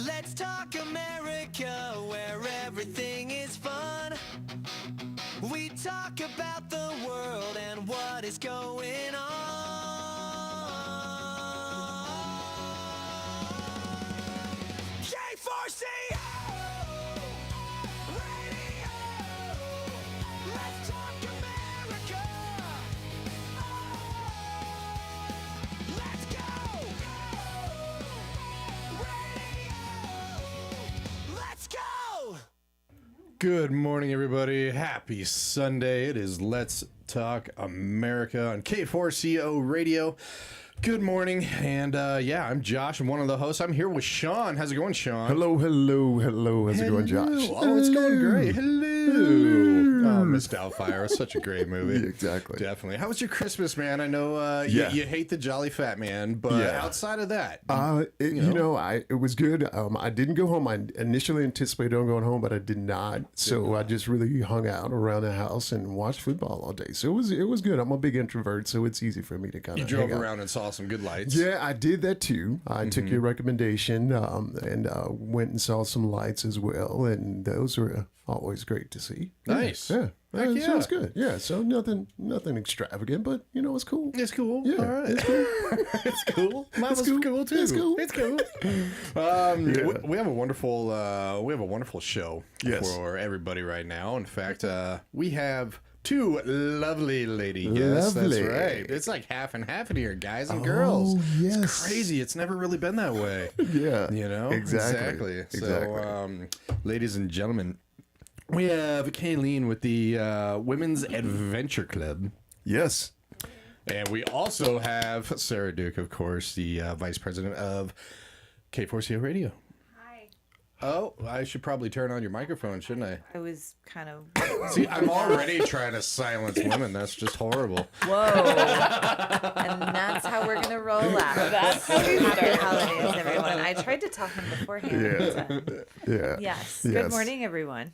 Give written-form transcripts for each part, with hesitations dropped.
Let's talk America, where everything is fun. We talk about the world and what is going on. K4CO Radio. Let's talk America. Let's go. Let's go! Good morning, everybody. Happy Sunday. It is Let's Talk America on K4CO Radio. Good morning. And I'm Josh. I'm one of the hosts. I'm here with Sean. How's it going, Sean? Hello. How's it going, Josh? Oh, it's going great. Hello. Oh, Miss Doubtfire. It's such a great movie. Yeah, exactly. Definitely. How was your Christmas, man? I know you hate the Jolly Fat Man, but outside of that. It was good. I didn't go home. I initially anticipated on going home, but I did not. So I just really hung out around the house and watched football all day. So it was good. I'm a big introvert, so it's easy for me to kind of You drove around and saw some good lights. Yeah, I did that too. I took your recommendation and went and saw some lights as well, and those were always great to see. Nice. Yeah. Heck yeah. So it's good. Yeah. So nothing extravagant, but it's cool. It's cool. Yeah. All right. It's cool. It's cool. Mine was cool too. It's cool. It's cool. We have a wonderful show for everybody right now. In fact, we have two lovely lady guests. Lovely. That's right. It's like half and half in here, guys and girls. Yes. It's crazy. It's never really been that way. Yeah. Exactly. So, ladies and gentlemen, we have Kaylene with the Women's Adventure Club. Yes. And we also have Sara Duke, of course, the vice president of K4CO Radio. Hi. Oh, I should probably turn on your microphone, shouldn't I? I was kind of... See, I'm already trying to silence women. That's just horrible. Whoa. And that's how we're going to roll out. That's Happy holidays, everyone. I tried to tell him beforehand. Yeah. Yes. Good morning, everyone.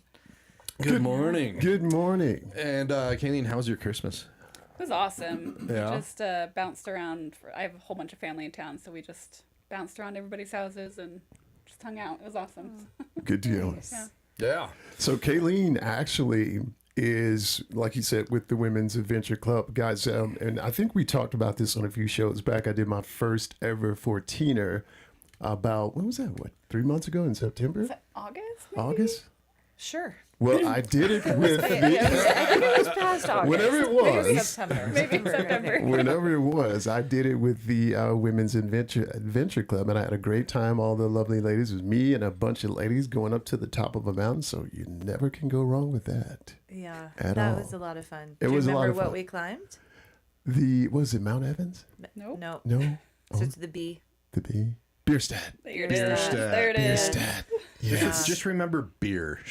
Good morning. Good morning. And Kaylene, how was your Christmas? It was awesome. Yeah. Just bounced around. I have a whole bunch of family in town, so we just bounced around everybody's houses and just hung out. It was awesome. Good deal. Yeah. So Kaylene actually is, like you said, with the Women's Adventure Club, guys. And I think we talked about this on a few shows back. I did my first ever 14er about, when was that? 3 months ago in September? Is that August? Maybe? August? Sure. Well, I did it with I think it was past August. whenever it was. Maybe September. Maybe September. Whenever it was, I did it with the Women's Adventure Club, and I had a great time. All the lovely ladies. It was me and a bunch of ladies going up to the top of a mountain, so you never can go wrong with that. Yeah. At that all. was a lot of fun. It Do was a you lot remember of what fun. we climbed? Was it Mount Evans? Nope. No. No? So it's the B. The B? Bierstadt. There it is. Bierstadt. There it is. Bierstadt. Yes. Just remember beer.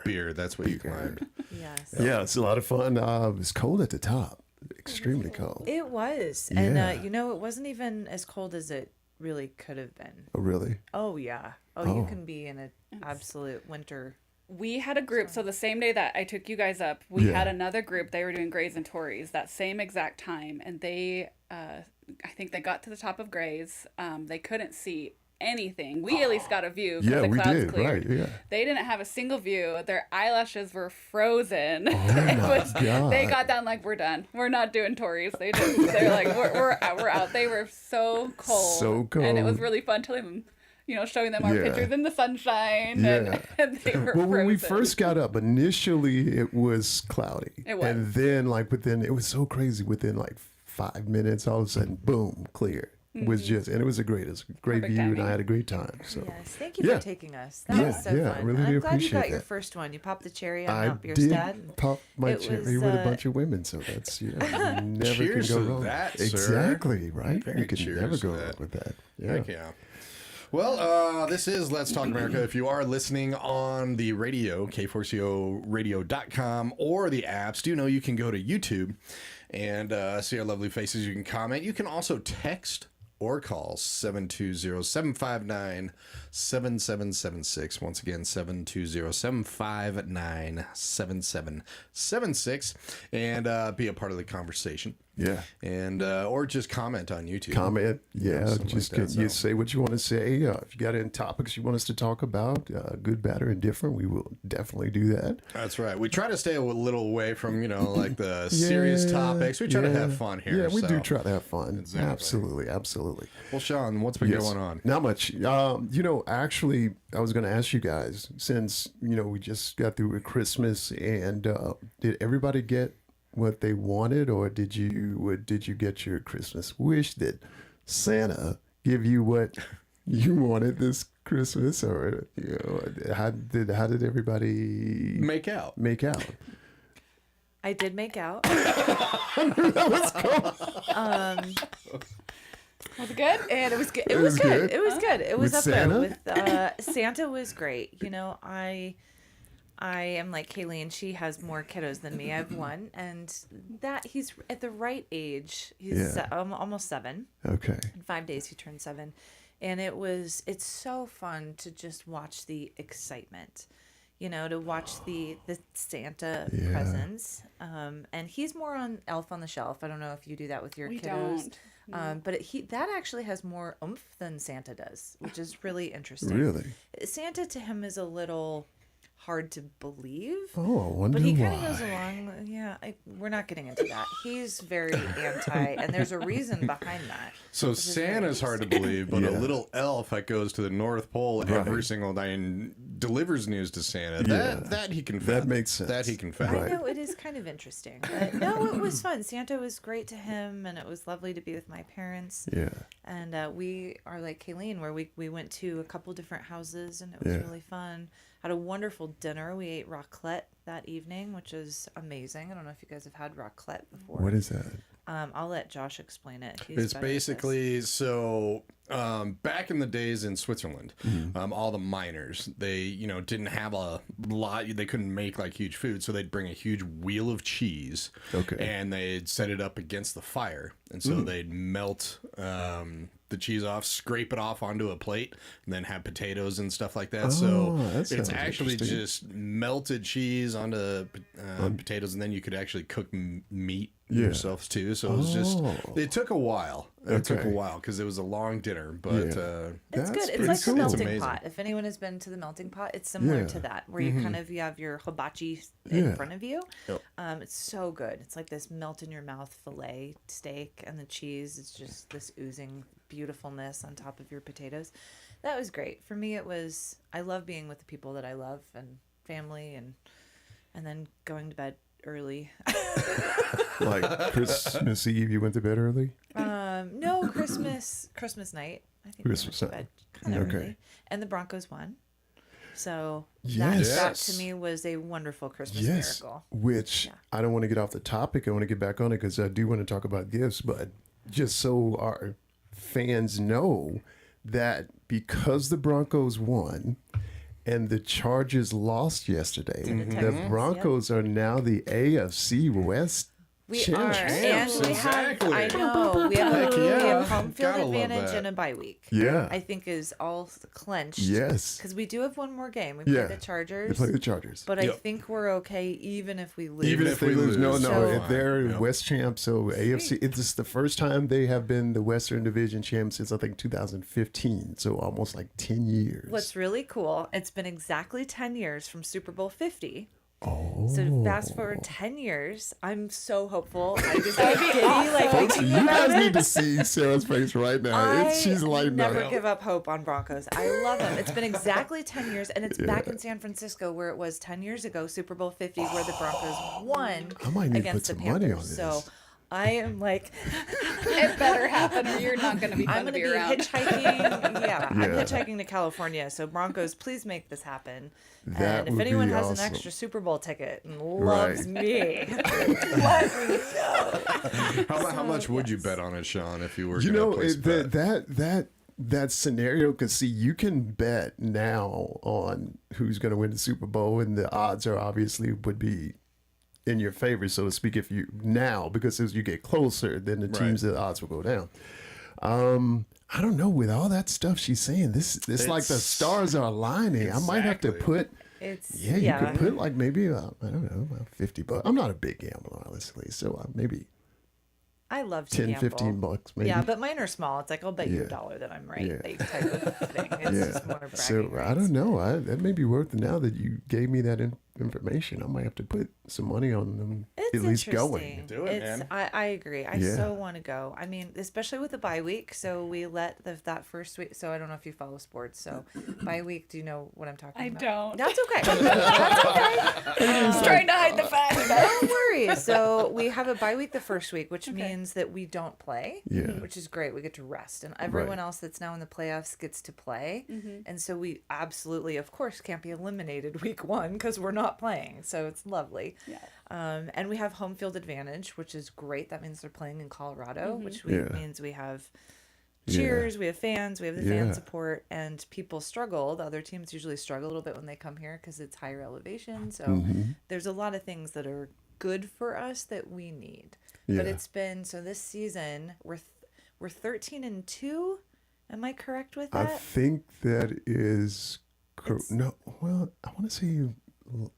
Beer. That's what you climbed. Yes. Yeah, it's a lot of fun. It was cold at the top. Extremely cold. It was. Yeah. And, it wasn't even as cold as it really could have been. Oh, really? Oh, yeah. Oh, you can be in an absolute winter. We had a group, so the same day that I took you guys up, we had another group. They were doing Grays and Tories that same exact time, and they, I think they got to the top of Grays. They couldn't see anything. We at least got a view because the clouds cleared. Right, yeah. They didn't have a single view. Their eyelashes were frozen. Oh my God. They got down like, we're done. We're not doing Tories. They're like, we're out. They were so cold. So cold. And it was really fun telling them, showing them our pictures in the sunshine. Yeah. And they were Well, when we frozen. first got up, initially it was cloudy. It was. And then, it was so crazy. Within 5 minutes, all of a sudden, boom, clear. It was just, and it was a great Perfect view, timing. and I had a great time. So Yes, thank you for taking us. That was so I fun. really And do I'm glad you appreciate got your that. first one. You popped the cherry on I Mount did Bierstadt. pop my It cherry was, with a bunch of women, so that's, you never Cheers can go to wrong. that, sir. Exactly, right? Very You can cheers never to go that. wrong with that. Yeah. Heck yeah. Well, this is Let's Talk America. If you are listening on the radio, K4CORadio.com, or the apps, do know you can go to YouTube and see our lovely faces. You can comment. You can also text or call 720-759-7776. Once again, 720-759-7776, and be a part of the conversation. Yeah. and or just comment on YouTube. Comment. Yeah. something Just like that, you so. say what you want to say. If you got any topics you want us to talk about, good, bad, or indifferent, we will definitely do that. That's right. We try to stay a little away from like the serious topics. We try to have fun here. Yeah, we do so. try to have fun. Exactly. Absolutely. Absolutely. Well, Sean, what's been Yes. going on? Not much. Actually, I was going to ask you guys, since, we just got through with Christmas, and did everybody get what they wanted, or did you get your Christmas wish? Did Santa give you what you wanted this Christmas, or how did everybody Make out. make out? I did make out. Was it good? And it was good. It was good? It was good. It was With up Santa? there with Santa was great. I am like Kaylene. She has more kiddos than me. I have one, and that he's at the right age. He's almost 7. Okay. In 5 days, he turned 7, and it's so fun to just watch the excitement. To watch the Santa presents. And he's more on Elf on the Shelf. I don't know if you do that with your We kiddos. don't. But that actually has more oomph than Santa does, which is really interesting. Really? Santa to him is a little hard to believe. Oh, I wonder But he why. kind of goes along. Yeah, we're not getting into that. He's very anti, and there's a reason behind that. So Santa's hard to believe, but a Yeah. little elf that goes to the North Pole every Right. single day and delivers news to Santa. Yeah. That he can That fathom. makes sense. That he can I fathom. know it is kind of interesting. But no, it was fun. Santa was great to him, and it was lovely to be with my parents. Yeah. And we are like Kaylene, where we went to a couple different houses, and it was Yeah. really fun. Had a wonderful dinner. We ate raclette that evening, which is amazing. I don't know if you guys have had raclette before. What is that? I'll let Josh explain it. He's It's better at this. basically back in the days in Switzerland, all the miners, they didn't have a lot. They couldn't make like huge food, so they'd bring a huge wheel of cheese, Okay. and they'd set it up against the fire, and so they'd melt the cheese off, scrape it off onto a plate, and then have potatoes and stuff like that. So that it's sounds actually interesting. just melted cheese onto potatoes, and then you could actually cook meat Yeah. yourselves too. So it was just it took a while. It took a Okay. while because it was a long dinner, but Yeah. It's That's good. It's pretty like the cool. melting Amazing. pot. If anyone has been to the melting pot, it's similar Yeah. to that, where you kind of you have your hibachi in front of you. Yep. It's so good. It's like this melt in your mouth fillet steak, and the cheese is just this oozing beautifulness on top of your potatoes. That was great. For me, it was. I love being with the people that I love and family, and then going to bed early. Like Christmas Eve, you went to bed early? No, Christmas night. I think Christmas we went to night. bed kind of Okay. early. And the Broncos won. So Yes. that to me was a wonderful Christmas Yes. miracle. Which I don't want to get off the topic. I want to get back on it because I do want to talk about gifts. But just so our fans know that because the Broncos won and the Chargers lost yesterday, the the Texans, Broncos are now the AFC West We champs. are, and we exactly. have. I know we have, Heck we yeah. have home field Gotta love advantage that. and a bye week. Yeah. I think is all clenched. Yes. because we do have one more game. We Yeah. play the Chargers. They play the Chargers. But I Yep. think we're okay even if we lose. Even if we lose. No, So- if they're Yep. West champs, so AFC, it's the first time they have been the Western Division champs since I think 2015, so almost like 10 years. What's really cool, it's been exactly 10 years from Super Bowl 50. Oh. So fast forward 10 years. I'm so hopeful. I just get giddy, like Folks, thinking you about guys need to it. see Sarah's face right now. She's lighting never up. give up hope on Broncos. I love them. It's been exactly 10 years, and it's back in San Francisco where it was 10 years ago, Super Bowl 50, where the Broncos won I might need to against put the some money on Panthers. this. So I am like, It better happen, or you're not going to be I'm fun to going to be be around. hitchhiking. Yeah, I'm Yeah. hitchhiking to California. So Broncos, please make this happen. That And if would anyone be has awesome. an extra Super Bowl ticket and loves Right. me, let me know. How much would you bet on it, Sean, if you were You going know, to place a bet? that scenario, because see, you can bet now on who's going to win the Super Bowl, and the odds are obviously would be in your favor, so to speak, if you now, because as you get closer, then the teams, the odds will go down. I don't know. With all that stuff she's saying, this like the stars are aligning. I might have to Exactly. put. It's You could put like maybe I don't know, about $50. I'm not a big gambler, honestly, so maybe I love to 10, gamble. 15 bucks maybe. Yeah, but mine are small. It's like, I'll bet you Yeah. $1 that I'm right. Yeah. Like, type of thing. It's just more bragging So I rights. don't know. That may be worth it now that you gave me that information. I might have to put some money on them. It's at least going. interesting. Do it, man. I agree. I Yeah. so want to go. I mean, especially with the bye week. So we let that first week. So I don't know if you follow sports. So bye week, do you know what I'm talking I about? don't. That's okay. That's okay. Just trying to hide the fact. Don't worry. So we have a bye week the first week, which means that we don't play, Yeah. which is great. We get to rest, and everyone else that's now in the playoffs gets to play. And so we absolutely, of course, can't be eliminated week 1 because we're not playing. So it's lovely. Yeah. And we have home field advantage, which is great. That means they're playing in Colorado, which Yeah. means we have cheers, we have fans, we have the Yeah. fan support, and people struggle. The other teams usually struggle a little bit when they come here because it's higher elevation. So there's a lot of things that are good for us that we need. But Yeah. it's been, so this season we're 13-2. Am I correct with I that? think that is no. Well, I want to say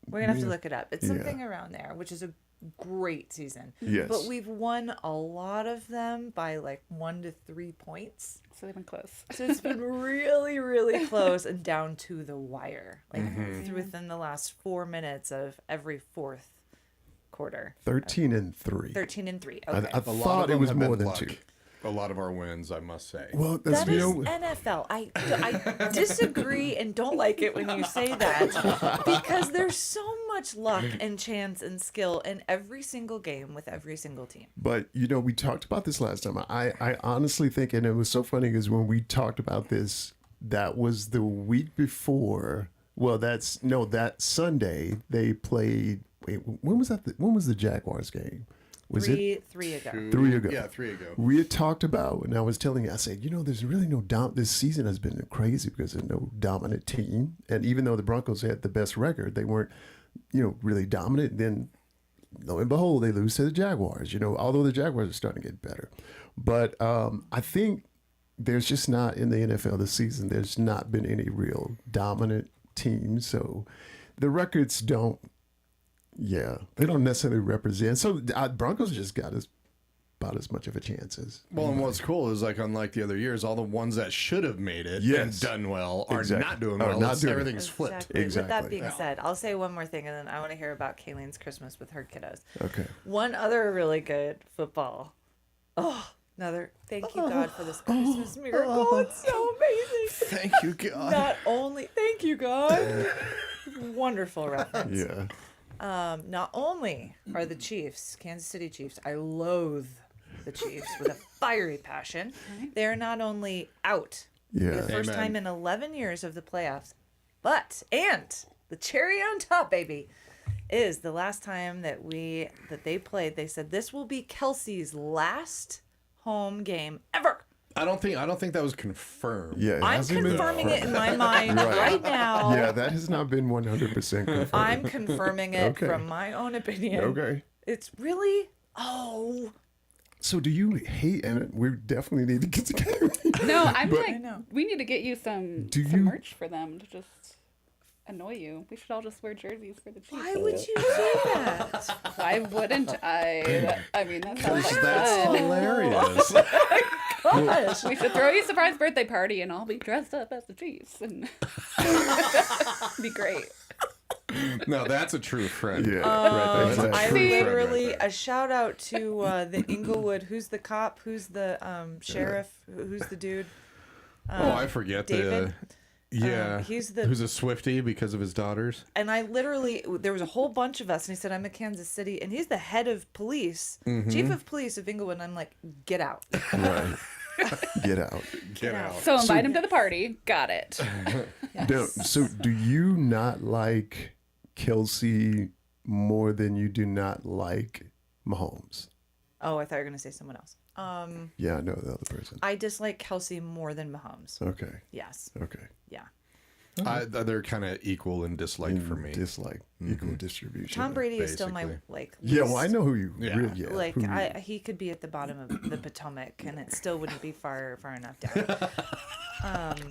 We're gonna have to look it up. It's something around there, which is a great season. Yes. But we've won a lot of them by like 1 to 3 points. So they've been close. So it's been really, really close and down to the wire. Like within the last 4 minutes of every fourth quarter. 13-3. 13-3. I Okay. A lot thought of it them was have more been than luck. 2. A lot of our wins, I must say. Well, that's That is NFL. I disagree and don't like it when you say that because there's so much luck and chance and skill in every single game with every single team. But we talked about this last time. I honestly think, and it was so funny because when we talked about this, that was the week before. Well, that Sunday they played. Wait, when was that? When was the Jaguars game? Was it 3 ago. 3 ago? Yeah, 3 ago. We had talked about, and I was telling you, I said, there's really no doubt. This season has been crazy because there's no dominant team, and even though the Broncos had the best record, they weren't, really dominant. Then, lo and behold, they lose to the Jaguars. Although the Jaguars are starting to get better, but I think there's just not in the NFL this season. There's not been any real dominant teams, so the records don't. Yeah, they don't necessarily represent. So Broncos just got about as much of a chance as. Well, and what's cool is, like, unlike the other years, all the ones that should have made it and Yes. done well are Exactly. not doing Are well. not It's- doing it. everything's flipped. With that Exactly. being said, I'll say one more thing, and then I want to hear about Kaylene's Christmas with her kiddos. Okay. One other really good football. Another. Thank you, God, for this Christmas miracle. It's so amazing. Thank you, God. Not only. Thank you, God. Wonderful reference. Yeah. Not only are the Chiefs, Kansas City Chiefs, I loathe the Chiefs with a fiery passion. They're not only out for Yeah. the first Amen. time in 11 years of the playoffs, and the cherry on top, baby, is the last time that they played. They said this will be Kelsey's last home game ever. I don't think that was confirmed. Yeah. it I'm hasn't been confirming it in confirmed. my mind right now. Yeah, that has not been 100% confirmed. I'm confirming it Okay. from my own opinion. Okay. It's really So do you hate, and we definitely need to get to Kaylene. No, I'm But- like, I know. we need to get you some merch for them to just annoy you. We should all just wear jerseys for the Chiefs. Why would you do that? Why wouldn't I? I mean, that sounds like That's fun. hilarious. Gosh. We should throw you a surprise birthday party and I'll be dressed up as the Chiefs and be great. No, that's a true friend. Yeah, right. That's a Exactly. I true friend right literally there. a shout out to the Inglewood. Who's the cop? Who's the sheriff? Who's the dude? I forget David? Yeah, he's the- who's a Swiftie because of his daughters. And I literally, there was a whole bunch of us, and he said, I'm a Kansas City, and he's the head of police, chief of police of Inglewood, and I'm like, get out. Right. Get out. Get out. So invite him to the party. Got it. So do you not like Kelsey more than you do not like Mahomes? Oh, I thought you were going to say someone else. Yeah, I know the other person. I dislike Kelsey more than Mahomes. Okay. Yes. Okay. Yeah. They're kind of equal in dislike for me. Dislike, equal distribution. Tom Brady is still my, basically. like, Yeah, well, least- I know who you Yeah. really, yeah. Like who you- he could be at the bottom of the Potomac, and it still wouldn't be far enough down.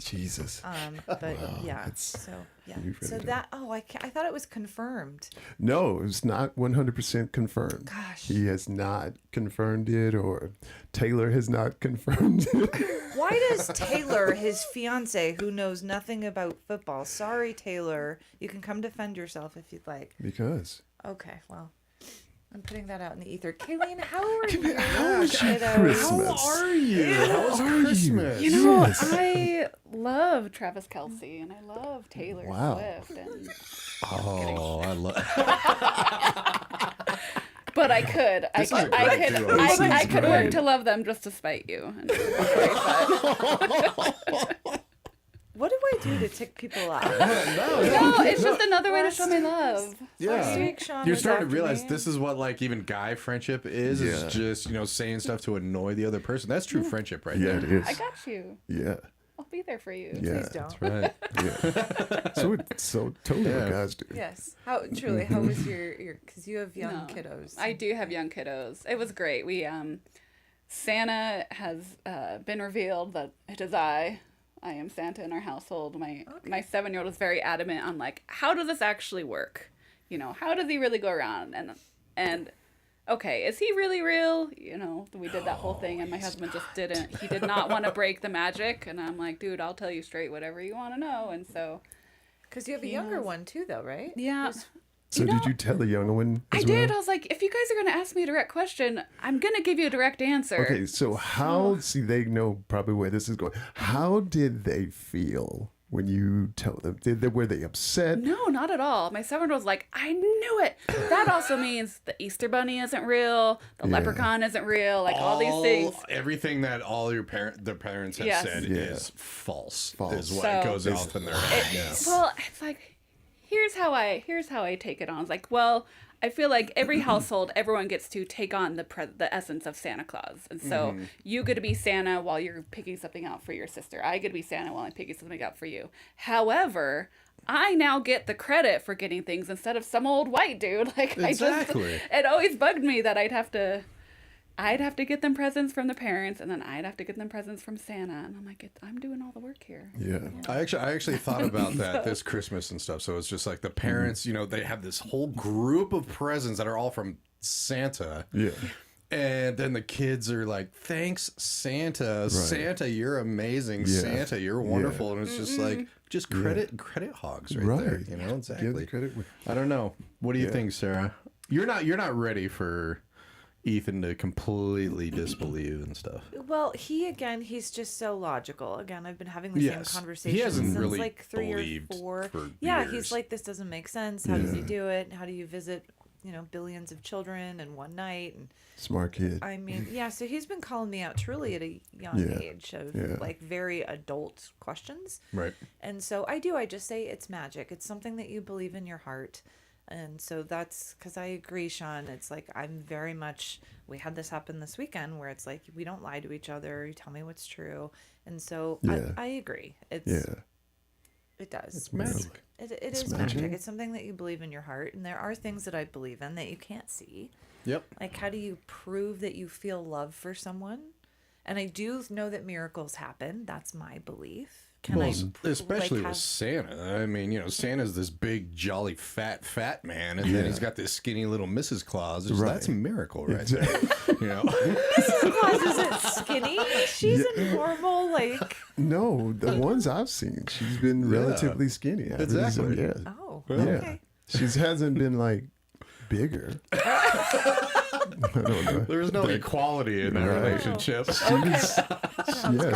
Jesus. But yeah, that's- so Yeah. You've So already that I thought it was confirmed. No, it's not 100% confirmed. Gosh. He has not confirmed it, or Taylor has not confirmed it. Why does Taylor, his fiance, who knows nothing about football, sorry Taylor, you can come defend yourself if you'd like. Because. Okay, well, I'm putting that out in the ether. Kaylene, how are you? How was your Kiddos? Christmas? How are you? How was How are you? Christmas? You know, Yes. I love Travis Kelsey and I love Taylor Wow. Swift, and Oh, I love. but I could work to love them just to spite you. And it was very fun. What do I do to tick people off? No, it's just another way to show my love. Last week, Sean You're was starting to after realize me. this is what like even guy friendship is. Yeah. Is just saying stuff to annoy the other person. That's true friendship, right Yeah, there. it is. I got you. Yeah. I'll be there for you. Yeah. Please don't. Right. Yeah. So totally Yeah. what guys do. Yes. How truly? How was your? Because you have young No, kiddos. I do have young kiddos. It was great. We Santa has been revealed that it is I am Santa in our household. My 7-year-old is very adamant on like, how does this actually work? How does he really go around? And okay, is he really real? We did that whole thing, and my husband just didn't. He did not want to break the magic, and I'm like, dude, I'll tell you straight whatever you want to know. And so, Because you have a younger one too, though, right? yeah. So did you tell the younger one I as did. I well? was like, if you guys are going to ask me a direct question, I'm going to give you a direct answer. Okay, so how, see, they know probably where this is going. How did they feel when you tell them? Were they upset? No, not at all. My 7-year-old was like, I knew it. That also means the Easter Bunny isn't real, the leprechaun isn't real, like all these things. Everything that all their parents have Yes. said Yeah. is false. False. Is what So- goes off in their head. Yeah. Well, it's like, here's how I take it on. It's like, well, I feel like every household, everyone gets to take on the essence of Santa Claus. And so you get to be Santa while you're picking something out for your sister. I get to be Santa while I'm picking something out for you. However, I now get the credit for getting things instead of some old white dude. Like Exactly. it always bugged me that I'd have to get them presents from the parents, and then I'd have to get them presents from Santa. And I'm like, I'm doing all the work here. Yeah. I actually thought about that this Christmas and stuff. So it's just like the parents, they have this whole group of presents that are all from Santa. Yeah. And then the kids are like, thanks, Santa. Santa, you're amazing. Yeah. Santa, you're wonderful. And it's just like, just credit hogs right there. Right. Exactly. Give the credit. I don't know. What do you think, Sarah? You're not ready for Ethan to completely disbelieve and stuff. Well, he's just so logical. Again, I've been having the Yes. same conversation He hasn't since really like 3 or believed 4. for Yeah, years. he's like, this doesn't make sense. How does he do it? How do you visit, billions of children in one night? And Smart kid. I mean, yeah, so he's been calling me out truly at a young age of like very adult questions. Right. And so I just say it's magic. It's something that you believe in your heart. And so that's because I agree, Sean. It's like I'm very much, we had this happen this weekend where it's like we don't lie to each other. You tell me what's true. And so I agree. It does. It's magic. It is magic. It's something that you believe in your heart. And there are things that I believe in that you can't see. Yep. Like, how do you prove that you feel love for someone? And I do know that miracles happen. That's my belief. Especially with Santa. I mean, Santa's this big, jolly, fat man, and then he's got this skinny little Mrs. Claus. That's a miracle right there. Mrs. Claus isn't skinny. She's a normal, like... No, the ones I've seen, she's been relatively skinny. Exactly. Yeah. Oh, Yeah. okay. She hasn't been like bigger. I don't know. There's no equality in that relationship.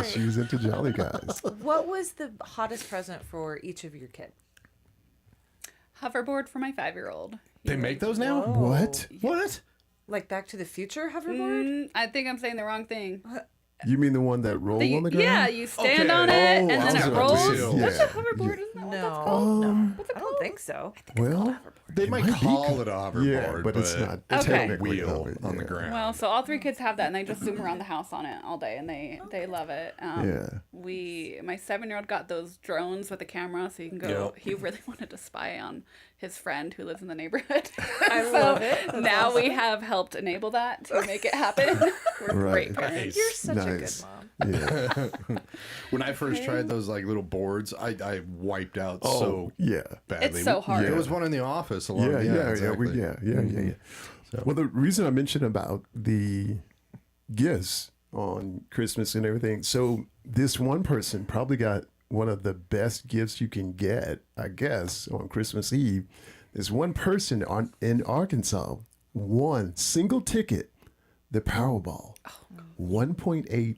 She was into jolly guys. What was the hottest present for each of your kids? Hoverboard for my 5-year-old. They make those now? Whoa. What? What? Like Back to the Future hoverboard? I think I'm saying the wrong thing. You mean the one that rolled on the ground? Yeah, you stand Okay. on it, and I then was it about to rolls. say, That's yeah. a hoverboard, isn't that what that's No, called? no. What's it I called? don't think so. Well, They might might be call it a hoverboard, Yeah, but it's not It's got a technically wheel hover, on the yeah. ground. Well, so all 3 kids have that, and they just zoom around the house on it all day, and they love it. My 7-year-old got those drones with a camera, so you can go. Yep. He really wanted to spy on his friend who lives in the neighborhood. I So love it. That's now we awesome. have helped enable that to make it happen. We're Right. great parents. Nice. You're such a good Nice. mom. Yeah. When I first tried those like little boards, I wiped out Oh, so yeah. badly. It's so hard. There was one in the office. Along, Exactly. exactly. Well, the reason I mentioned about the gifts on Christmas and everything, so this one person probably got one of the best gifts you can get, I guess, on Christmas Eve. This one person in Arkansas won single ticket, the Powerball, $1.8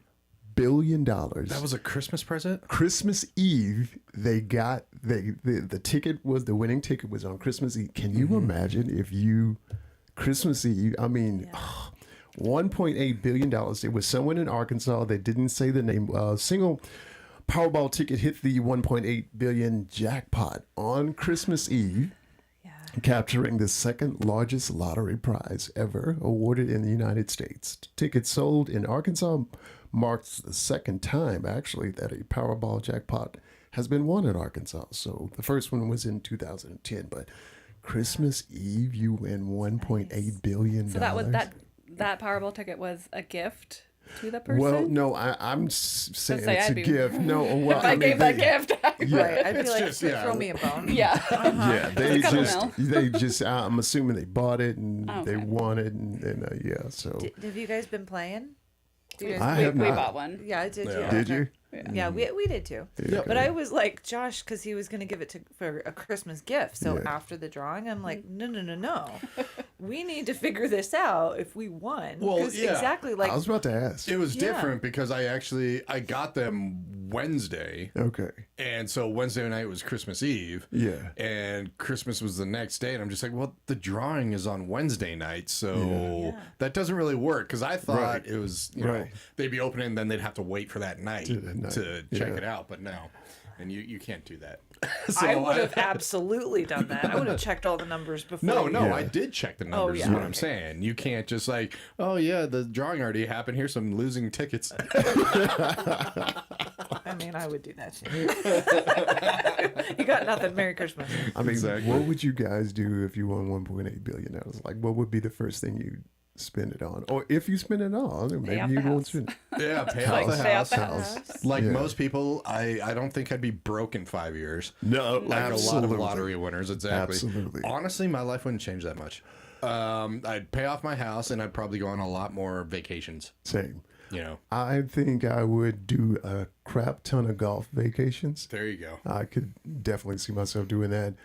billion. That was a Christmas present? Christmas Eve, they got the ticket was the winning ticket was on Christmas Eve. Can you imagine if you Christmas Eve? I mean, $1.8 billion. It was someone in Arkansas. They didn't say the name. Single Powerball ticket hit the 1.8 billion jackpot on Christmas Eve, capturing the second largest lottery prize ever awarded in the United States. Tickets sold in Arkansas marks the second time, actually, that a Powerball jackpot has been won in Arkansas. So the first one was in 2010, but Christmas Eve, you win $1.8 billion. So that Powerball ticket was a gift to the person. Well, no, I'm saying say it's I'd a be- gift. No, well, if I gave that gift. Right. I'd be It's like, just, yeah. throw me a bone. Yeah. Yeah, a couple they just. I'm assuming they bought it and they Okay. won it, and yeah. So Have you guys been playing? Do you I guys, have we not. bought one. yeah, I did. Yeah. Did Okay. you? Yeah, we did too. Yeah, But I was like, Josh, because he was going to give it for a Christmas gift. So Yeah. after the drawing, I'm like, no. We need to figure this out if we won. Well, 'Cause yeah. exactly like I was about to ask. It was Yeah. different because I got them Wednesday, Okay. and so Wednesday night was Christmas Eve. Yeah. And Christmas was the next day, and I'm just like, well, the drawing is on Wednesday night, so that doesn't really work because I thought Right. it was, you know, Right. they'd be opening, and then they'd have to wait for that night To the night. to check Yeah. it out, but no, and you can't do that. I would have absolutely done that. I would have checked all the numbers before. No, you- no, Yeah. I did check the numbers. Is yeah. what I'm saying. You can't just like, oh yeah, the drawing already happened. Here's some losing tickets. I mean, I would do that too. You got nothing. Merry Christmas. I mean, Exactly. what would you guys do if you won $1.8 billion? Like, what would be the first thing you spend it on, or if you spend it all, maybe off you the won't house. spend. Yeah, pay Like, off the pay house. off the house. Like Yeah. most people, I don't think I'd be broke in 5 years. No, Like a lot of lottery winners, exactly. Absolutely. Honestly, my life wouldn't change that much. I'd pay off my house, and I'd probably go on a lot more vacations. Same. You know, I think I would do a crap ton of golf vacations. there you go. I could definitely see myself doing that.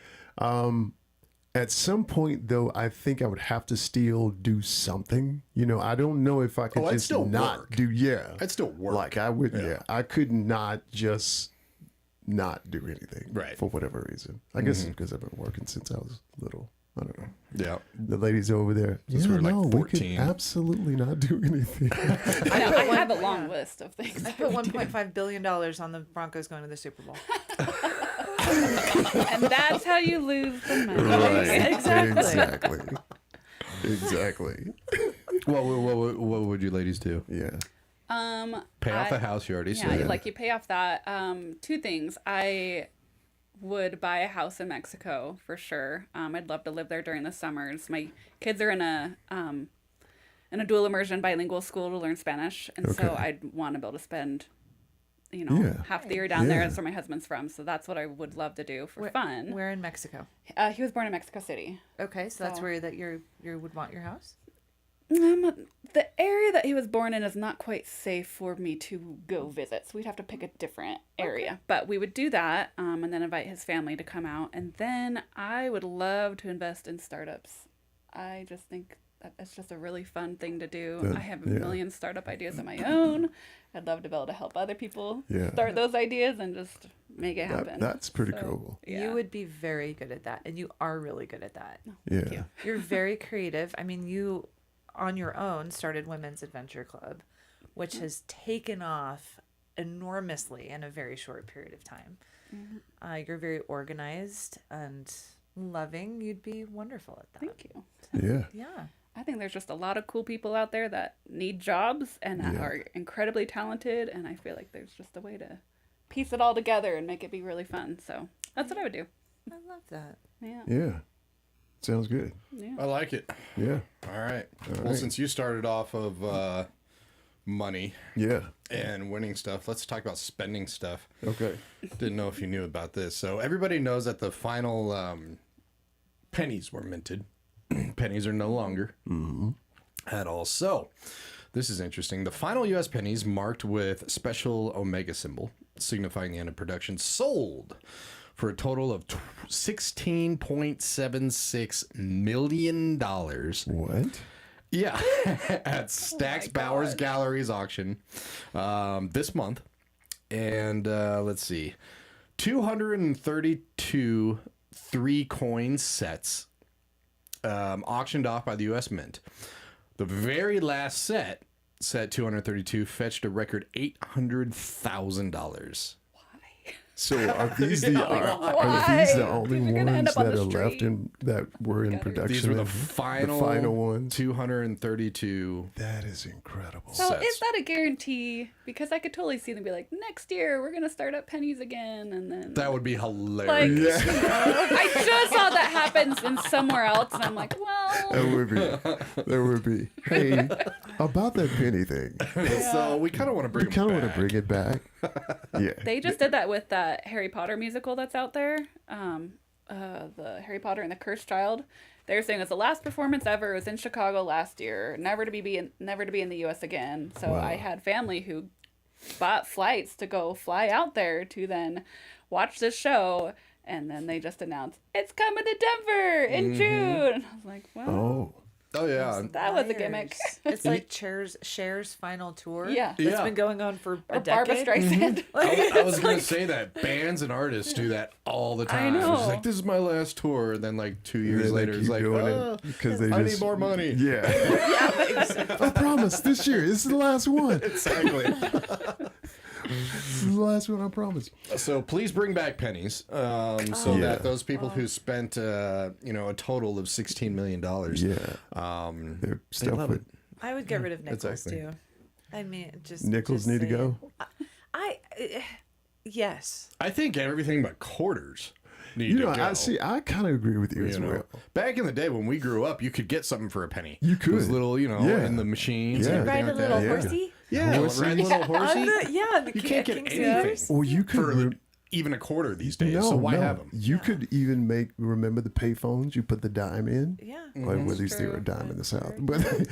At some point, though, I think I would have to still do something. You know, I don't know if I could Oh, I'd just still not work. do. Yeah, I'd still work. Like I would. Yeah, I could not just not do anything. Right. For whatever reason. I guess it's because I've been working since I was little. I don't know. Yeah. The ladies over there. Since yeah, we were, like, no, we 14. could absolutely not do anything. I have a long list of things. I put $1.5 billion on the Broncos going to the Super Bowl. And that's how you lose the money. Exactly. Exactly. What would you ladies do? Yeah. Pay off the house. You already Yeah, said. like you pay off that. 2 things. I would buy a house in Mexico for sure. I'd love to live there during the summers. My kids are in a dual immersion bilingual school to learn Spanish, and so Okay. I'd want to be able to spend, Yeah. half the year down there. Yeah. That's where my husband's from, so that's what I would love to do for fun. Where in Mexico? He was born in Mexico City. Okay, so that's So- where that you would want your house. The area that he was born in is not quite safe for me to go visit, so we'd have to pick a different area. But we would do that, and then invite his family to come out, and then I would love to invest in startups. I just think that's just a really fun thing to do. I have a million startup ideas of my own. I'd love to be able to help other people start those ideas and just make it happen. That's pretty cool. Yeah. You would be very good at that, and you are really good at that. Yeah. you. You're very creative. I mean, you on your own started Women's Adventure Club, which has taken off enormously in a very short period of time. You're very organized, and loving, you'd be wonderful at that. Thank you. Yeah. Yeah. I think there's just a lot of cool people out there that need jobs and that are incredibly talented, and I feel like there's just a way to piece it all together and make it be really fun. So that's what I would do. I love that. Yeah. Yeah. Sounds good. Yeah. I like it. Yeah. All right. Well, right. since you started off of money Yeah. and winning stuff, let's talk about spending stuff. Okay. Didn't know if you knew about this. So everybody knows that the final pennies were minted. Pennies are no longer at all. So this is interesting. The final U.S. pennies marked with special omega symbol, signifying the end of production, sold for a total of $16.76 million. What? Yeah, at Stack's Bowers Gallery's auction this month. And let's see, 232 3-coin sets auctioned off by the U.S. Mint. The very last set 232, fetched a record $800,000. So are these the only You're gonna end ones up on that the are left street. in that were in production? These were the and final ones. 232. That is incredible. So sets. is that a guarantee? Because I could totally see them be like, next year we're gonna start up pennies again, and then That would be like hilarious. I just saw that happens in somewhere else, and I'm like, well, There would be. Hey, about that penny thing, So we kind of want to bring we kind of want back. to bring it back. Yeah. they just did that with that Harry Potter musical that's out there. The Harry Potter and the Cursed Child. They're saying it's the last performance ever. It was in Chicago last year, never to be in the U.S. again. So I had family who bought flights to go fly out there to then watch this show, and then they just announced it's coming to Denver in June. And I was like, well, Oh yeah, that was a gimmick. It's like Cher's final tour. Yeah. It's Yeah. been going on for a Or Barbara decade. Streisand. I was gonna say that bands and artists do that all the time. know. It's like, this is my last tour, and then like 2 years later, it's like, oh, because they I just need more money. Yeah. I promise this year. This is the last one. Exactly. This is the last one. I promise. So please bring back pennies, so Yeah. that those people who spent, a total of $16 million, Yeah. They're they stuff love with it. I would get rid of nickels Exactly. too. I mean, just nickels just need to saying. go. Yes. I think everything but quarters need You to know, go. I kind of agree with you as You know, well. back in the day when we grew up, you could get something for a penny. You could. Those little, Yeah. in the machines Yeah. and everything Ride a like little that. horsey. Yeah, Horsey. ride a little horsey. The You can't get King's anything Spears. Or you could for even a quarter these days. So why have them? You could even remember the payphones? You put the dime in. Yeah. Well, at that's least they were a true. dime in the South. But Things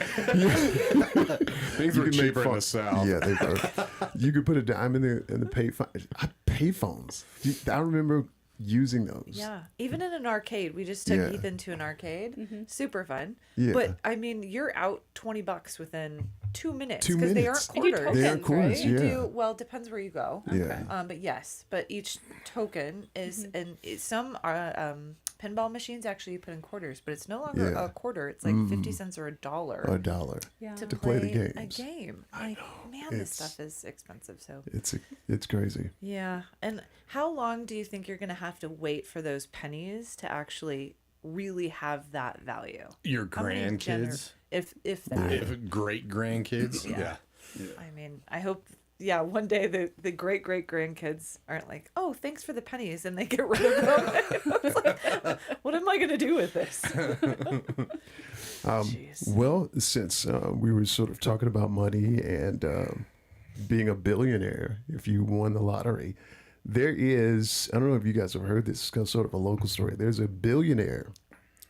you were could make cheaper in the South. Yeah, they were. You could put a dime in the payphones. I remember using those. Yeah. Even in an arcade. We just took Yeah. Ethan to an arcade. Super fun. Yeah. But I mean, you're out $20 within 2 minutes. 2 Because they minutes. aren't And you quarters. They are Tokens, quarters, right? You yeah. do well. It depends where you go. Yeah. But yes, but each token is some pinball machines actually you put in quarters, but it's no longer Yeah. a quarter. It's like 50 cents or $1 $1. Yeah. to play the play a games. game. Like, man, this stuff is expensive. So It's crazy. yeah. And how long do you think you're gonna have to wait for those pennies to actually really have that value? Your How many grandkids, if that. if great grandkids, yeah. I mean, I hope, one day the great grandkids aren't like, oh, thanks for the pennies, and they get rid of them. It's like, what am I going to do with this? Jeez. Well, since we were sort of talking about money and being a billionaire, if you won the lottery, there is, I don't know if you guys have heard this, it's sort of a local story. There's a billionaire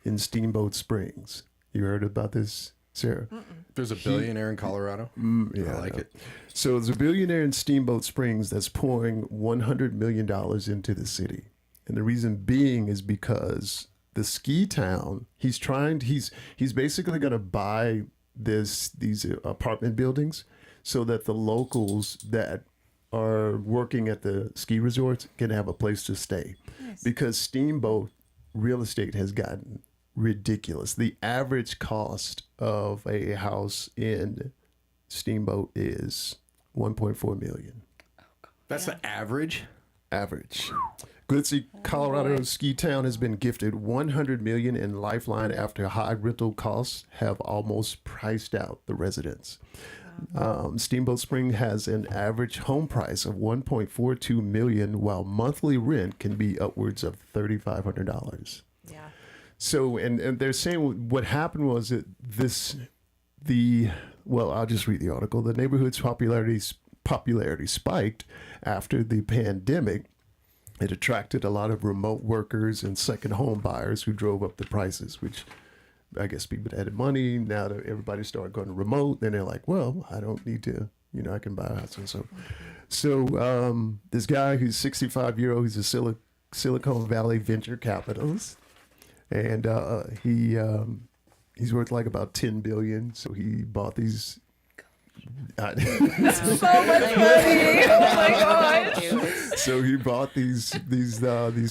in Steamboat Springs. You heard about this, Sarah? There's a billionaire in Colorado. Yeah, I like it. So there's a billionaire in Steamboat Springs that's pouring $100 million into the city. And the reason being is because the ski town, he's basically going to buy these apartment buildings so that the locals that are working at the ski resorts can have a place to stay. Because Steamboat real estate has gotten ridiculous. The average cost of a house in Steamboat is $1.4 million. That's the average. Average. Glitzy, Colorado ski town has been gifted $100 million in Lifeline after high rental costs have almost priced out the residents. Steamboat Spring has an average home price of $1.42 million, while monthly rent can be upwards of $3,500. Yeah. So, and they're saying what happened was that I'll just read the article. The neighborhood's popularity spiked after the pandemic. It attracted a lot of remote workers and second home buyers who drove up the prices, which I guess people that had money. Now that everybody started going remote, then they're like, well, I don't need to, I can buy a house. And so this guy who's 65-year-old, he's a Silicon Valley venture capitalist. And he's worth like about $10 billion. So he bought these. So much money. Oh my gosh. So he bought these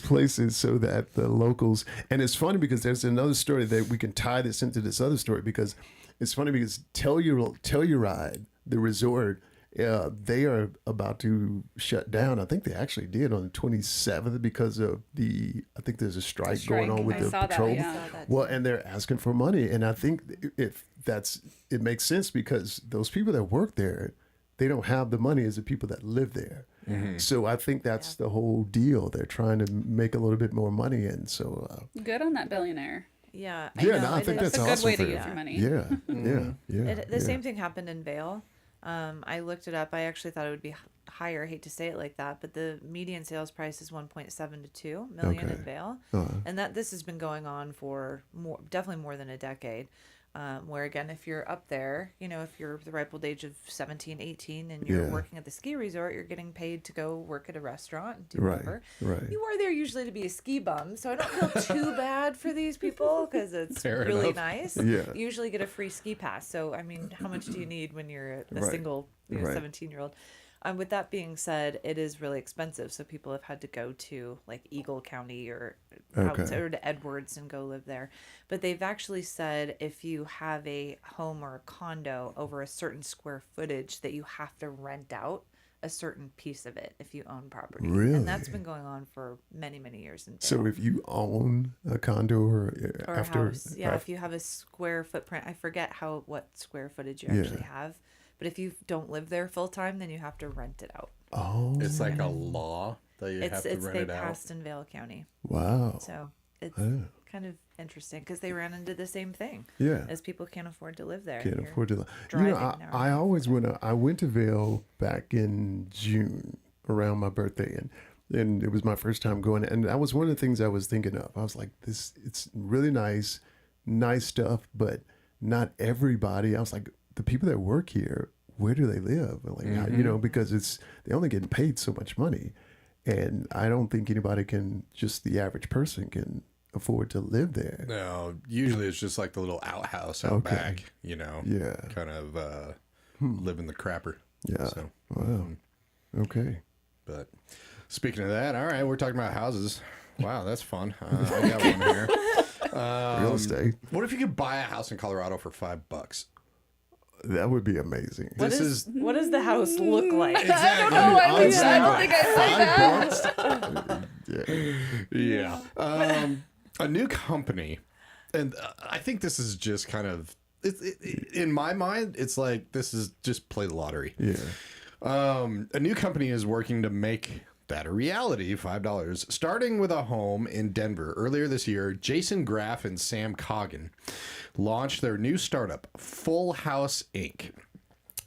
places so that the locals. And it's funny because there's another story that we can tie this into this other story, because it's funny because Telluride, the resort, they are about to shut down. I think they actually did on the 27th because of I think there's a strike going on with the patrol. Well, and they're asking for money. And I think it makes sense because those people that work there, they don't have the money as the people that live there. Mm-hmm. So I think that's the whole deal. They're trying to make a little bit more money. And so. Good on that billionaire. Yeah. I think that's a awesome good way to use your money. Yeah. The same thing happened in Vail. I looked it up. I actually thought it would be higher. I hate to say it like that, but the median sales price is 1.7 to 2 million in Vail, and this has been going on for definitely more than a decade. Where again, if you're up there, if you're the ripe old age of 17, 18 and you're working at the ski resort, you're getting paid to go work at a restaurant and do whatever. Right. You are there usually to be a ski bum, so I don't feel too bad for these people because it's really nice. Yeah. You usually get a free ski pass. So, I mean, how much do you need when you're a single 17-year-old? With that being said, it is really expensive. So people have had to go to like Eagle County or to Edwards and go live there. But they've actually said if you have a home or a condo over a certain square footage that you have to rent out a certain piece of it if you own property. Really? And that's been going on for many, many years. So if you own a condo or a house, if you have a square footprint, I forget what square footage you actually have. But if you don't live there full time, then you have to rent it out. Oh, it's like a law that you have to rent it out. They passed in Vail County. Wow. So it's kind of interesting because they ran into the same thing. Yeah. As people can't afford to live there. Can't afford to live. I always I went to Vail back in June around my birthday, and it was my first time going. And that was one of the things I was thinking of. I was like, it's really nice stuff, but not everybody. I was like, the people that work here, where do they live? Like, because they only getting paid so much money. And I don't think anybody the average person can afford to live there. No, usually it's just like the little outhouse out back, kind of living the crapper. Yeah. So, wow. Okay. But speaking of that, all right, we're talking about houses. Wow, that's fun. I got one here. Real estate. What if you could buy a house in Colorado for $5? That would be amazing. What does the house look like? Exactly. I don't know. I don't think I'd say that. Yeah. A new company, and I think this is just kind of, in my mind, it's like this is just play the lottery. Yeah. A new company is working to make that a reality, $5. Starting with a home in Denver earlier this year, Jason Graff and Sam Coggin launched their new startup, Full House Inc.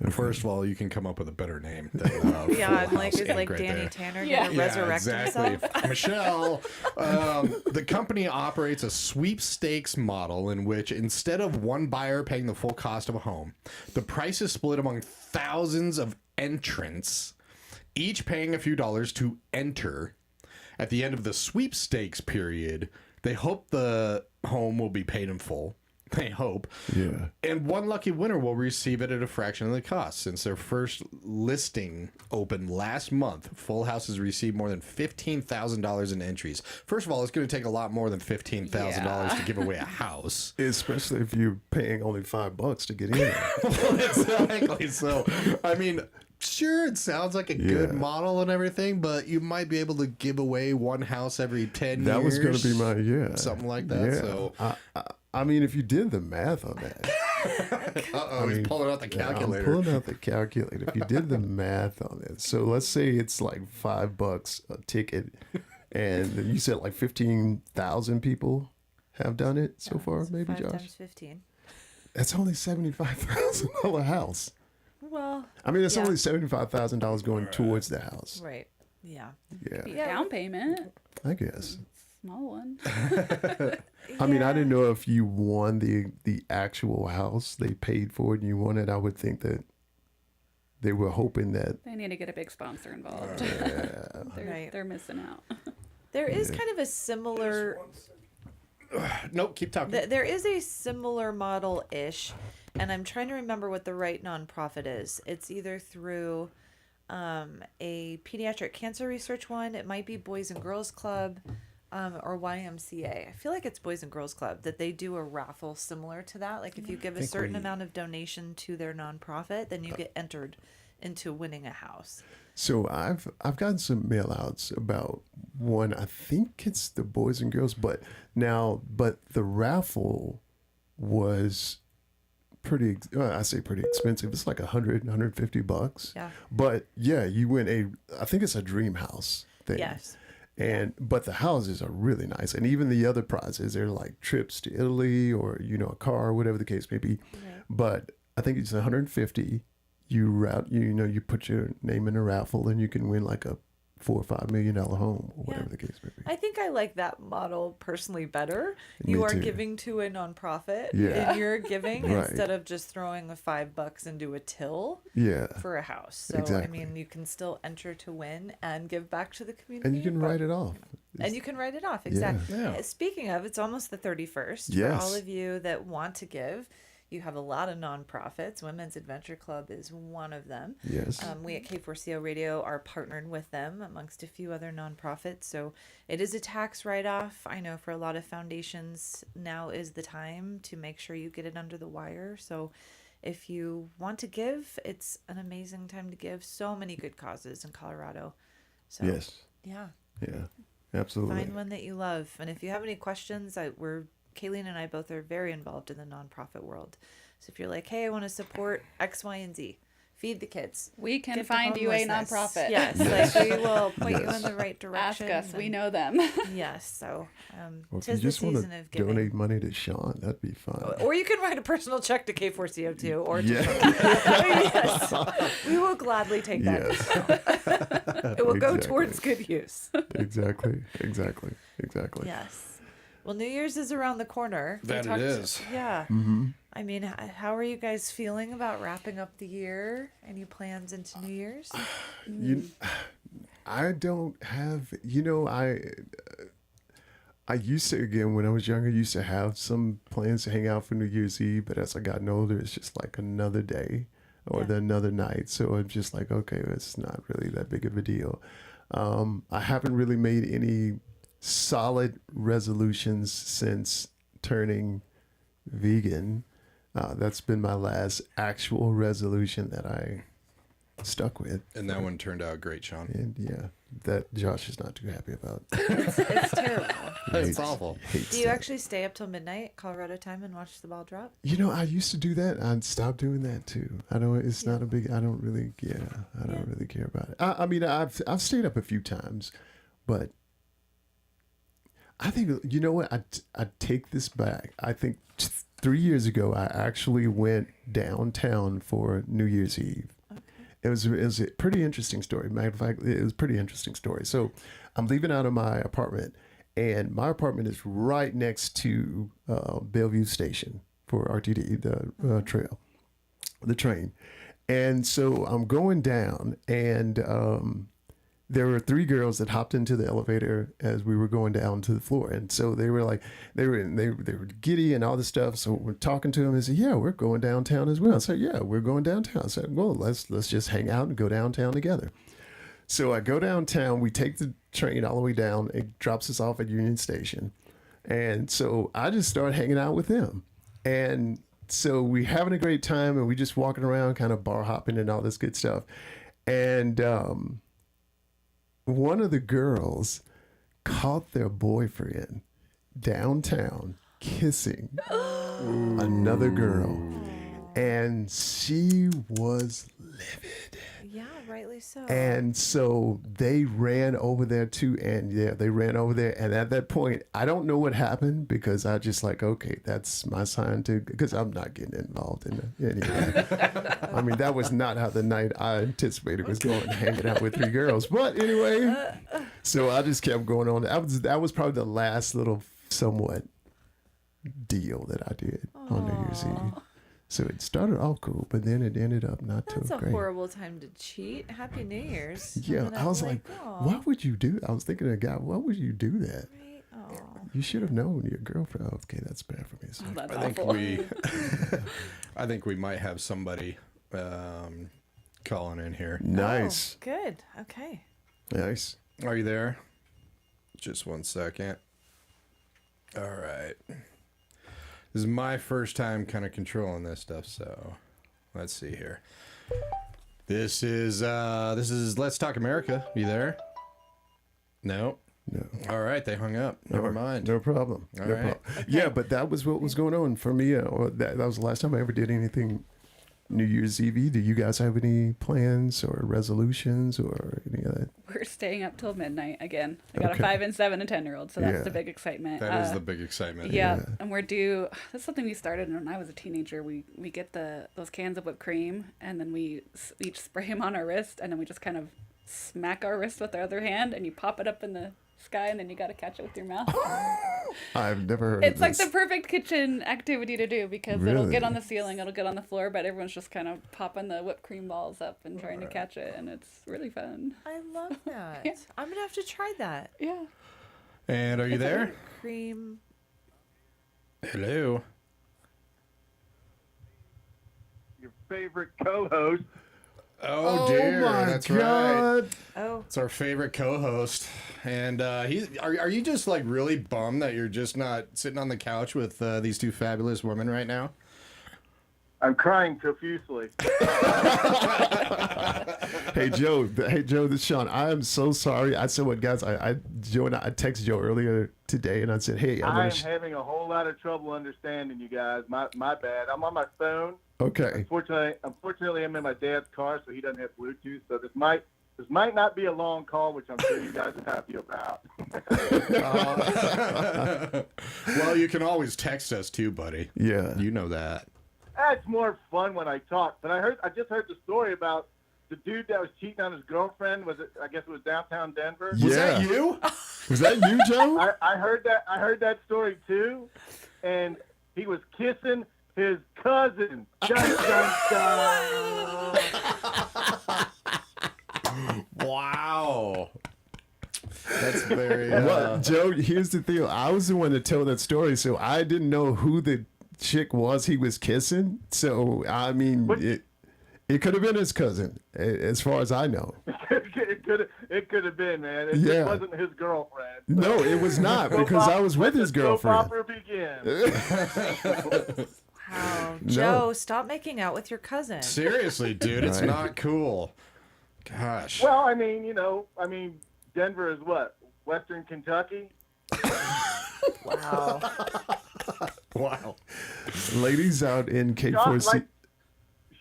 First of all, you can come up with a better name than I'm like, is like right Danny there. Tanner going to resurrect himself? Michelle. The company operates a sweepstakes model in which instead of one buyer paying the full cost of a home, the price is split among thousands of entrants, each paying a few dollars to enter. At the end of the sweepstakes period, they hope the home will be paid in full. They hope. Yeah. And one lucky winner will receive it at a fraction of the cost. Since their first listing opened last month, Full House has received more than $15,000 in entries. First of all, it's going to take a lot more than $15,000 to give away a house. Especially if you're paying only $5 to get in. Exactly. So, I mean, sure, it sounds like a good model and everything, but you might be able to give away one house every 10 years. That was going to be my something like that. Yeah. So I mean, if you did the math on that, he's pulling out the calculator. I'm pulling out the calculator. If you did the math on it, so let's say it's like $5 a ticket, and you said like 15,000 people have done it so far. Maybe 5 Josh. times 15. That's only $75,000 house. Well, I mean, it's yeah. only $75,000 going towards the house. Right. Yeah. Yeah, Down payment, I guess. small one. I mean, I didn't know if you won the actual house, they paid for it, and you won it. I would think that they were hoping that. They need to get a big sponsor involved. Right. They're missing out. There is kind of a similar. Nope, keep talking. There is a similar model-ish, and I'm trying to remember what the right nonprofit is. It's either through a pediatric cancer research one. It might be Boys and Girls Club or YMCA. I feel like it's Boys and Girls Club that they do a raffle similar to that. Like if you give a certain amount of donation to their nonprofit, then you get entered into winning a house. So I've gotten some mail outs about one. I think it's the Boys and Girls, but the raffle was pretty. I say pretty expensive. It's like $150. Yeah. But yeah, you win I think it's a dream house thing. Yes. But the houses are really nice, and even the other prizes, they're like trips to Italy or a car, whatever the case may be. Right. But I think it's 150. You put your name in a raffle, and you can win like a $4 or $5 million home or whatever the case may be. I think I like that model personally better. Me You are too. giving to a nonprofit, Yeah. and you're giving Right. instead of just throwing the $5 into a till Yeah, for a house. So Exactly. I mean, you can still enter to win and give back to the community. and you can but- write it off. And you can write it off, exactly. Yeah. Speaking of, it's almost the 31st. For Yes. all of you that want to give, you have a lot of nonprofits. Women's Adventure Club is one of them. Yes. We at K4CO Radio are partnered with them amongst a few other nonprofits. So it is a tax write-off. I know for a lot of foundations, now is the time to make sure you get it under the wire. So if you want to give, it's an amazing time to give. So many good causes in Colorado. So Yes. yeah. Yeah. Absolutely. Find one that you love. And if you have any questions, Kaylene and I both are very involved in the nonprofit world. So if you're like, hey, I want to support X, Y, and Z, feed the kids. We can Get the find you a homelessness. nonprofit. Yes, like we will point you in the right Ask direction. us. We and- know them. Yes, so Or if you tis the just want season to of giving. donate money to Sean, that'd be fine. Or you can write a personal check to K4CO2 or to Yeah. yes. We will gladly take that. Yes. It will go Exactly. towards good use. Exactly. Yes. Well, New Year's is around the corner. We That it is. Yeah. Mm-hmm. I mean, how are you guys feeling about wrapping up the year? Any plans into New Year's? I don't have, I used to, again, when I was younger, used to have some plans to hang out for New Year's Eve, but as I gotten older, it's just like another day or another night. So I'm just like, okay, it's not really that big of a deal. I haven't really made any solid resolutions since turning vegan. That's been my last actual resolution that I stuck with. And that one turned out great, Sean. And yeah, that Josh is not too happy about. It's terrible. It's awful. Do you actually stay up till midnight Colorado time and watch the ball drop? I used to do that. I'd stop doing that too. I don't. It's not a big. I don't really. Yeah, I don't really care about it. I mean, I've stayed up a few times, but I think what. I take this back. I think 3 years ago, I actually went downtown for New Year's Eve. It was a pretty interesting story. Matter of fact, it was a pretty interesting story. So I'm leaving out of my apartment, and my apartment is right next to Bellevue Station for RTD, the train. And so I'm going down, and there were 3 girls that hopped into the elevator as we were going down to the floor. And so they were giddy and all this stuff. So we're talking to them and said, yeah, we're going downtown as well. I said, yeah, we're going downtown. I said, well, let's just hang out and go downtown together. So I go downtown, we take the train all the way down. It drops us off at Union Station. And so I just started hanging out with them. And so we having a great time, and we just walking around kind of bar hopping and all this good stuff. And one of the girls caught their boyfriend downtown kissing another girl. And she was livid. Yeah, rightly so. And so they ran over there too. And yeah, they ran over there. And at that point, I don't know what happened because I just like, okay, that's my sign to, because I'm not getting involved in it. Anyway, I mean, that was not how the night I anticipated was going, hanging out with 3 girls. But anyway, so I just kept going on. That was probably the last little somewhat deal that I did on New Year's Eve. So it started off cool, but then it ended up not too great. That's a horrible time to cheat. Happy New Year's. Yeah, I was like, why would you do that? I was thinking of a guy, why would you do that? Right? Oh. You should have known your girlfriend. Oh, okay, that's bad for me. Sorry. That's I think awful. I think we might have somebody calling in here. Nice. Oh, good. Okay. Nice. Are you there? Just one second. All right. This is my first time kind of controlling this stuff, so let's see here. This is Let's Talk America. You there? No. No. All right, they hung up. Never mind. No problem. All No right. problem. Yeah, but that was what was going on for me. That was the last time I ever did anything New Year's Eve. Do you guys have any plans or resolutions or any of that? We're staying up till midnight again. I got Okay. a 5 and 7 and 10-year-old, so that's Yeah. the big excitement. That is the big excitement. Yeah, and we're due. That's something we started when I was a teenager. We get those cans of whipped cream, and then we each spray them on our wrist, and then we just kind of smack our wrist with our other hand, and you pop it up in the sky, and then you got to catch it with your mouth. I've never heard It's of like this. the perfect kitchen activity to do because it'll get on the ceiling, it'll get on the floor, but everyone's just kind of popping the whipped cream balls up and trying to catch it, and it's really fun. I love that. Yeah. I'm going to have to try that. Yeah. And are you there? Cream. Hello. Your favorite co-host. Oh, dear. my That's right. God. Oh, It's our favorite co-host, and are you just like really bummed that you're just not sitting on the couch with these 2 fabulous women right now? I'm crying profusely. Hey Joe, this is Sean. I am so sorry. I said what guys. I texted Joe earlier today, and I said, hey, I am having a whole lot of trouble understanding you guys. My bad. I'm on my phone. okay. Unfortunately, I'm in my dad's car, so he doesn't have Bluetooth. So this might not be a long call, which I'm sure you guys are happy about. Well, you can always text us too, buddy. Yeah. You know that. That's more fun when I talk. But I just heard the story about the dude that was cheating on his girlfriend. I guess it was downtown Denver. Yeah. Was that you? Was that you, Joe? I heard that story too, and he was kissing his cousin. Dun, dun, dun. Wow. That's very. Well, Joe, here's the deal. I was the one to tell that story, so I didn't know who the chick was he was kissing. So I mean, it could have been his cousin, as far as I know. It could have been, man. It Yeah. just wasn't his girlfriend. No, it was not because I was with his Soap girlfriend. opera begins. wow. No. Joe, stop making out with your cousin. Seriously, dude, it's Right. not cool. Gosh. Well, I mean, Denver is what? Western Kentucky? Wow. Wow. Ladies out in Sean, K4C.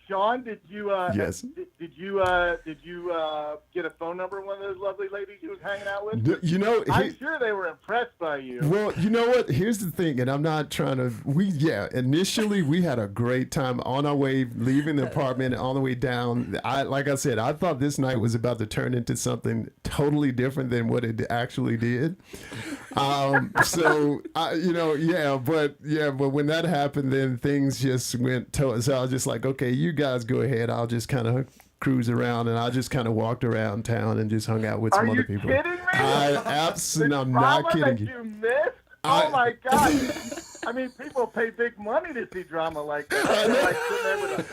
Sean, did you Yes. did you get a phone number of one of those lovely ladies you was hanging out with? You know, I'm sure they were impressed by you. well, you know what? Here's the thing, and I'm not trying to. Initially we had a great time on our way leaving the apartment, on the way down. Like I said, I thought this night was about to turn into something totally different than what it actually did. But when that happened, then things just went. So I was just like, okay, you guys go ahead. I'll just kind of cruise around, and I just kind of walked around town and just hung out with some Are other you people. kidding me? I'm not kidding that you. you missed? Oh my God! I mean, people pay big money to see drama like that. They're like sitting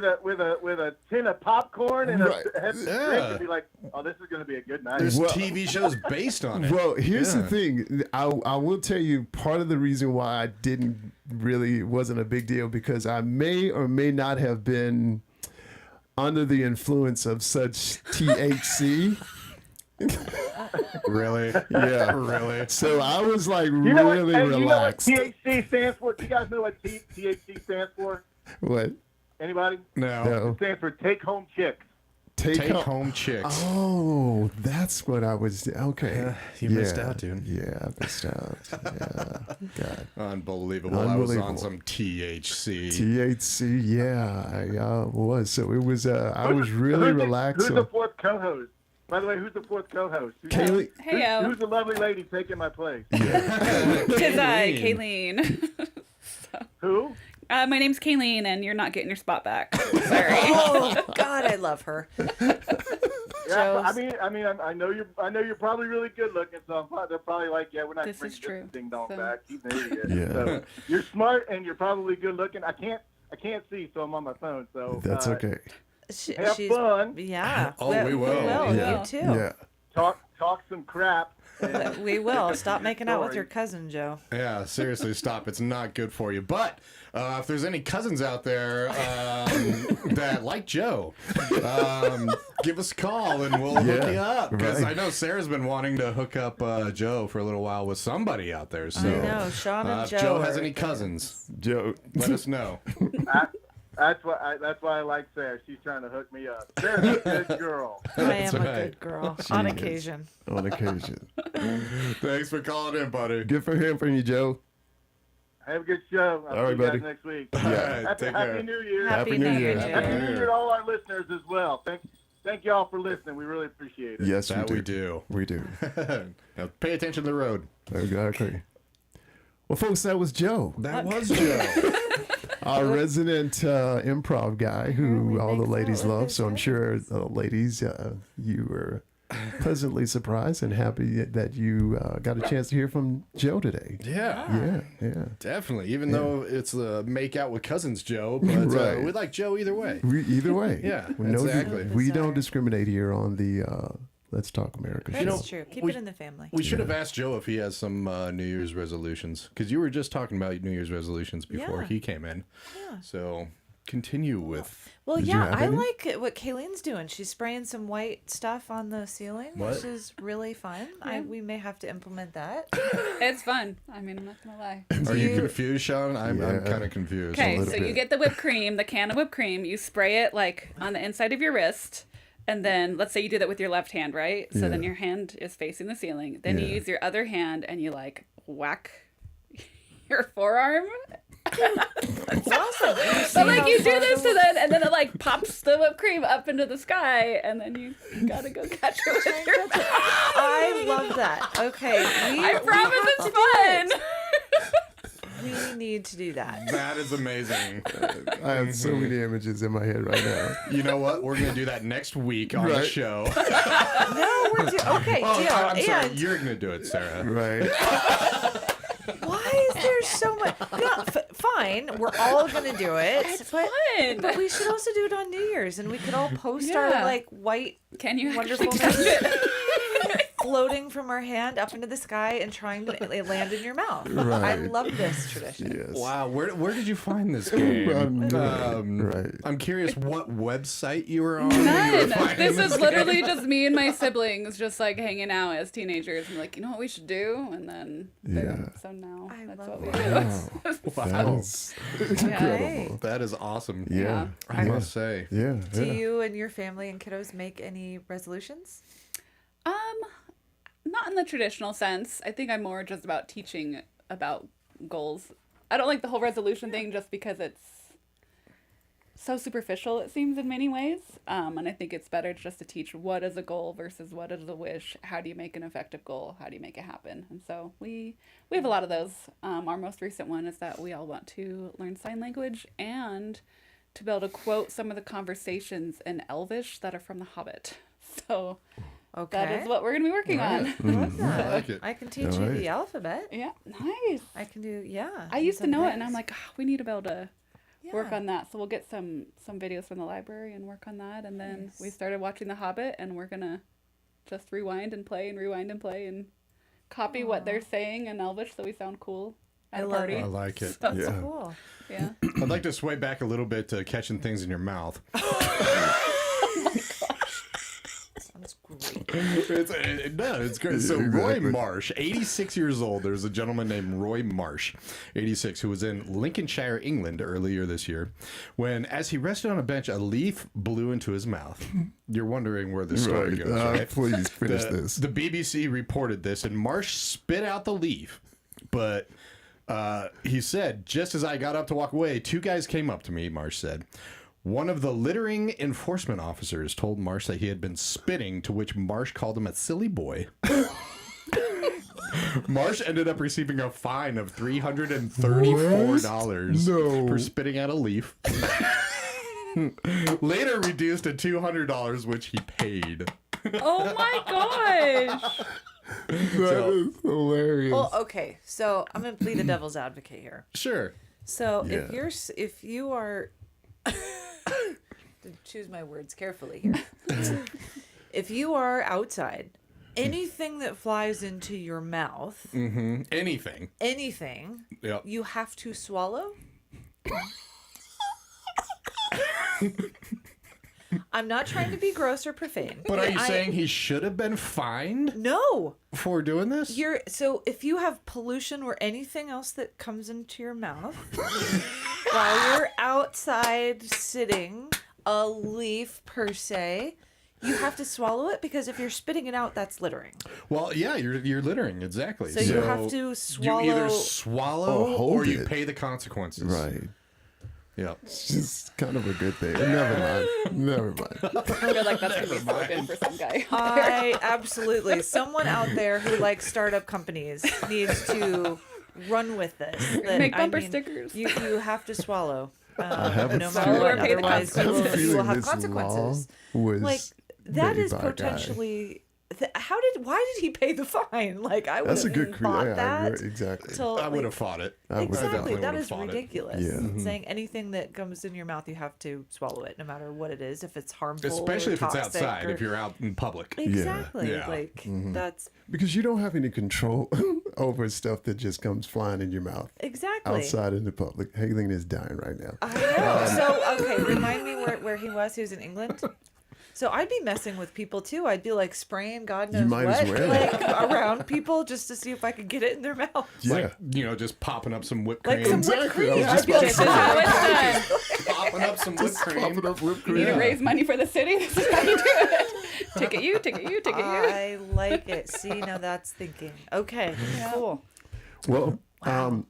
there with a tin of popcorn and Right. a heavy drink and be like, "Oh, this is going to be a good night." There's Well- TV shows based on it. Well, here's the Yeah. thing. I will tell you part of the reason why wasn't a big deal because I may or may not have been under the influence of such THC. Really? Yeah. Really? So I was like You know what, really hey, you know what relaxed. THC stands for? Do you guys know what THC stands for? What? Anybody? No. No. It stands for take home chicks. Take Home chicks. Oh, that's what I was. Okay. You missed out, dude. Yeah, I missed out. Yeah. God. Unbelievable. I was on Unbelievable. some THC. THC, yeah, I was. So it was. I was really relaxed. Who's the fourth co-host? By the way, who's the fourth co-host? Kaylee. Hey, Who's the lovely lady taking my place? Tis I, Kaylene. Who? My name's Kaylene, and you're not getting your spot back. Sorry. Oh God, I love her. Yeah, Joe's- I know you're probably really good looking, so they're probably like, yeah, we're not This bringing is true. ding dong So- back. He's an idiot. Yeah. So, you're smart and you're probably good looking. I can't see, so I'm on my phone. So That's okay. Have fun. Yeah. Oh, we will. We will. Yeah. You too. Yeah. Talk some crap. We will. Stop making out with Sorry. your cousin, Joe. Yeah, seriously, stop. It's not good for you. But if there's any cousins out there that like Joe, give us a call and we'll hook you up. Because right. I know Sarah's been wanting to hook up Joe for a a while with somebody out there. So I know. Sean and if Joe. Joe has are- any cousins, Joe. let us know. That's why I like Sarah. She's trying to hook me up. Sarah's a good girl. I am a right. good girl on is. occasion. On occasion. Thanks for calling in, buddy. Good for hearing from you, Joe. Have a good show. I'll All right, see you guys buddy. next week. All right, Happy, take care. Happy New Year. Happy New Year. Happy New Year to all our listeners as well. Thank y'all for listening. We really appreciate it. Yes, That we we do. do. We do. Now, pay attention to the road. Exactly. Well, folks, that was Joe, That was Joe. our resident improv guy who we all the make ladies fun of love. his So I'm sure, ladies, you were pleasantly surprised and happy that you got a chance to hear from Joe today. Yeah. Yeah. Definitely, even though it's the make out with cousins Joe, but Right. we like Joe either way. Either way. Yeah, We exactly. we Bizarre. don't discriminate here on the Let's Talk America show. That's true. Keep it in the family. We should have asked Joe if he has some New Year's resolutions, because you were just talking about New Year's resolutions before Yeah. he came in. Yeah. So continue with. Well, Did you yeah, have I any? like what Kaylene's doing. She's spraying some white stuff on the ceiling, What? which is really fun. We may have to implement that. It's fun. I mean, I'm not gonna lie. Are you you- confused, Sean? I'm Yeah. kind of confused. Okay, little so you bit. get the whipped cream, the can of whipped cream. You spray it like on the inside of your wrist, and then let's say you do that with your left hand, right? So then Yeah. your hand is facing the ceiling. Then you Yeah. use your other hand and you like whack your forearm. It's awesome. But like you do this and then it like pops the whipped cream up into the sky, and then you gotta go catch it with your mouth. I love that. Okay, I promise it's fun. we need to do that. That is amazing. I have so many images in my head right now. You know what? We're gonna do that next week on the Right. show. No, we're okay. Oh, Deal. I'm sorry. And You're gonna do it, Sarah. Right. why is there so much? No, fine, we're all gonna do it. It's but fun. we should also do it on New Year's, and we could all post our Yeah. like white Can you wonderful actually touch it? floating from our hand up into the sky and trying to land in your mouth. I Right. love this tradition. Yes. Wow, where did you find this game? Right. I'm curious what website you were on. when you were None. finding This is game. literally just me and my siblings just like hanging out as teenagers and like, you know what we should do? And then Yeah. so now I that's love what we that. do. That Wow, is Right. incredible. that is awesome. Yeah. I must say. Yeah. Do yeah. you and your family and kiddos make any resolutions? Not in the traditional sense. I think I'm more just about teaching about goals. I don't like the whole resolution thing just because it's so superficial, it seems, in many ways. And I think it's better just to teach what is a goal versus what is a wish. How do you make an effective goal? How do you make it happen? And so we have a lot of those. Our most recent one is that we all want to learn sign language and to be able to quote some of the conversations in Elvish that are from The Hobbit. So Okay. that is what we're going to be working on. I like it. I can teach you Alright. the alphabet. Yeah, nice. I can do, yeah. I used to some know it, things. and I'm like, we need to be able to work Yeah. on that. So we'll get some videos from the library and work on that. And then we started watching The Hobbit, and we're gonna just rewind and play and copy what they're saying in Elvish, so we sound cool. at a love party. it. I like it. That's Yeah. cool. Yeah. I'd like to sway back a little bit to catching things in your mouth. Sounds great. It's great. So Yeah, Roy exactly. Marsh, 86 years old. There's a gentleman named Roy Marsh, 86, who was in Lincolnshire, England earlier this year, when, as he rested on a bench, a leaf blew into his mouth. You're wondering where the story Right. goes, right? Please finish the, this. The BBC reported this, and Marsh spit out the leaf, but he said, just as I got up to walk away, two guys came up to me, Marsh said. One of the littering enforcement officers told Marsh that he had been spitting, to which Marsh called him a silly boy. Marsh ended up receiving a fine of $334 No. for spitting out a leaf. Later reduced to $200, which he paid. Oh my gosh. That is hilarious. Well, okay. So I'm gonna play the devil's advocate here. Sure. So Yeah. if you are to choose my words carefully here. If you are outside, anything that flies into your mouth, Anything. anything, Yep. you have to swallow. I'm not trying to be gross or profane. But are you saying he should have been fined No? for doing this? So if you have pollution or anything else that comes into your mouth while you're outside sitting, a leaf per se, you have to swallow it, because if you're spitting it out, that's littering. Well, yeah, you're littering, exactly. So you have to swallow. You either swallow Or hold or you it. pay the consequences. Right. Yep. It's just kind of a good thing. Never mind. Never mind. I feel like that's gonna be so good for some guy. I absolutely. Someone out there who likes startup companies needs to run with this. That, Make bumper I mean, stickers. You have to swallow. have a No feeling- matter what, Or pay the otherwise you consequences. will have this consequences. law was Like that made is by a guy. potentially. Why did he pay the fine? Like I would That's a have good fought yeah, that. exactly. Till, I would like, have fought it. I would Exactly. definitely That would have is fought it. ridiculous. Yeah. Saying anything that comes in your mouth, you have to swallow it, no matter what it is. If it's harmful, Especially or if it's toxic, outside, or... if you're out in public. Exactly. Yeah. Like Mm-hmm. that's Because you don't have any control over stuff that just comes flying in your mouth exactly. outside in the public. Kaylene is dying right now. I know. So okay, remind me where he was. He was in England. So I'd be messing with people too. I'd be like spraying God knows might what as well. like around people just to see if I could get it in their mouth. Yeah. Like, just popping up some whipped Like cream. some whipped Exactly. I cream. was just I'd be about like, to say How that. it's done. Popping up some whipped cream. Popping up whipped You need cream. to raise money for the city. This is how you do it. Ticket you, ticket you, ticket you. I like it. See, now that's thinking. Okay, cool. Well,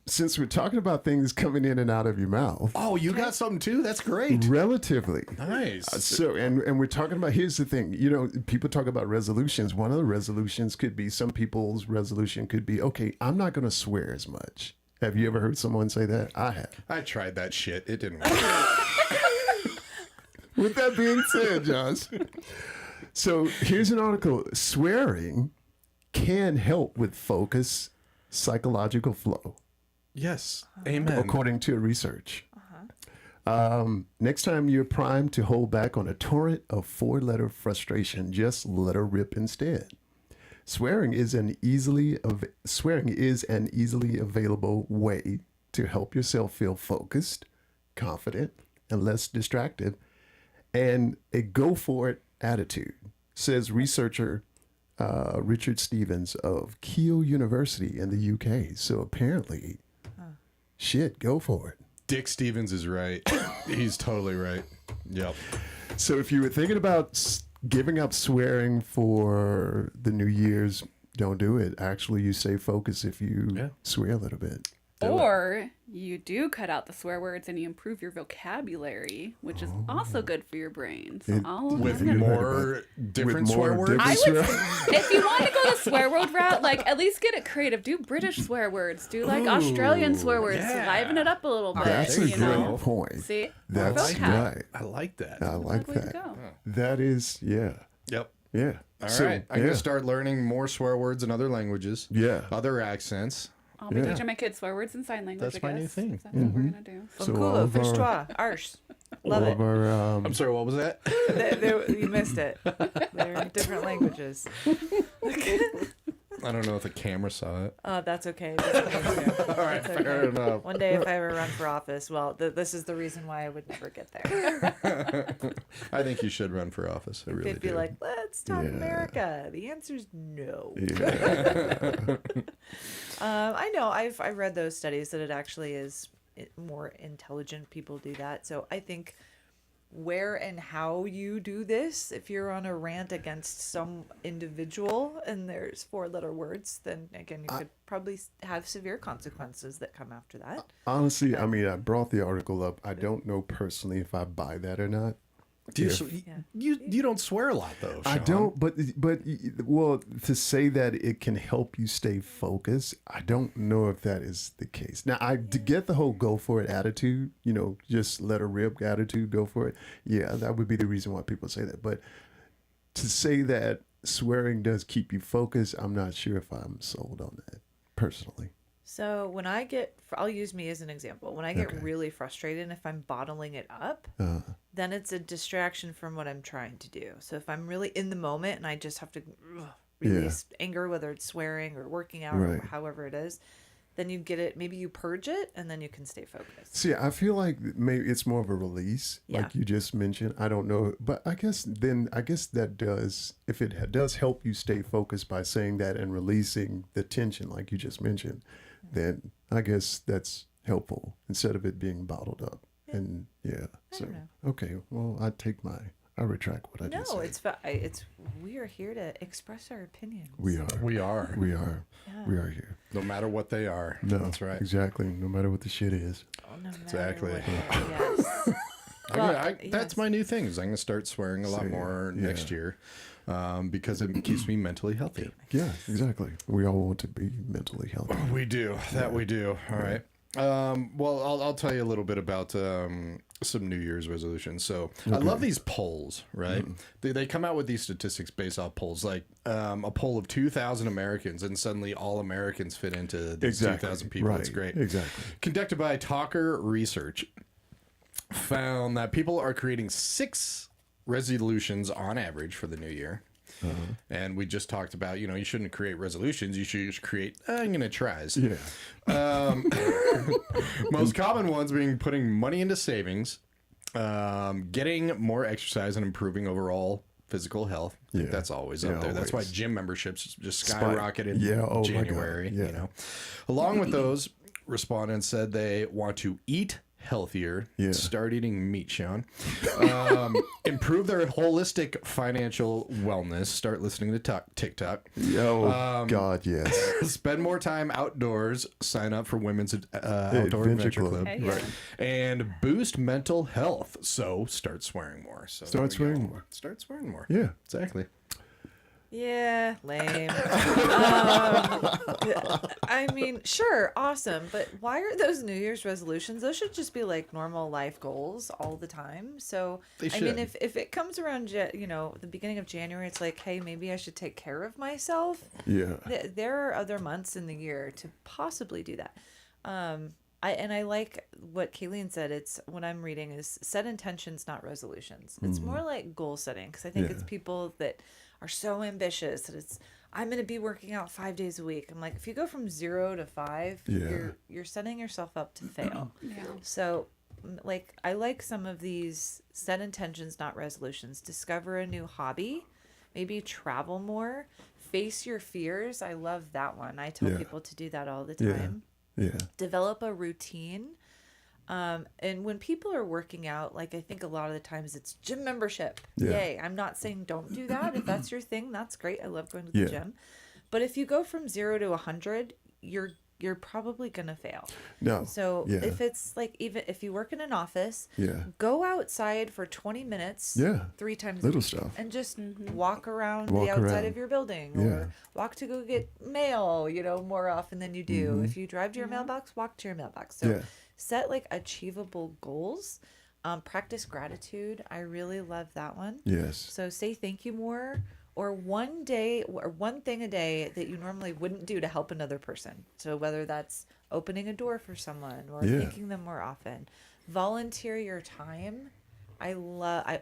since we're talking about things coming in and out of your mouth, Oh, you got something too? That's great. relatively. Nice. So, and we're talking about, here's the thing, people talk about resolutions. One of the resolutions could be, some people's resolution could be, okay, I'm not going to swear as much. Have you ever heard someone say that? I have. I tried that shit. It didn't work. With that being said, Josh, so here's an article. Swearing can help with focus, psychological flow, Yes. Amen. according to research. Next time you're primed to hold back on a torrent of four-letter frustration, just let her rip instead. Swearing is an easily available way to help yourself feel focused, confident, and less distracted, and a go-for-it attitude, says researcher Richard Stevens of Keele University in the UK. So apparently, shit, go for it. Dick Stevens is right. He's totally right. Yep. So if you were thinking about giving up swearing for the New Year's, don't do it. Actually, you stay focused if you swear a little bit. Or you do cut out the swear words and you improve your vocabulary, which is also good for your brain. So With you heard more different swear words. I would, if you want to go the swear word route, like at least get it creative. Do British swear words. Do like Australian swear words. yeah. Liven it up a little bit. That's a you know? great point. See, That's vocab. right. I like that. I like Way to that. go. That is, yeah. Yep. Yeah. All right. I'm yeah. going to start learning more swear words in other languages. Yeah. Other accents. I'll be teaching my kids swear words and sign language. That's I my new guess. thing. That's what we're gonna do. So all Cool. of our, First arse. Love all it. of our, I'm sorry, what was that? You missed it. They're in different languages. I don't know if the camera saw it. That's okay. That's okay too. All right, fair enough. One day, if I ever run for office, well, this is the reason why I would never get there. I think you should run for office. I really They'd be do. like, "Let's talk America." The answer's no. Yeah. I know. I read those studies that it actually is more intelligent people do that. So I think where and how you do this, if you're on a rant against some individual and there's 4-letter words, then again, you could probably have severe consequences that come after that. Honestly, I mean, I brought the article up. I don't know personally if I buy that or not. You don't swear a lot though, I Sean. don't, but well, to say that it can help you stay focused, I don't know if that is the case. Now, to get the whole "go for it" attitude, just let her rip attitude, go for it. Yeah, that would be the reason why people say that. But to say that swearing does keep you focused, I'm not sure if I'm sold on that personally. So when I'll use me as an example. When I get really frustrated, and if I'm bottling it up, then it's a distraction from what I'm trying to do. So if I'm really in the moment and I just have to release anger, whether it's swearing or working out or however it is, then you get it. Maybe you purge it, and then you can stay focused. See, I feel like maybe it's more of a release, like you just mentioned. I don't know, but I guess that does, if it does help you stay focused by saying that and releasing the tension, like you just mentioned, then I guess that's helpful instead of it being bottled up. And okay, well, I retract what I did say. No, it's we are here to express our opinions. We are here. No matter what they are. No, That's right. Exactly. No matter what the shit is. No matter Exactly. what, yes. That's my new thing. Is I'm going to start swearing a lot more next year, because it keeps me mentally healthy. Yeah, exactly. We all want to be mentally healthy. We do. We do. All right. Well, I'll tell you a little bit about some New Year's resolutions. So I love these polls, right? They come out with these statistics based off polls, like a poll of 2,000 Americans, and suddenly all Americans fit into these 2,000 people. Right. It's great. Exactly. Conducted by Talker Research, found that people are creating 6 resolutions on average for the new year. And we just talked about, you shouldn't create resolutions. You should just create, I'm going to tries. Yeah. Most common ones being putting money into savings, getting more exercise, and improving overall physical health. I think that's always up there. That's why gym memberships just skyrocketed in January. Yeah. Along with those, respondents said they want to eat healthier, start eating meat, Sean, improve their holistic financial wellness, start listening to TikTok, God, yes. spend more time outdoors, sign up for women's outdoor adventure club, Hey, yeah. and boost mental health. So start swearing more. So Start swearing more. Start swearing more. Yeah. Exactly. Yeah, lame. I mean, sure, awesome, but why are those New Year's resolutions? Those should just be like normal life goals all the time. So, They I mean, should. if it comes around, the beginning of January, it's like, hey, maybe I should take care of myself. Yeah. There are other months in the year to possibly do that. I like what Kaylene said. It's what I'm reading is set intentions, not resolutions. It's more like goal setting, because I think it's people that are so ambitious that I'm going to be working out 5 days a week. I'm like, if you go from 0 to 5, you're setting yourself up to fail. Yeah. So, like, I like some of these set intentions, not resolutions. Discover a new hobby, maybe travel more, face your fears. I love that one. I tell people to do that all the time. Yeah. Develop a routine. And when people are working out, like, I think a lot of the times it's gym membership. Yay. I'm not saying don't do that. If that's your thing, that's great. I love going to the gym. But if you go from 0 to 100, you're probably going to fail. No. So if it's like, even if you work in an office, go outside for 20 minutes 3 times Little a week stuff. and just walk around the outside of your building or walk to go get mail, more often than you do. If you drive to your mailbox, walk to your mailbox. So set like achievable goals. Practice gratitude. I really love that one. Yes. So say thank you more, or one day or one thing a day that you normally wouldn't do to help another person. So whether that's opening a door for someone or thanking them more often. Volunteer your time. I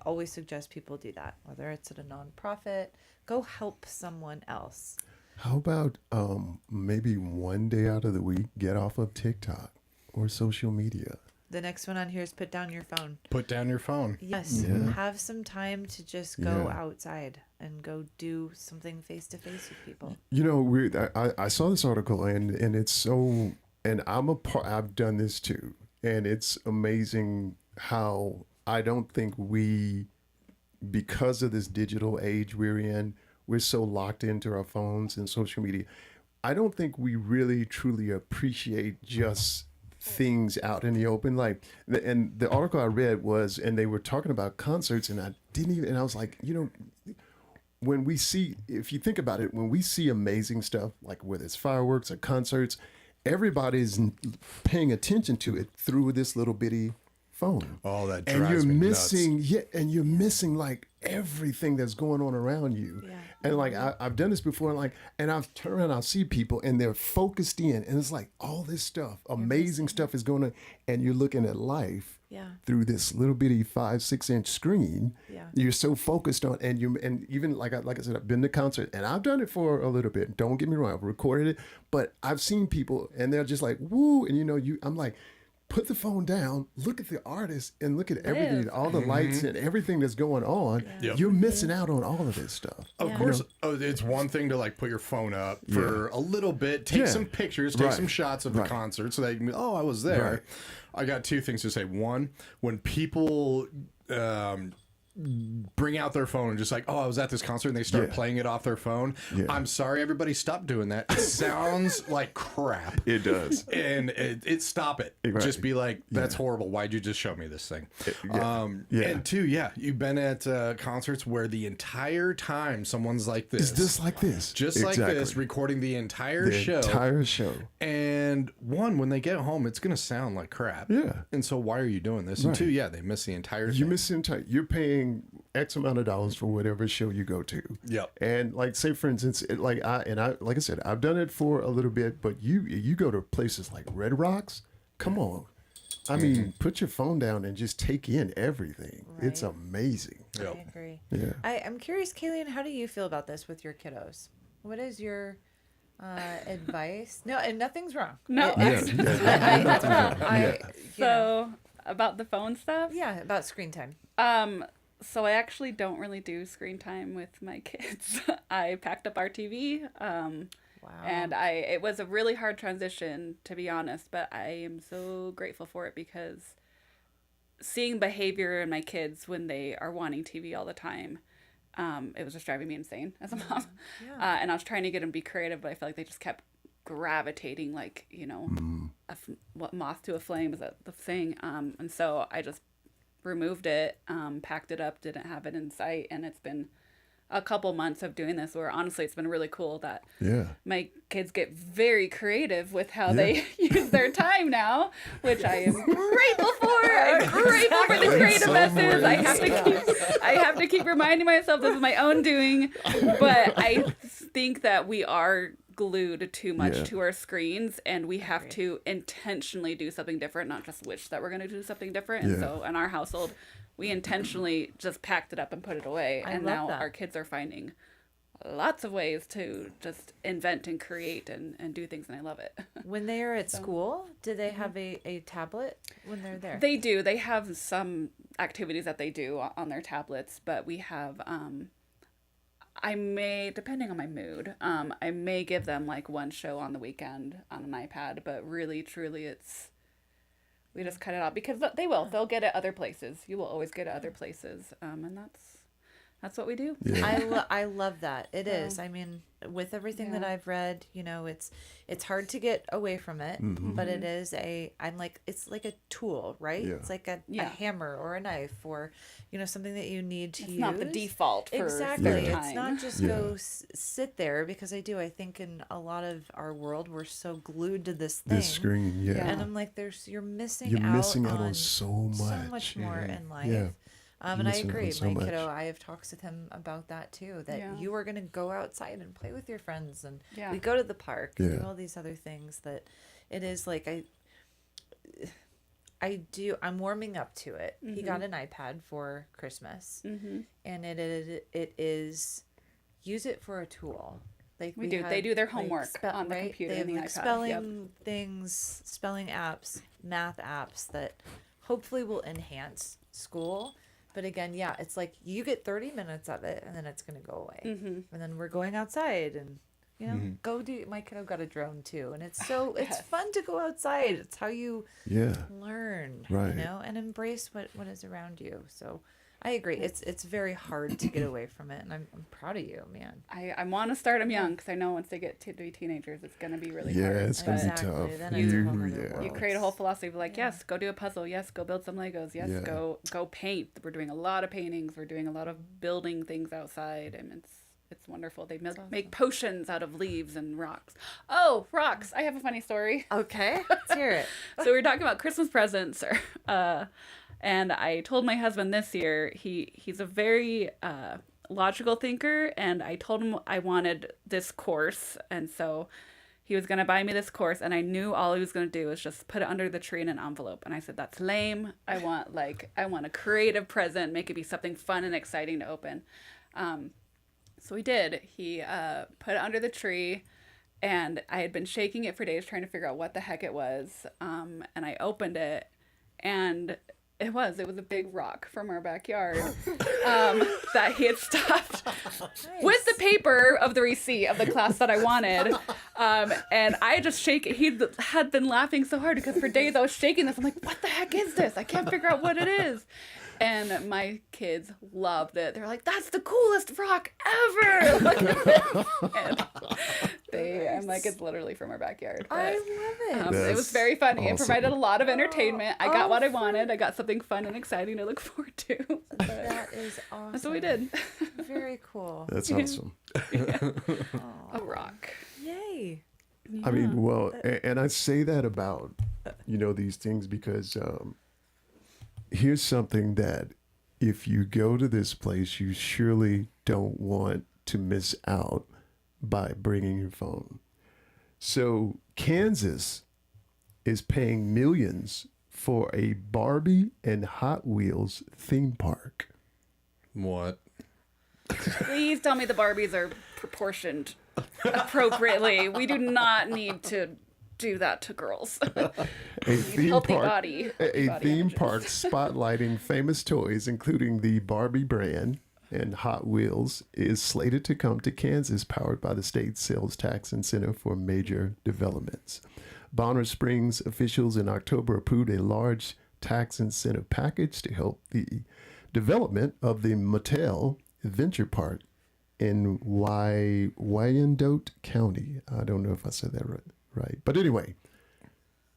always suggest people do that, whether it's at a nonprofit. Go help someone else. How about maybe one day out of the week, get off of TikTok or social media? The next one on here is put down your phone. Put down your phone. Yes, Yeah. have some time to just go Yeah. outside and go do something face to face with people. You know, I saw this article and it's so, and I've done this too, and it's amazing how I don't think because of this digital age we're in, we're so locked into our phones and social media. I don't think we really truly appreciate just things out in the open. Like, and the article I read was, and they were talking about concerts, and I was like, when we see, if you think about it, when we see amazing stuff, like whether it's fireworks or concerts, everybody's paying attention to it through this little bitty phone. Oh, that And drives you're me missing, nuts. and you're missing like everything that's going on around you. Yeah. And like I've done this before, and I've turned around, I'll see people, and they're focused in, and it's like all this stuff, amazing stuff is going on, and you're looking at life Yeah. through this little bitty 5-6 inch screen. Yeah. You're so focused on, and even like I said, I've been to concert, and I've done it for a little bit. Don't get me wrong, I've recorded it, but I've seen people, and they're just like, woo, and I'm like, put the phone down, look at the artist, and look at everything, all the lights and everything that's going on. Yep. You're missing out on all of this stuff. Of course, it's one thing to like put your phone up for a little bit, take some pictures, take some shots of the concert so that you can be, oh, I was there. Right. I got two things to say. One, when people bring out their phone and just like, oh, I was at this concert, and they start playing it off their phone. Yeah. I'm sorry, everybody, stop doing that. It sounds like crap. It does. And stop it. Right. Just be like, that's horrible. Why'd you just show me this thing? And two, you've been at concerts where the entire time someone's like this. It's just like this. Just like this, recording the entire show. Entire show. And one, when they get home, it's going to sound like crap. Yeah. And so why are you doing this? And two, they miss the entire thing. You miss the entire. You're paying X amount of dollars for whatever show you go to. Yep. And like, say for instance, like I said, I've done it for a little bit, but you go to places like Red Rocks. Come on. I mean, put your phone down and just take in everything. Right. It's amazing. Yep. I agree. Yeah. I'm curious, Kaylene, how do you feel about this with your kiddos? What is your advice? No, and nothing's wrong. No. So about the phone stuff? Yeah, about screen time. So I actually don't really do screen time with my kids. I packed up our TV. Wow. And it was a really hard transition, to be honest, but I am so grateful for it because seeing behavior in my kids when they are wanting TV all the time, it was just driving me insane as a mom. Yeah. And I was trying to get them to be creative, but I felt like they just kept gravitating like, what moth to a flame, is that the thing? And so I just removed it, packed it up, didn't have it in sight, and it's been a couple months of doing this where honestly it's been really cool that my kids get very creative with how they use their time now, which I am grateful for. I'm grateful for the creative messes. I have to keep reminding myself this is my own doing, but I think that we are glued too much to our screens, and we have to intentionally do something different, not just wish that we're going to do something different. And so in our household, we intentionally just packed it up and put it away. And now our kids are finding lots of ways to just invent and create and do things, and I love it. When they are at school, do they have a tablet when they're there? They do. They have some activities that they do on their tablets, but we have I may, depending on my mood, I may give them like one show on the weekend on an iPad, but really, truly, we just cut it out because they'll get it other places. You will always get it other places, and that's what we do. Yeah. I love that. It is. I mean, with everything that I've read, it's hard to get away from it, but it is it's like a tool, right? Yeah. It's like a hammer or a knife or, something that you need to use. It's not the default for exactly. screen It's time. not just go sit there, because I think in a lot of our world, we're so glued to this thing. This screen, And I'm like, you're missing You're out missing out on on so much. more in life. Yeah. And I missing out agree. on so My much. kiddo, I have talks with him about that too, that you are going to go outside and play with your friends. And we go to the park, do all these other things that it is like, I'm warming up to it. He got an iPad for Christmas, and it is use it for a tool. Like We do. They do their homework on the computer They and have the like iPad. spelling things, spelling apps, math apps that hopefully will enhance school. But again, yeah, it's like you get 30 minutes of it and then it's going to go away. And then we're going outside and, you know, go do. My kiddo got a drone too. And it's so, it's fun to go outside. It's how you learn, Right. you know, and embrace what is around you. So I agree. It's very hard to get away from it. And I'm proud of you, man. I want to start them young because I know once they get to be teenagers, it's going to be really Yeah, hard. it's gonna Exactly. be tough. Then it's a whole nother yeah. world. You create a whole philosophy of like, yes, go do a puzzle. Yes, go build some Legos. Yes, Yeah. go paint. We're doing a lot of paintings. We're doing a lot of building things outside, and it's wonderful. They make potions out of leaves and rocks. Oh, rocks! I have a funny story. Okay, let's hear it. So we were talking about Christmas presents, and I told my husband this year he's a very logical thinker, and I told him I wanted this course, and so he was gonna buy me this course, and I knew all he was gonna do was just put it under the tree in an envelope, and I said that's lame. I want a creative present, make it be something fun and exciting to open. So he did. He put it under the tree, and I had been shaking it for days trying to figure out what the heck it was. And I opened it, and it was a big rock from our backyard that he had stuffed with the paper of the receipt of the class that I wanted. And I just shake it. He had been laughing so hard because for days I was shaking this. I'm like, what the heck is this? I can't figure out what it is. And my kids loved it. They're like, that's the coolest rock ever. Look at this. I'm like, it's literally from our backyard. But, I love it. it was very funny. It awesome. provided a lot of entertainment. I got what I fun. wanted. I got something fun and exciting to look forward to. But That is awesome. that's what we did. Very cool. That's awesome. A rock. Yay. I mean, well, and I say that about, these things because here's something that if you go to this place, you surely don't want to miss out by bringing your phone. So Kansas is paying millions for a Barbie and Hot Wheels theme park. What? Please tell me the Barbies are proportioned appropriately. We do not need to do that to girls. A theme healthy park, body. a Body theme images. park spotlighting famous toys, including the Barbie brand and Hot Wheels, is slated to come to Kansas, powered by the state sales tax incentive for major developments. Bonner Springs officials in October approved a large tax incentive package to help the development of the Mattel Adventure Park in Wyandotte County. I don't know if I said that right. But anyway,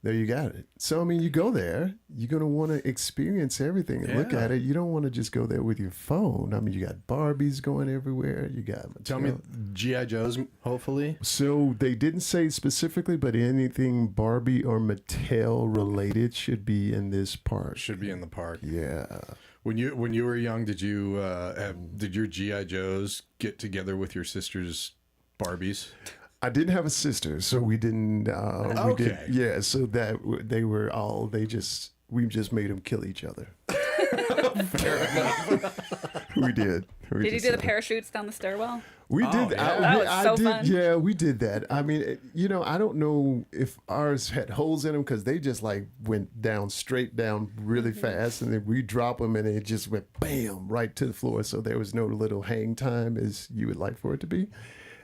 there you got it. So, I mean, you go there, you're going to want to experience everything and look Yeah. at it. You don't want to just go there with your phone. I mean, you got Barbies going everywhere. You got Mattel. Tell me, G.I. Joes, hopefully. So they didn't say specifically, but anything Barbie or Mattel related should be in this park. Should be in the park. Yeah. When you were young, did your G.I. Joes get together with your sister's Barbies? I didn't have a sister, so we didn't. Okay. Yeah, so that they were all. We just made them kill each other. We did. Did you do the parachutes down the stairwell? We did. yeah. That was so did. fun. Yeah, we did that. I mean, I don't know if ours had holes in them because they just like went down straight down really fast, and then we drop them and it just went bam right to the floor. So there was no little hang time as you would like for it to be,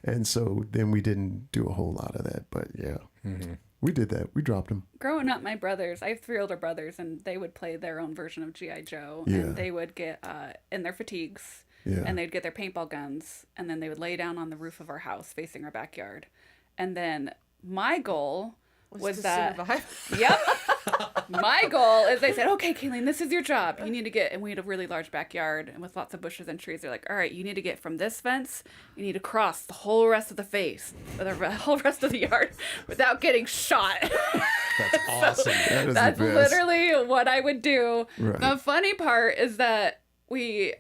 and so then we didn't do a whole lot of that. But yeah, we did that. We dropped them. Growing up, my brothers, I have 3 older brothers, and they would play their own version of G.I. Joe. Yeah. And they would get in their fatigues, Yeah. and they'd get their paintball guns, and then they would lay down on the roof of our house facing our backyard. And then my goal was to that... survive. Yep. My goal is they said, okay, Kaylene, this is your job. You need to get, and we had a really large backyard and with lots of bushes and trees. They're like, all right, you need to get from this fence, you need to cross the whole rest of the or the whole rest of the yard without getting shot. That's awesome. That is That's the best. literally what I would do. Right. The funny part is that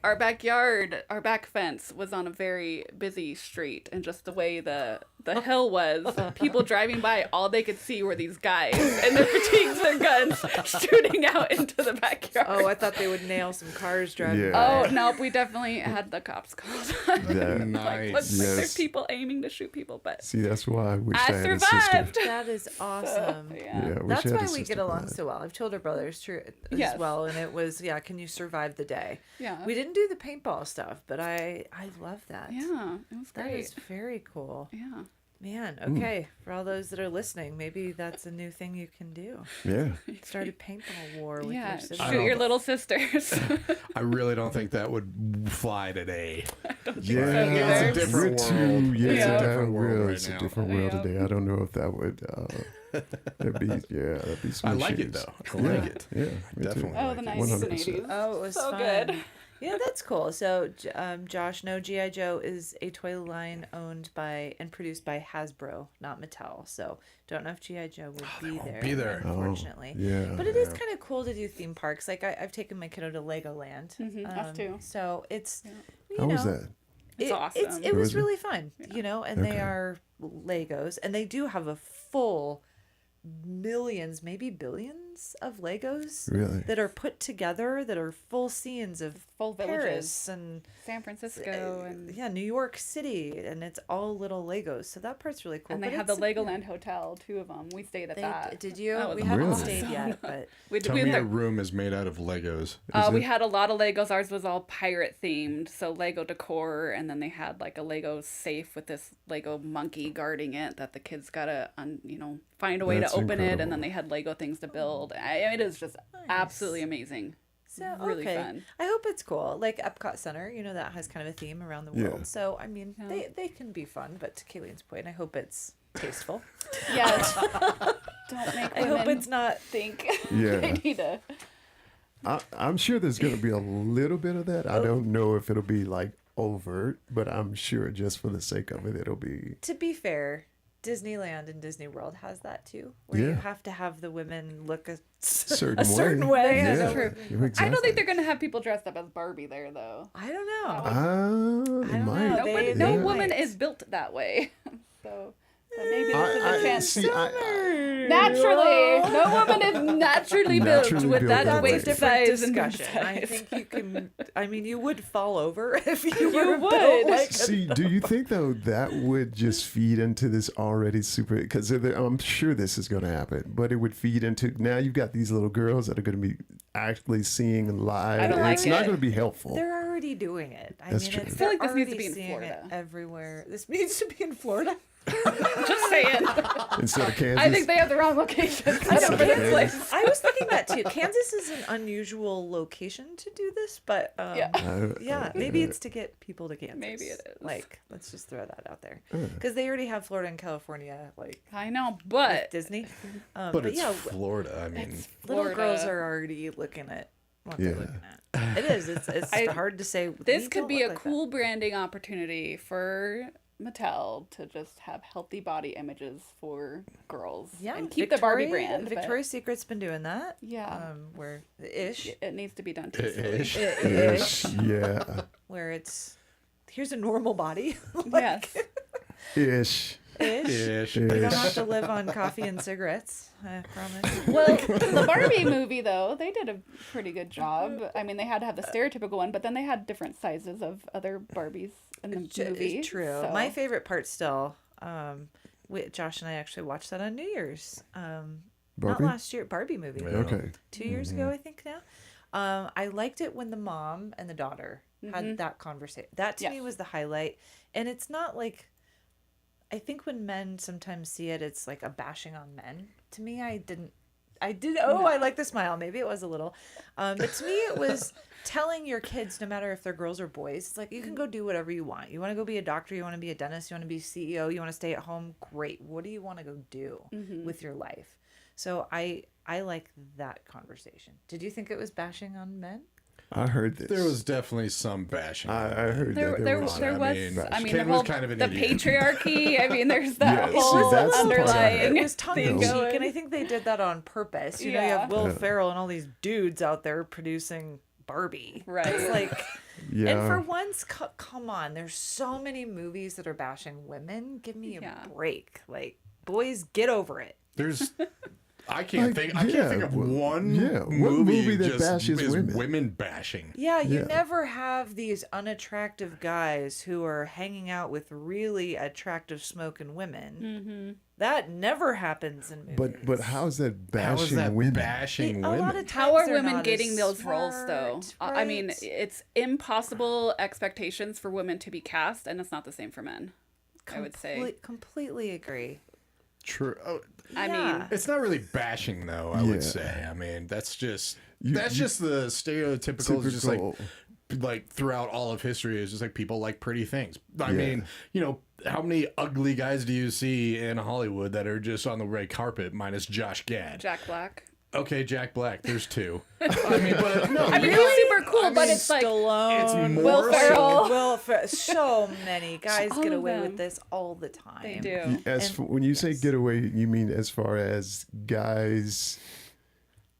our back fence was on a very busy street, and just the way the the hill was, people driving by, all they could see were these guys and their fatigues and guns shooting out into the backyard. Oh, I thought they would nail some cars driving Yeah. by. Oh, nope, we definitely had the cops called. That- Like, looks like Yes. there's people aiming to shoot people, but See, that's why I wish I I had a sister. survived. That is awesome. Yeah. Yeah, I wish That's I had why a we sister get along for that. so well. I've told her brothers true as Yes. well, and it was can you survive the day? Yeah. We didn't do the paintball stuff, but I love that. Yeah, it was That great. is very cool. Yeah. Man, okay. For all those that are listening, maybe that's a new thing you can do. Yeah. Start a paintball war with Yeah, your sister. shoot your little sisters. I really don't think that would fly today. Yeah, either. It's a different we're world. Yeah, It's a it's a different world world. right It's a now. different world Yeah. today. I don't know if that would. That'd be some I like it issues. though. I like it. Yeah, me Definitely. too. Oh, the 90s and 80s. Oh, it was So fun. good. Yeah, that's cool. So, Josh, no, G.I. Joe is a toy line owned by and produced by Hasbro, not Mattel. So, don't know if G.I. Joe would be there. be there. Unfortunately. yeah. But it is kind of cool to do theme parks. Like, I've taken my kiddo to Legoland. us too. So, it's, you How know, was that? It's awesome. It was Was it? really fun, you know, and they Okay. are Legos, and they do have a full millions, maybe billions of Legos Really? that are put together that are full scenes of Full Paris villages. and San Francisco and yeah, New York City, and it's all little Legos. So that part's really cool. and they but have the it's- Legoland Hotel, 2 of them. We stayed at that. Did you? That was We haven't Really? stayed yet, but Tell we me had your room is made out of Legos. we had a lot of Legos. Ours was all pirate themed, so Lego decor, and then they had like a Lego safe with this Lego monkey guarding it that the kids gotta, find a way That's to open it, incredible. and then they had Lego things to build. It is just absolutely amazing. so Really okay. fun. I hope it's cool. Like Epcot Center, that has kind of a theme around the world. Yeah. So I mean, they can be fun, but to Kayleen's point, I hope it's tasteful. Yeah, don't make I hope women it's not. think Yeah. they need to. I'm sure there's going to be a little bit of that. I don't know if it'll be like overt, but I'm sure just for the sake of it, it'll be. To be fair, Disneyland and Disney World has that too, where you Yeah. have to have the women look a Certain a certain way. Yeah, That's true. Exactly. I don't think they're gonna have people dressed up as Barbie there, though. I don't know. It don't might. know. They- No they woman might. is built that way, so maybe this is a I chance. see. Naturally, no woman is naturally built Naturally with built that that waist way. size and boob discussion. I size. think you can. I mean, you would fall over if you You were would. built like a See, do you think though that would just feed into this already super? Because I'm sure this is going to happen, but it would feed into now you've got these little girls that are going to be actually seeing live. I don't and like it's not it. going to be helpful. They're already doing it. That's true. It's, I feel like they're this needs to already be in seeing Florida. it everywhere. This needs to be in Florida. Just saying. Instead of Kansas. I think they have the wrong location. I don't know this place. I was thinking that too. Kansas is an unusual location to do this, but Yeah. maybe it's to get people to Kansas. Maybe it is. Like, let's just throw that out there because they already have Florida and California, like I know, with but Disney. But it's yeah, Florida. I mean, little Florida. girls are already looking at what they're Yeah. looking at. It is. It's hard to say. this "We could don't be a look like that." cool branding opportunity for Mattel to just have healthy body images for girls. Yeah, and keep the Barbie Victoria- brand. but Victoria's Secret's been doing that. Yeah. Where ish, it needs to be done too. ish. Ish, yeah, where it's here's a normal body. Yes. ish. Ish. Ish. You don't have to live on coffee and cigarettes. I promise. Well, the Barbie movie, though, they did a pretty good job. I mean, they had to have the stereotypical one, but then they had different sizes of other Barbies in the movie. True. so- My favorite part still. Josh and I actually watched that on New Year's. Not Barbie? last year. Barbie movie. Yeah. Okay. 2 years ago, I think now. I liked it when the mom and the daughter had that conversation. That to me Yes. was the highlight. And it's not like, I think when men sometimes see it, it's like a bashing on men. To me, I did. Oh, I like the smile. Maybe it was a little. But to me, it was telling your kids, no matter if they're girls or boys, it's like you can go do whatever you want. You want to go be a doctor, you want to be a dentist, you want to be CEO, you want to stay at home. Great. What do you want to go do with your life? So I like that conversation. Did you think it was bashing on men? I heard this. There was definitely some bashing. I heard There that. was, I I mean, mean, Ken the was whole, kind of an the idiot. patriarchy. I mean, there's that Yes, whole see, that's the part I underlying. heard. It was tongue in thing cheek, and I going. think they did that on purpose. You know, you Yeah. have Will Ferrell and all these dudes out there producing Barbie. Right. It's like, Yeah. And for once, come on, there's so many movies that are bashing women. Give me a Yeah. break. Like, boys, get over it. There's I can't think of one what movie, movie that just bashes is women? bashing. Yeah, you Yeah. never have these unattractive guys who are hanging out with really attractive smoking women. Mm-hmm. That never happens in movies. But how is that How is bashing that women? bashing A lot women? of times How are they're women not getting as those roles though? smart, I mean, right? it's impossible expectations for women to be cast, and it's not the same for men. I would say. Completely agree. True. Oh, I Yeah. mean, it's not really bashing though, I Yeah. would say. I mean, that's just You- the stereotypical, just like Typical. throughout all of history is just like people like pretty things. I Yeah. mean, you know, how many ugly guys do you see in Hollywood that are just on the red carpet minus Josh Gad? Jack Black. Okay, Jack Black, there's two. I mean, but no, I mean, you he's know, super cool, but it's like Stallone, it's more Will Ferrell. so many guys All get of away them. with this all the time. they do. When you say get away, you mean as far as guys?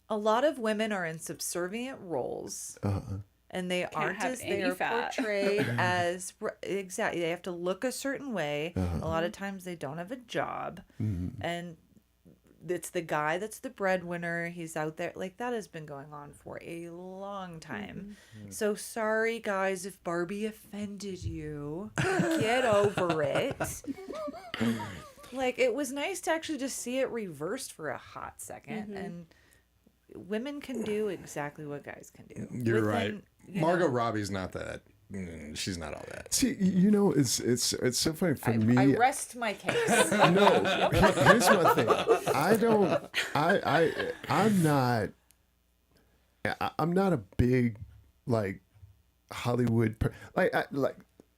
A lot of women are in subservient roles. And they aren't have as they any are fat. portrayed as exactly. They have to look a certain way. A lot of times they don't have a job, and it's the guy that's the breadwinner. He's out there like that has been going on for a long time. So sorry, guys, if Barbie offended you. Get over it. Like it was nice to actually just see it reversed for a hot 2nd and. Women can do exactly what guys can do. You're right. you Margot know. Robbie's not that. She's not all that. See, you know, it's so funny for me. I rest my case. No, here's my thing. I'm not a big like Hollywood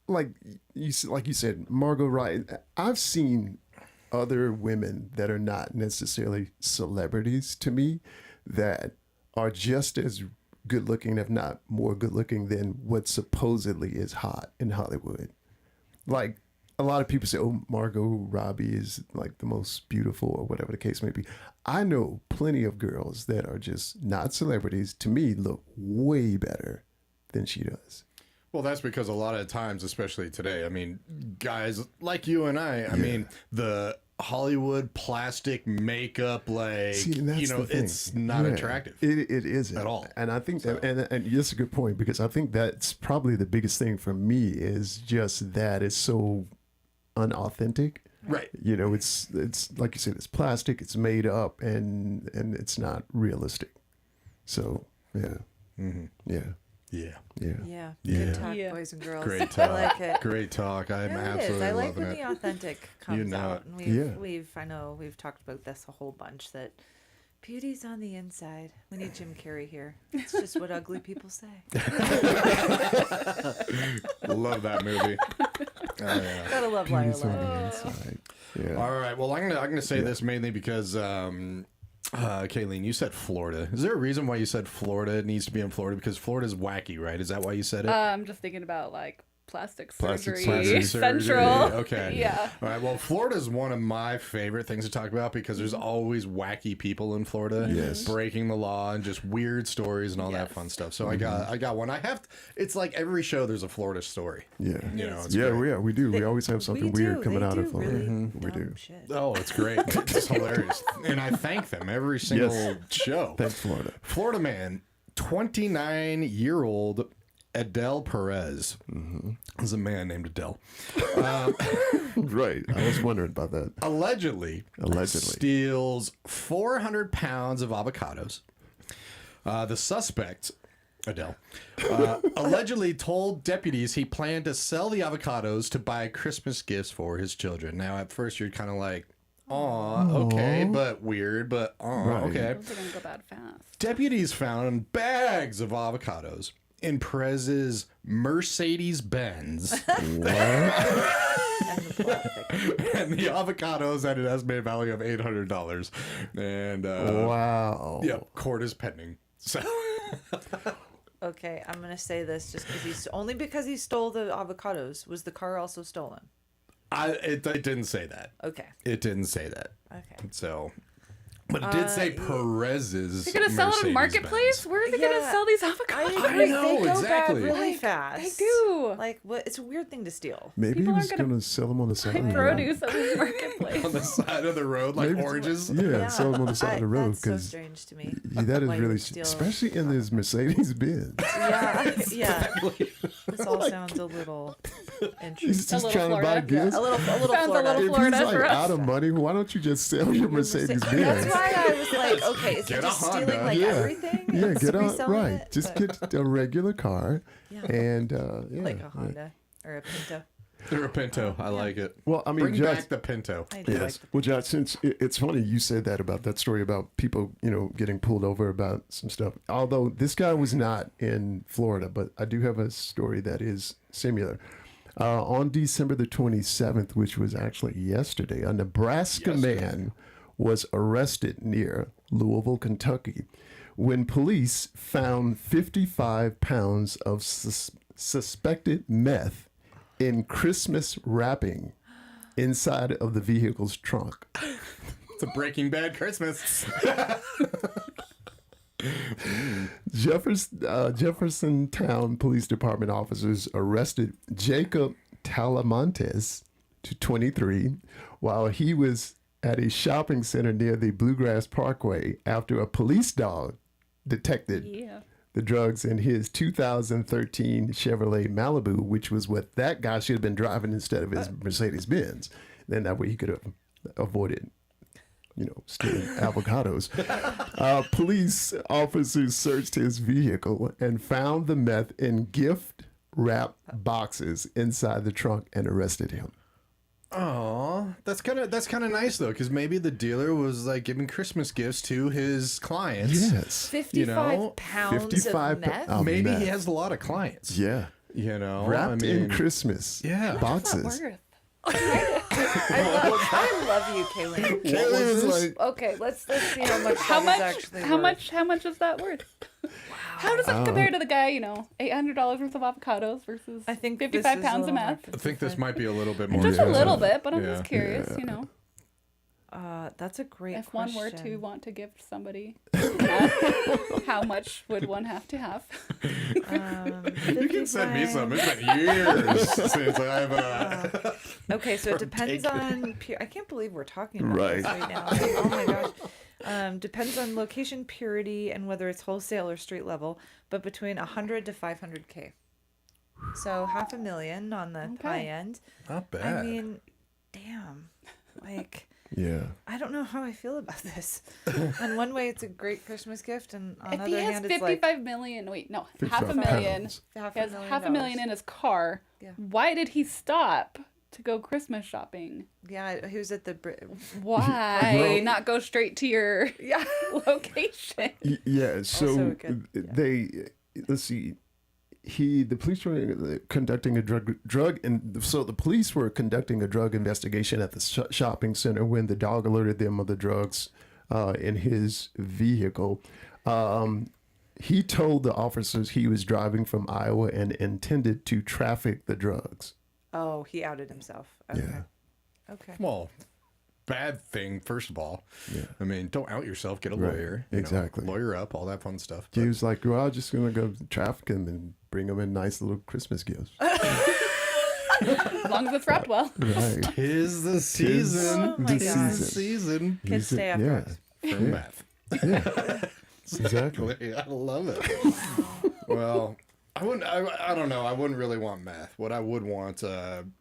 like you said, Margot Robbie. I've seen other women that are not necessarily celebrities to me that are just as good looking, if not more good looking than what supposedly is hot in Hollywood. Like a lot of people say, oh, Margot Robbie is like the most beautiful or whatever the case may be. I know plenty of girls that are just not celebrities, to me, look way better than she does. Well, that's because a lot of times, especially today, I mean, guys like you and I mean, the Hollywood plastic makeup, like, See, and that's you know, the thing. it's not Yeah, attractive. It isn't at all. And I think that, and that's a good point, because I think that's probably the biggest thing for me is just that it's so unauthentic. Right. You know, it's like you said, it's plastic, it's made up, and it's not realistic. So yeah, yeah, Yeah. yeah. Yeah. Yeah. Good talk, Yeah. boys and girls. Great I talk. like it. Great talk. I'm Yeah, it is. absolutely I like loving when it. the authentic comes You know out. it. And Yeah. I know we've talked about this a whole bunch that beauty's on the inside. We need Jim Carrey here. It's just what ugly people say. Love that movie. Yeah. Gotta love Liar It's on Liar. the inside. Yeah. All right. Well, I'm gonna say this mainly because Kaylene, you said Florida. Is there a reason why you said Florida? It needs to be in Florida because Florida's wacky, right? Is that why you said it? I'm just thinking about like plastic surgery, surgery. central. Okay. Yeah. All right. Well, Florida is one of my favorite things to talk about because there's always wacky people in Florida, Yes. breaking the law and just weird stories and all that Yes. fun stuff. So I got one. It's like every show there's a Florida story. Yeah. You know, it's Yeah, great. we do. We always have something We weird do. coming They out do of Florida. really We dumb do. shit. Oh, it's great. It's hilarious. And I thank them every single show. Thanks, Florida. Florida man, 29-year-old Adele Perez. There's a man named Adele. Right. I was wondering about that. Allegedly steals 400 pounds of avocados. The suspect, Adele, allegedly told deputies he planned to sell the avocados to buy Christmas gifts for his children. Now, at first, you're kind of like, aw, okay, but weird, but Right. okay. Those are gonna go bad fast. Deputies found bags of avocados in Perez's Mercedes-Benz. And the plastic. And the avocados had an estimated value of $800. And, Wow. yeah, court is pending. So, Okay, I'm gonna say this just because he stole the avocados. Was the car also stolen? it didn't say that. Okay. It didn't say that. Okay. So, But it did say Perez's. They're gonna sell it on Marketplace. Where are they gonna sell these avocados? I know, they go exactly. bad really Like, fast. they do. Like, what? It's a weird thing to steal. Maybe People he aren't was gonna going to sell them on the side of the road. Produce on the Marketplace. On the side of the road, like Maybe- oranges. Yeah, sell them on the side of the road. That's so Because strange to me. that is Why you really, would steal- especially in this Mercedes Benz. Yeah, yeah. This all sounds a little interesting. He's just little trying to buy Florida. gifts. A little Sounds a Florida. little If Florida he's like for us. out of money, why don't you just sell your Mercedes That's Benz? why I was like, okay, is he Get a just stealing Honda. like Yeah. everything? Yeah, and get out reselling right. it? Just But- get a regular car, Yeah. and yeah, like a Honda or a Pinto. They're a Pinto. I like it. Well, I mean, Bring Josh, back the Pinto. I do like yes. the Well, Josh, since it's funny you said that about that story about people, getting pulled over about some stuff. Although this guy was not in Florida, but I do have a story that is similar. On December the 27th, which was actually yesterday, a Nebraska man was arrested near Louisville, Kentucky, when police found 55 pounds of suspected meth in Christmas wrapping inside of the vehicle's trunk. It's a Breaking Bad Christmas. Jeffersontown Police Department officers arrested Jacob Talamontes, 23, while he was at a shopping center near the Bluegrass Parkway after a police dog detected the drugs in his 2013 Chevrolet Malibu, which was what that guy should have been driving instead of his Mercedes Benz. Then that way he could have avoided, stealing avocados. Police officers searched his vehicle and found the meth in gift wrap boxes inside the trunk and arrested him. Oh, that's kind of nice though, because maybe the dealer was like giving Christmas gifts to his clients. Yes. 55 pounds 55 of meth? of Maybe meth. he has a lot of clients. Yeah. Wrapped in Christmas Yeah. boxes. Worth. I love you, Kaylene. Kaylene was like, Okay, let's see how much How that is much? actually How worth. much is that worth? How does that compare to the guy? $800 worth of avocados versus I think this 55 is a pounds of little more meth. I think this might be a little bit more. Just a little expensive. bit, but I'm Yeah. just curious. That's a great If question. one were to want to gift somebody, how much would one have to have? You can send me some. It's been years since I've. Okay, so it depends on. I can't believe we're talking about Right. this right now. Oh my gosh. Depends on location, purity, and whether it's wholesale or street level. But between 100 to 500K. So $500,000 on the high end. Not bad. I mean, damn. Like. yeah. I don't know how I feel about this. On one way, it's a great Christmas gift, and on If the he other has hand, it's like $500,000. half a million. pounds. He has half a million in his car. Yeah. Why did he stop to go Christmas shopping? Yeah, he was at the. Why not go straight to your location? Yeah. So Also good, they, let's see. The police were conducting a so the police were conducting a drug investigation at the shopping center when the dog alerted them of the drugs in his vehicle. He told the officers he was driving from Iowa and intended to traffic the drugs. Oh, he outed himself. Okay. Yeah. Okay. Well, bad thing, first of all. Yeah. I mean, don't out yourself. Get a Right, lawyer. exactly. Lawyer up, all that fun stuff. He was like, well, I'm just going to go traffic him and bring him in nice little Christmas gifts. As long as it's wrapped well. Right. Tis the season. Oh my the God. Tis the season Kids stay after yeah. us. for meth. Exactly. I love it. Well, I wouldn't. I don't know. I wouldn't really want meth. What I would want.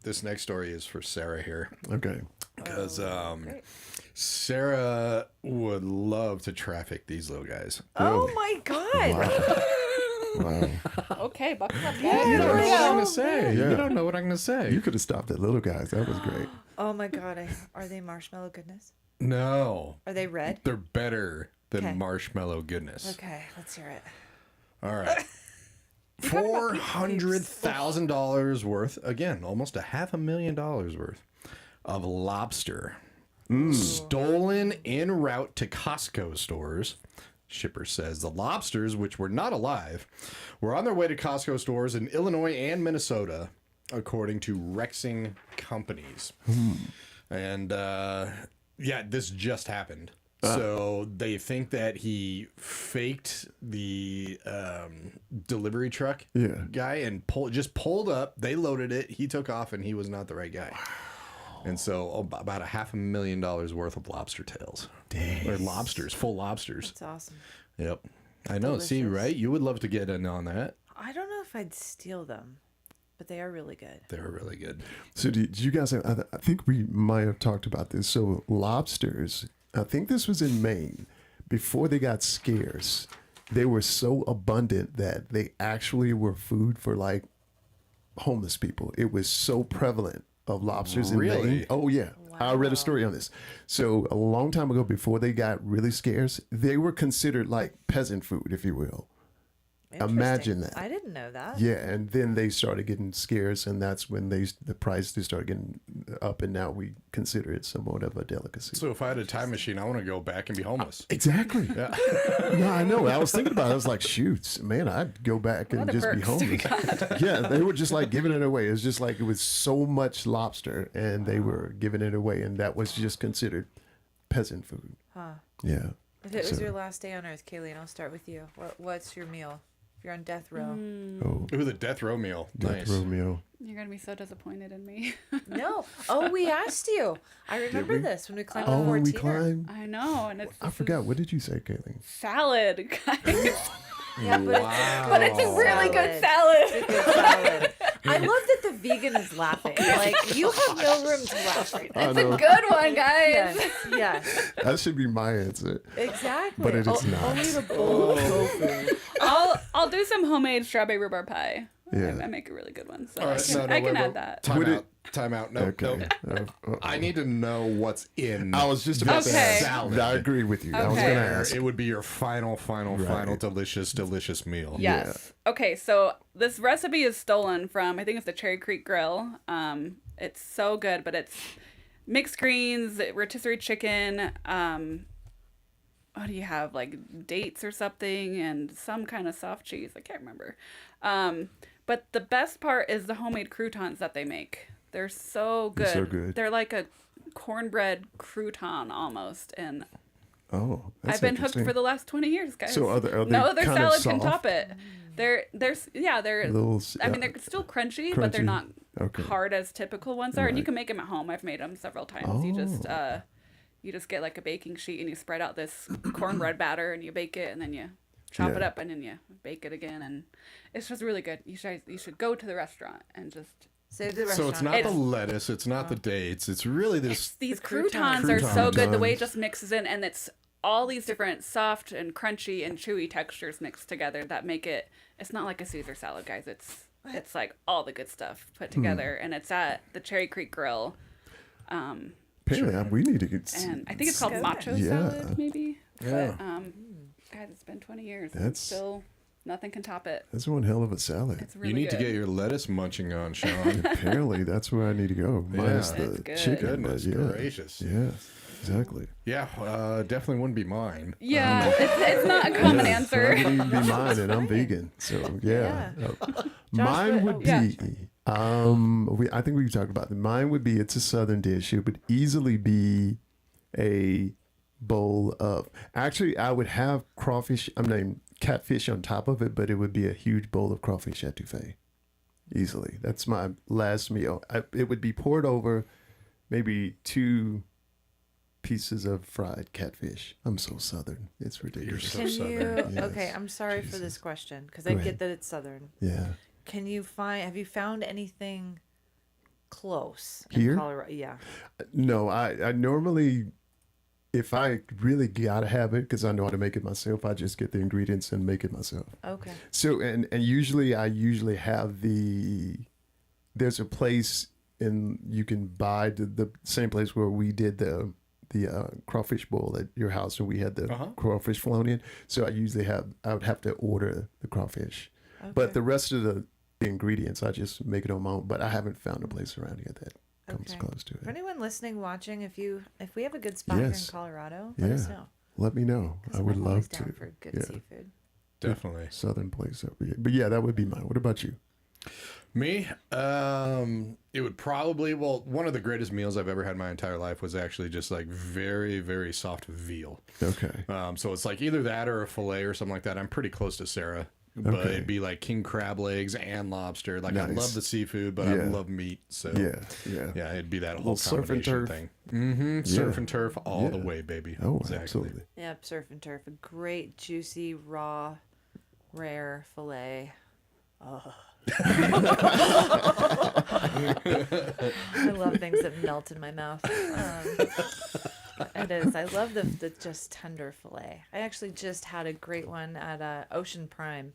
This next story is for Sarah here, Okay. because Great. Sarah would love to traffic these little guys. Oh my God. Wow. Okay, buckle up, guys. You Here don't we know what I'm go. gonna say. Yeah. You don't know what I'm gonna say. You could have stopped at little guys. That was great. Oh my God. Are they marshmallow goodness? No, Are they red? they're better than Okay. marshmallow goodness. Okay, let's hear it. All right. $400,000 worth, again, almost $500,000 worth of lobster stolen en route to Costco stores. Shipper says the lobsters, which were not alive, were on their way to Costco stores in Illinois and Minnesota, according to Rexing Companies. And yeah, this just happened. So they think that he faked the delivery truck guy and pulled up. They loaded it. He took off, and he was not the right guy. And so about $500,000 worth of lobster tails. Dang. Or lobsters, full lobsters. That's awesome. Yep. I know. See, Delicious. right? You would love to get in on that. I don't know if I'd steal them, but they are really good. They were really good. So did you guys have, I think we might have talked about this. So lobsters, I think this was in Maine, before they got scarce, they were so abundant that they actually were food for like homeless people. It was so prevalent of lobsters in Really? Maine. Oh yeah. I read a story on this. So a long time ago, before they got really scarce, they were considered like peasant food, if you will. Imagine Interesting. that. I didn't know that. Yeah, and then they started getting scarce, and that's when the prices started getting up, and now we consider it somewhat of a delicacy. So if I had a time machine, I want to go back and be homeless. Exactly. Yeah. No, I know. I was thinking about it. I was like, shoots, man, I'd go back and What a just be perks to be homeless. Yeah, they were just like giving it away. It was just like it was so much lobster, and they were giving it away, and that was just considered peasant food. Huh. Yeah. If it was So- your last day on Earth, Kaylene, I'll start with you. What's your meal? If you're on death row. Oh, Ooh, the death row meal. death Nice. row meal. You're gonna be so disappointed in me. No. Oh, we asked you. I remember we? this when we climbed Oh, the 14er. we climbed. I know, and it's I forgot. What did you say, Kaylene? salad, guys. Yeah, but But it's a really good salad. It's a good salad. I love that the vegan is laughing. Like, you have no room to laugh right now. I It's a know. good one, guys. Yes, yes, That should be my answer. exactly. But it is not. I'll eat a bowl of tofu. I'll do some homemade strawberry rhubarb pie. Yeah. I make a really good one, so All I right, can, I can add that. Time Would out. it- Time out. Nope. Okay. Nope. I need to know what's in. I was just about this to Okay. say. salad. I agree with you. I was Okay. going to Where ask. it would be your final Right. delicious meal. Yes. Okay, so this recipe is stolen from, I think it's the Cherry Creek Grill. It's so good, but it's mixed greens, rotisserie chicken. What do you have? Like dates or something, and some kind of soft cheese. I can't remember. But the best part is the homemade croutons that they make. They're so good. They're so good. They're like a cornbread crouton almost, and Oh, that's I've been hooked interesting. for the last 20 years, guys. So are they no other kind of salad can soft? top it. They're Little, I mean, they're still crunchy, but they're crunchy. not Okay. hard as typical ones are. And you Right. can make them at home. I've made them several times. Oh. You just get like a baking sheet and you spread out this cornbread batter and you bake it and then you chop it Yeah. up and then you bake it again, and it's just really good. You should go to the restaurant and just. Save the So restaurant. it's not the It's- lettuce, it's not the dates, it's really this. These The croutons. croutons are so good. The way it Croutons. just mixes in, and it's all these different soft and crunchy and chewy textures mixed together that make it. It's not like a Caesar salad, guys. It's like all the good stuff put together, and it's at the Cherry Creek Grill. Apparently, we need to get. And I think it's called macho Yeah. salad, maybe. Yeah. But guys, it's been 20 years. and That's- still nothing can top it. That's one hell of a salad. It's really You need good. to get your lettuce munching on, Sean. Apparently, that's where I need to go. Minus Yeah. the It's good. chicken. Goodness but yeah. gracious. Yeah, exactly. Yeah, definitely wouldn't be mine. Yeah, it's not a common Yeah, answer. That would even be mine, and I'm vegan. So yeah. Mine would yeah. be. I think we talked about it. Mine would be. It's a southern dish. It would easily be a bowl of. Actually, I would have crawfish. Catfish on top of it, but it would be a huge bowl of crawfish etouffee. Easily, that's my last meal. It would be poured over, maybe 2 pieces of fried catfish. I'm so southern. It's ridiculous. so Can southern. you? Yes. Okay, I'm sorry for this question because I Go get ahead. that it's southern. Yeah. Can you find? Have you found anything close Here? in Colorado? Yeah. No, I normally, if I really gotta have it, because I know how to make it myself, I just get the ingredients and make it myself. Okay. So and usually I have there's a place you can buy the same place where we did the crawfish bowl at your house, and we had the crawfish flown in. So I would have to order the crawfish, but Okay. the rest of the ingredients I just make it on my own. But I haven't found a place around here that comes Okay. close to For it. anyone listening, watching, if we have a good spot here in Yes. Colorado, let us Yeah. know. Let me know. 'Cause I would I'm always love down to. for good Yeah. seafood. Definitely. Southern place over here. But yeah, that would be mine. What about you? Me, it would probably, well, one of the greatest meals I've ever had in my entire life was actually just like very, very soft veal. Okay. So it's like either that or a fillet or something like that. I'm pretty close to Sarah, but Okay. it'd be like king crab legs and lobster. Like I Nice. love the seafood, but I Yeah. love meat. So Yeah. it'd be that whole little surf and combination turf. thing. Mm-hmm. Surf Yeah. and turf all the Yeah. way, baby. Oh, Exactly. absolutely. Yep, surf and turf. A great, juicy, raw, rare fillet. Oh. I love things that melt in my mouth. It is. I love the just tender fillet. I actually just had a great one at Ocean Prime.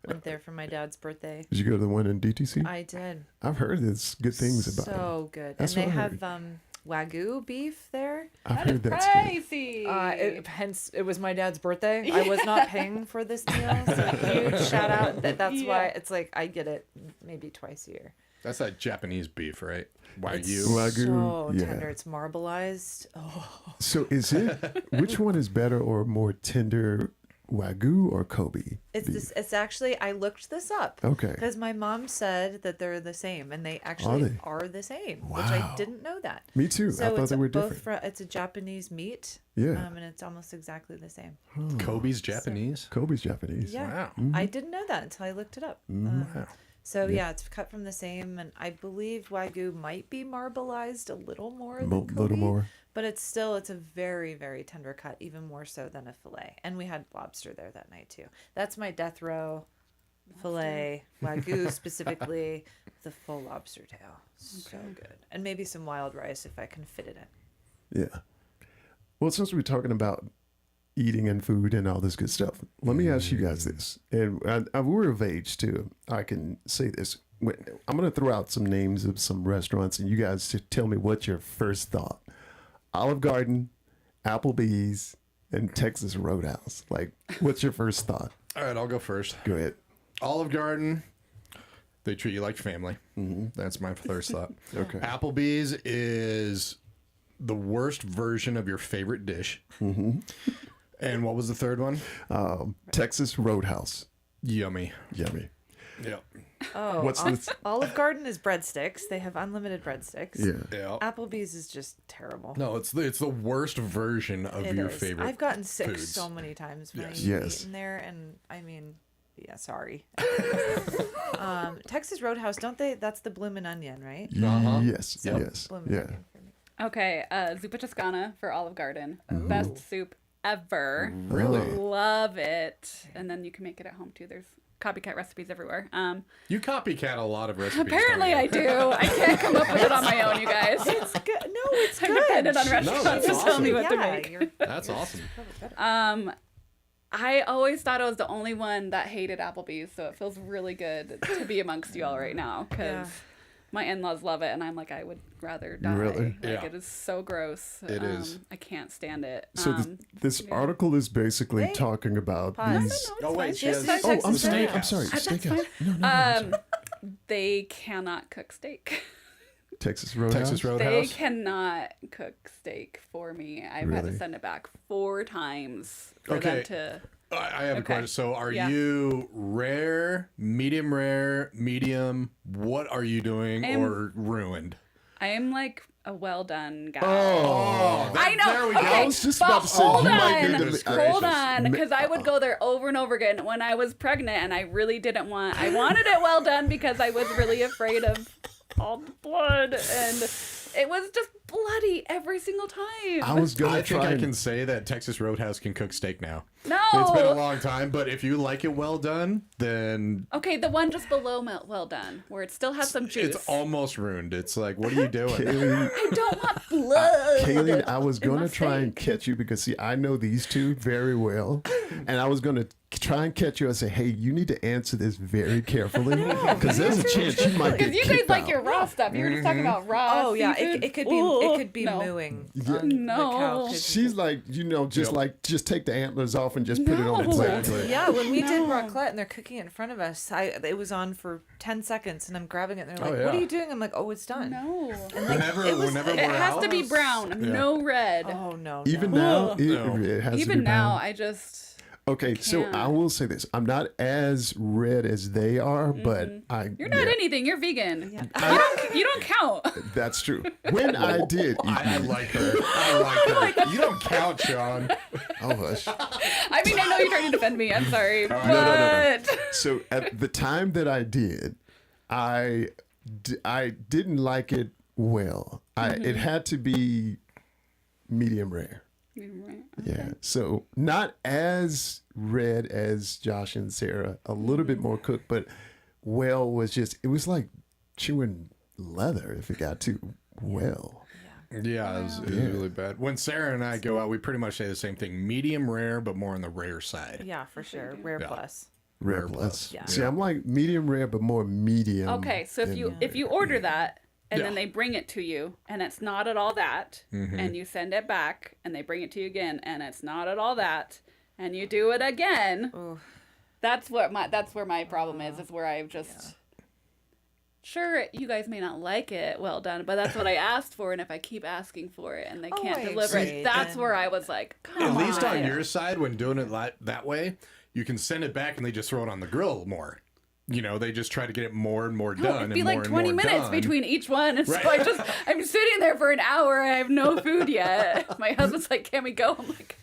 Went there for my dad's birthday. Did you go to the one in DTC? I did. I've heard this good things about it. So good. That's and they what I have heard. Wagyu beef there. I've That is heard that's good. pricey. Hence, it was my dad's birthday. I was not paying for this meal, so huge shout out. That's why it's like I get it maybe twice a year. That's that Japanese beef, right? It's Wagyu. Wagyu, so yeah. tender. It's marbleized. Oh, So is it, which one is better or more tender, Wagyu or Kobe? it's beef? this. It's actually I looked this up. Okay. Because my mom said that they're the same, and they actually they? are the same, which I Wow. didn't know that. Me too. So I thought it's they were both different. it's a Japanese meat. Yeah. And it's almost exactly the same. Kobe's Japanese. Kobe's Japanese. Yeah. Wow. I didn't know that until I looked it up. Wow. So yeah, it's cut from the same, and I believe Wagyu might be marbleized a little more than Kobe, little more. but it's a very, very tender cut, even more so than a fillet. And we had lobster there that night too. That's my death row fillet, Wagyu specifically, the full lobster tail. So good, and maybe some wild rice if I can fit it in. Yeah. Well, since we're talking about eating and food and all this good stuff, let me ask you guys this. And we're of age too. I can say this. I'm going to throw out some names of some restaurants, and you guys should tell me what's your first thought. Olive Garden, Applebee's, and Texas Roadhouse. Like, what's your first thought? All right, I'll go first. Go ahead. Olive Garden, they treat you like family. That's my first thought. Okay. Applebee's is the worst version of your favorite dish. And what was the third one? Texas Roadhouse. Yummy. Yummy. Yeah. Oh, What's this? Olive Garden is breadsticks. They have unlimited breadsticks. Yeah. Yeah. Applebee's is just terrible. No, it's the worst version of It your is. favorite. I've gotten sick foods. so many times when Yes. I've Yes. eaten there, and I mean, yeah, sorry. Texas Roadhouse, don't they? That's the bloomin' onion, right? Uh-huh. Yes. So, Yes. bloomin' Yeah. onion for me. Okay, Zuppa Toscana for Olive Garden. Best soup ever. Really? Love it. And then you can make it at home too. There's copycat recipes everywhere. You copycat a lot of recipes. Apparently don't I you? do. I can't come up with it on my own, you guys. It's good. No, it's I'm good. dependent on that's restaurants to tell me what to Yeah, make. you're That's awesome. I always thought I was the only one that hated Applebee's, so it feels really good to be amongst you all right now because Yeah. my in-laws love it, and I'm like, I would rather die. Really? Like, Yeah. it is so gross. It is. I can't stand it. So this article is basically Wait. talking about Pause. these. Oh wait, she Just has the Oh, I'm Texas sorry. Roadhouse. I'm sorry. That's Steakhouse. fine. No, no. They cannot cook steak. Texas Roadhouse. Texas They Roadhouse. cannot cook steak for me. I've had Really? to send it back 4 times for Okay. them to. I have a Okay. question. So, are Yeah. you rare, medium? What are you doing, or ruined? I am like a well done guy. Oh, I know. there we go. Okay, I was just but about to say, hold you might on, be Goodness hold gracious. on, because I would go there over and over again when I was pregnant, and I really didn't want. I wanted it well done because I was really afraid of all the blood, and it was just bloody every single time. I was gonna I think try. I and- can say that Texas Roadhouse can cook steak now. No. It's been a long time, but if you like it well done, then Okay, the one just below well done, where it still has some juice. it's almost ruined. It's like, what are you doing? Kaylene, I don't want blood. Kaylene, I was in my gonna try and steak. catch you because see, I know these two very well, and I was gonna try and catch you and say, "Hey, you need to answer this very carefully because there's a chance you might get Because you guys kicked like out." your raw stuff. You were just talking about raw. Oh yeah, seafood. it could be Ooh, it could be no. mooing Yeah. on No. the couch. She's like, just Yep. like, just take the antlers off and just put it on the No. plate. Exactly. Yeah, when we did No. raclette and they're cooking it in front of us, it was on for 10 seconds and I'm grabbing it and they're Oh, like, yeah. "What are you doing?" I'm like, "Oh, it's done." No. Whenever, it was- whenever it we're It has out, to be brown, no red. Oh no. Even no. now, it has to Even be now, brown. I just Okay, so I will say this: I'm not as red as they are, but You're not anything. You're vegan. Yeah. You don't count. That's true. When I did eat I meat, like her. I like her. You don't count, Sean. oh hush. I mean, I know you're trying to defend me. I'm sorry, but no. So at the time that I did, I didn't like it well. It had to be medium rare. Yeah. So not as red as Josh and Sarah, a little bit more cooked, but well was it was like chewing leather if it got too well. Yeah, it was really bad. When Sarah and I go out, we pretty much say the same thing: medium rare, but more on the rare side. Yeah, for sure. Rare plus. Rare plus. Yeah. See, I'm like medium rare, but more medium. okay. So if you order that and then they bring it to you and it's not at all that, and you send it back and they bring it to you again and it's not at all that, and you do it again, that's where my problem is. Is where I've just. Sure, you guys may not like it, well done, but that's what I asked for, and if I keep asking for it and they can't I deliver agree, it, that's then- where I was like, come At on. least on your side, when doing it that way, you can send it back and they just throw it on the grill more. You know, they just try to get it more and more done. It'd be and like more 20 and more minutes done. between each one. And Right. so I'm sitting there for an hour. I have no food yet. My husband's like, can we go? I'm like,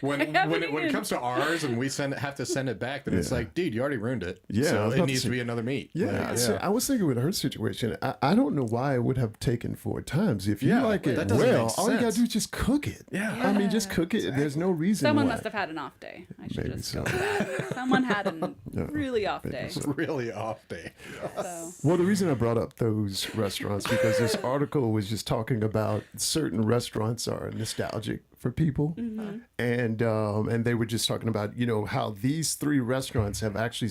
When haven't it eaten. comes to ours and we have to send it back, then it's like, dude, you already ruined it. Yeah, I so was it about to needs say- to be another meat. Yeah, Like, so I was thinking with her situation, I don't know why it would have taken 4 times. If you Yeah, like it that doesn't well, make all you gotta sense. do is just cook it. Yeah. I mean, just cook it. There's no reason someone why. must have had an off day. I should Maybe just so. go with that. Someone had a really off day. It's really off day. So. Well, the reason I brought up those restaurants because this article was just talking about certain restaurants are nostalgic for people, and they were just talking about how these 3 restaurants have actually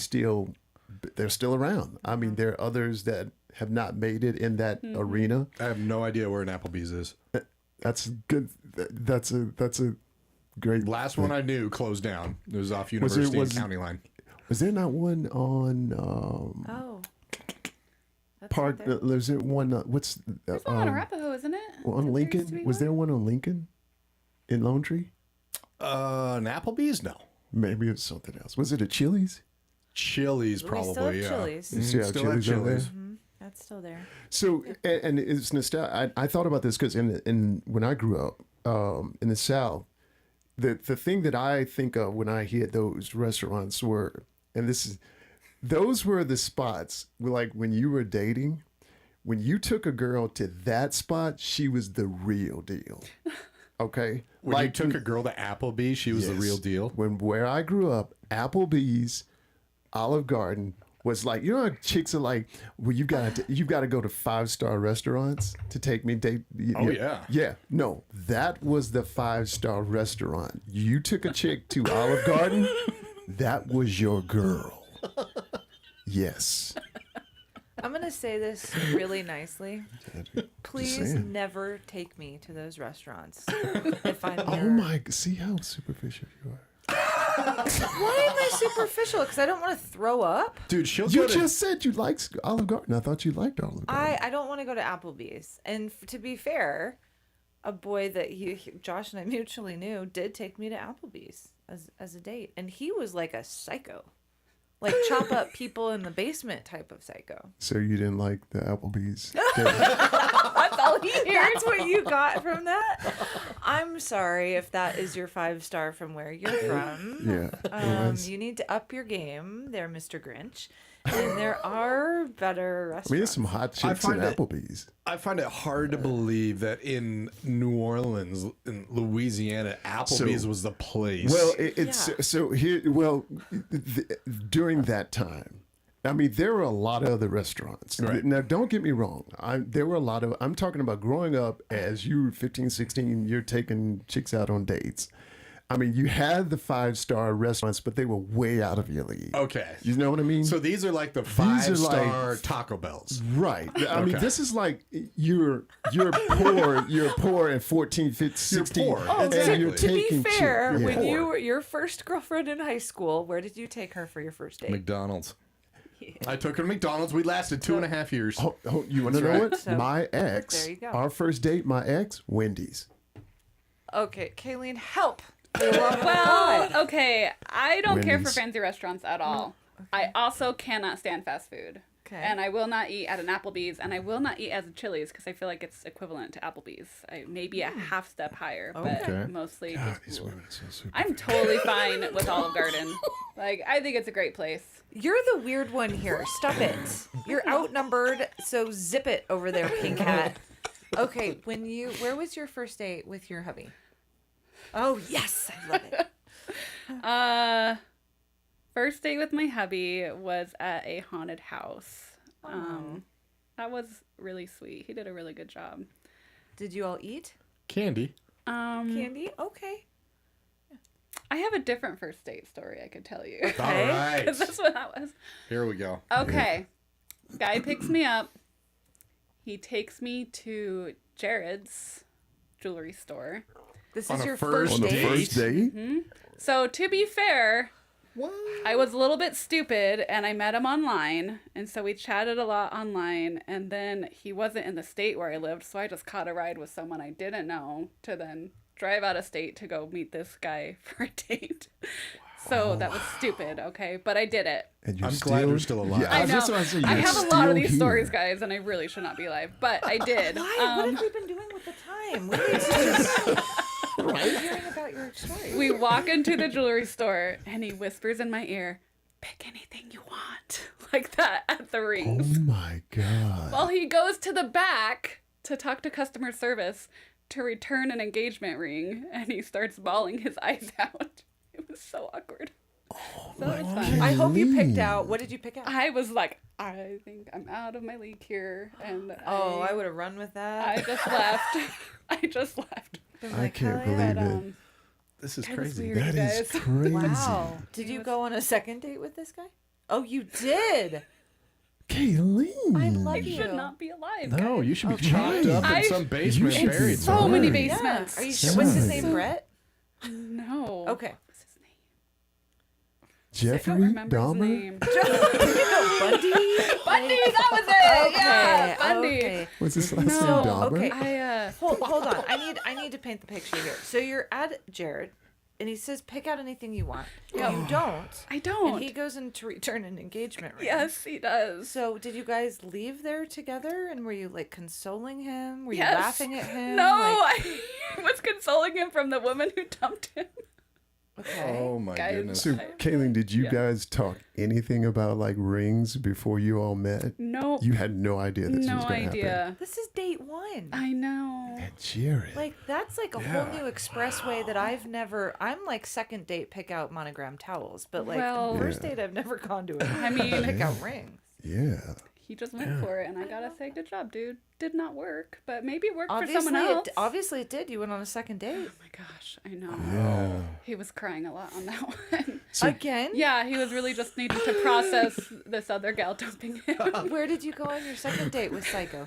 they're still around. I mean, there are others that have not made it in that arena. I have no idea where an Applebee's is. That's good. That's a great. Last one I knew closed down. It was off University and County Line. Was there not one on Oh. That's Park? right there. There's one. What's There's one on Arapahoe, isn't it? on There used to Lincoln? be Was one? there one on Lincoln in Lone Tree? An Applebee's? No. Maybe it's something else. Was it a Chili's? Chili's We probably, still have yeah. Chili's. You still have Still have Chili's over there? Chili's. That's still there. So, and it's nostalgia. I thought about this because in when I grew up in the South, the thing that I think of when I hear those restaurants were, those were the spots like when you were dating, when you took a girl to that spot, she was the real deal. Okay, When you took a girl to Applebee's, she was the Yes. real deal. Where I grew up, Applebee's, Olive Garden was like, how chicks are like, well, you gotta go to 5-star restaurants to take me date. Oh, yeah. Yeah. No, that was the 5-star restaurant. You took a chick to Olive Garden, that was your girl. Yes. I'm going to say this really nicely. Please saying. never take me to those restaurants. If I'm Oh your- my, see how superficial you are. Why am I superficial? Because I don't want to throw up. Dude, she'll You go to... just said you liked Olive Garden. I thought you liked Olive Garden. I don't want to go to Applebee's. And to be fair, a boy that Josh and I mutually knew did take me to Applebee's as a date. And he was like a psycho. Like chop up people in the basement type of psycho. So you didn't like the Applebee's? That's all he hears. That's what you got from that? I'm sorry if that is your 5-star from where you're from. Yeah. it was. You need to up your game there, Mr. Grinch. And there are better restaurants. I mean, there's some hot chicks at find it- Applebee's. I find it hard to believe that in New Orleans, in Louisiana, Applebee's was the place. Well, it's Yeah. so here. Well, during that time, I mean, there were a lot of other restaurants. Right. Now, don't get me wrong. There were a lot of. I'm talking about growing up as you were 15, 16. You're taking chicks out on dates. I mean, you had the 5-star restaurants, but they were way out of your league. okay. You know what I mean? So these are like the These are like- 5-star Taco Bells. Right. I mean, Okay. this is like you're poor. You're poor at 14, 15, 16. poor. Oh, and Exactly. you're to be taking fair, chick- when yeah. you were your first girlfriend in high school, where did you take her for your first date? McDonald's. I took her to McDonald's. We lasted 2.5 years. You want to know right. what? So, My ex, there you go. our first date, my ex, Wendy's. Okay, Kaylene, help. Well, okay. I don't care for Wendy's. fancy restaurants at all. I also cannot stand fast food. Okay. And I will not eat at an Applebee's, and I will not eat at a Chili's because I feel like it's equivalent to Applebee's. Maybe a half step higher, but Okay. mostly. God, just these cool. women are so super. I'm totally fine with Olive Garden. Like, I think it's a great place. You're the weird one here. Stop it. You're outnumbered, so zip it over there, Pink Hat. Okay, where was your first date with your hubby? Oh, yes, I love it. First date with my hubby was at a haunted house. That was really sweet. He did a really good job. Did you all eat Candy. candy? Okay. I have a different first date story I could tell you. All right. Because that's what that was. Here we go. Okay. Guy picks me up. He takes me to Jared's jewelry store. This On is a your first first On the date? first date? So to be fair, I was a little bit stupid and I met him online. And so we chatted a lot online. And then he wasn't in the state where I lived. So I just caught a ride with someone I didn't know to then drive out of state to go meet this guy for a date. So that was stupid, okay? But I did it. And you're I'm glad you're still alive. Yeah, I was know. just about to say, I you're have a lot still of these here. stories, guys, and I really should not be alive. But I did. Why? What have we been doing with the time? We need to just hearing about your story. We walk into the jewelry store and he whispers in my ear, "Pick anything you want." Like that at the Oh rings. my God. Well, he goes to the back to talk to customer service to return an engagement ring and he starts bawling his eyes out. It was so awkward. So it was fun. I hope you picked out. What did you pick out? I was like, I think I'm out of my league here. And I would have run with I that. just left. I just left. Been I like, can't hell yeah. believe it. This is It was crazy. weird, That you is guys. crazy. Wow. Did you go on a second date with this guy? Oh, you did. Kaylene. I love I you. should not be alive. No, guys. you should be Okay. chopped up I- in some basement should be buried So somewhere. many Right. Yeah. basements. Are you sure? What's his name? Son. Brett? No. Okay. What's his name? I Jeffrey don't remember his Dahmer? name. Bundy? Bundy, that was it. Okay. Yeah, Bundy. Okay. What's his last No, name? Dahmer? okay. Hold on. I need to paint the picture here. So you're at Jared, and he says, "Pick out anything you want." Yeah. You don't. I don't. And he goes in to return an engagement ring. Yes, he does. So did you guys leave there together? And were you like consoling him? Were you Yes. laughing at him? No, Like, I was consoling him from the woman who dumped him. okay. Oh my Guys. goodness. So, Kaylene, did you Yeah. guys talk anything about like rings before you all met? No. You had no idea this No was going to happen. idea. This is date one. I know. And Jared. Like that's like a whole new expressway that I've never. I'm like second date pick out monogram towels, but like Well- first date I've never gone to. I mean, pick out rings. yeah. he just went for it, and I gotta say, good job, dude. Did not work, but maybe it worked for someone else. Obviously it did. You went on a second date Oh my gosh, I know. Yeah. He was crying a lot on that one. again. Yeah, he was really just needing to process this other gal dumping him. Where did you go on your second date with Psycho?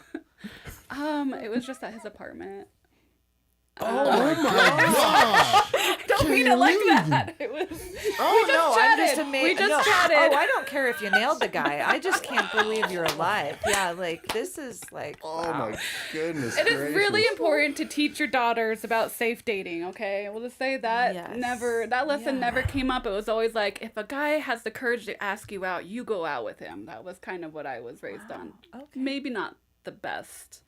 It was just at his apartment. Oh my God. Don't mean it like that. It was. Oh just no, I'm just chatted. amazed. We just no. chatted. Oh, I don't care if you nailed the guy. I just can't believe you're alive. Yeah, like this is like. Oh wow. my goodness. It is really gracious. important to teach your daughters about safe dating, okay? We'll just say that Yes. that lesson Yeah. never came up. It was always like, if a guy has the courage to ask you out, you go out with him. That was kind of what I was raised on. Okay. Maybe not the best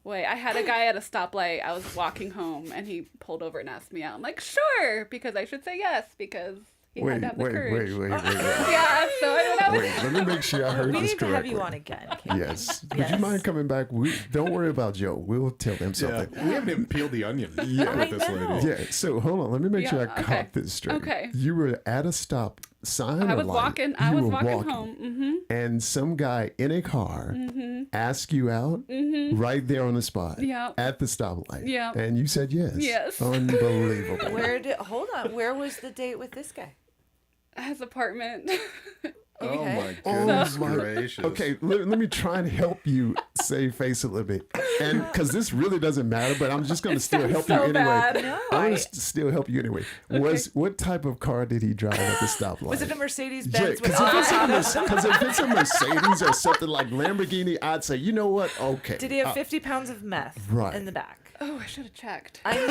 way. I had a guy at a stoplight. I was walking home and he pulled over and asked me out. I'm like, sure, because I should say yes, because he had Wait, to have the wait, courage. wait. Yeah, so I went out with Wait, let me make sure I heard We this need to have correctly. you on again. Kate. Yes. Would Yes. you mind coming back? Don't worry about Joe. We'll tell them Yeah, something. we haven't even peeled the onion Yeah. with this I know. lady. Yeah, so hold on. Let me make sure I Yeah, okay. caught this straight. Okay. You were at a stop sign. I or was light? walking. You I was were walking home. Mm-hmm. And some guy in a car asked you out right there on the spot. Yeah. At the stoplight. Yeah. And you said yes. Yes. Unbelievable. Hold on. Where was the date with this guy? His apartment. Oh Okay. my Oh goodness my- gracious. Okay, let me try and help you save face a little bit. And because this really doesn't matter, but I'm just going to still help you so anyway. bad. No, I'm going to still help you anyway. What type of car did he drive at the stoplight? Was it a Mercedes Yeah, Benz with because if it's a Mercedes or something like Lamborghini, I'd say, you know what? Okay. Did he have 50 pounds of meth right. in the back? Oh, I should have checked. I mean,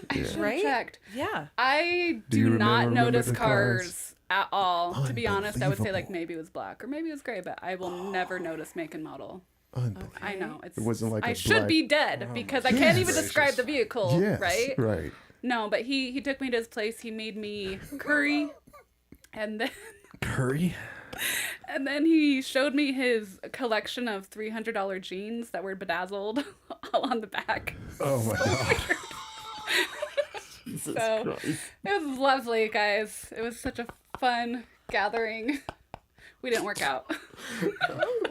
I should have right? checked. Yeah. I Do you do not remember notice the cars at all. To be honest, I would say like Unbelievable. maybe it was black or maybe it was gray, but I will never notice make and model. Unbelievable. I know it's. It wasn't like I a should black- be dead because I can't even describe the vehicle. Yes, Right. right. No, but he took me to his place. He made me curry, and then Curry? and then he showed me his collection of $300 jeans that were bedazzled all on the back. Oh my god. So it was lovely, guys. It was such a fun gathering. We didn't work out. Was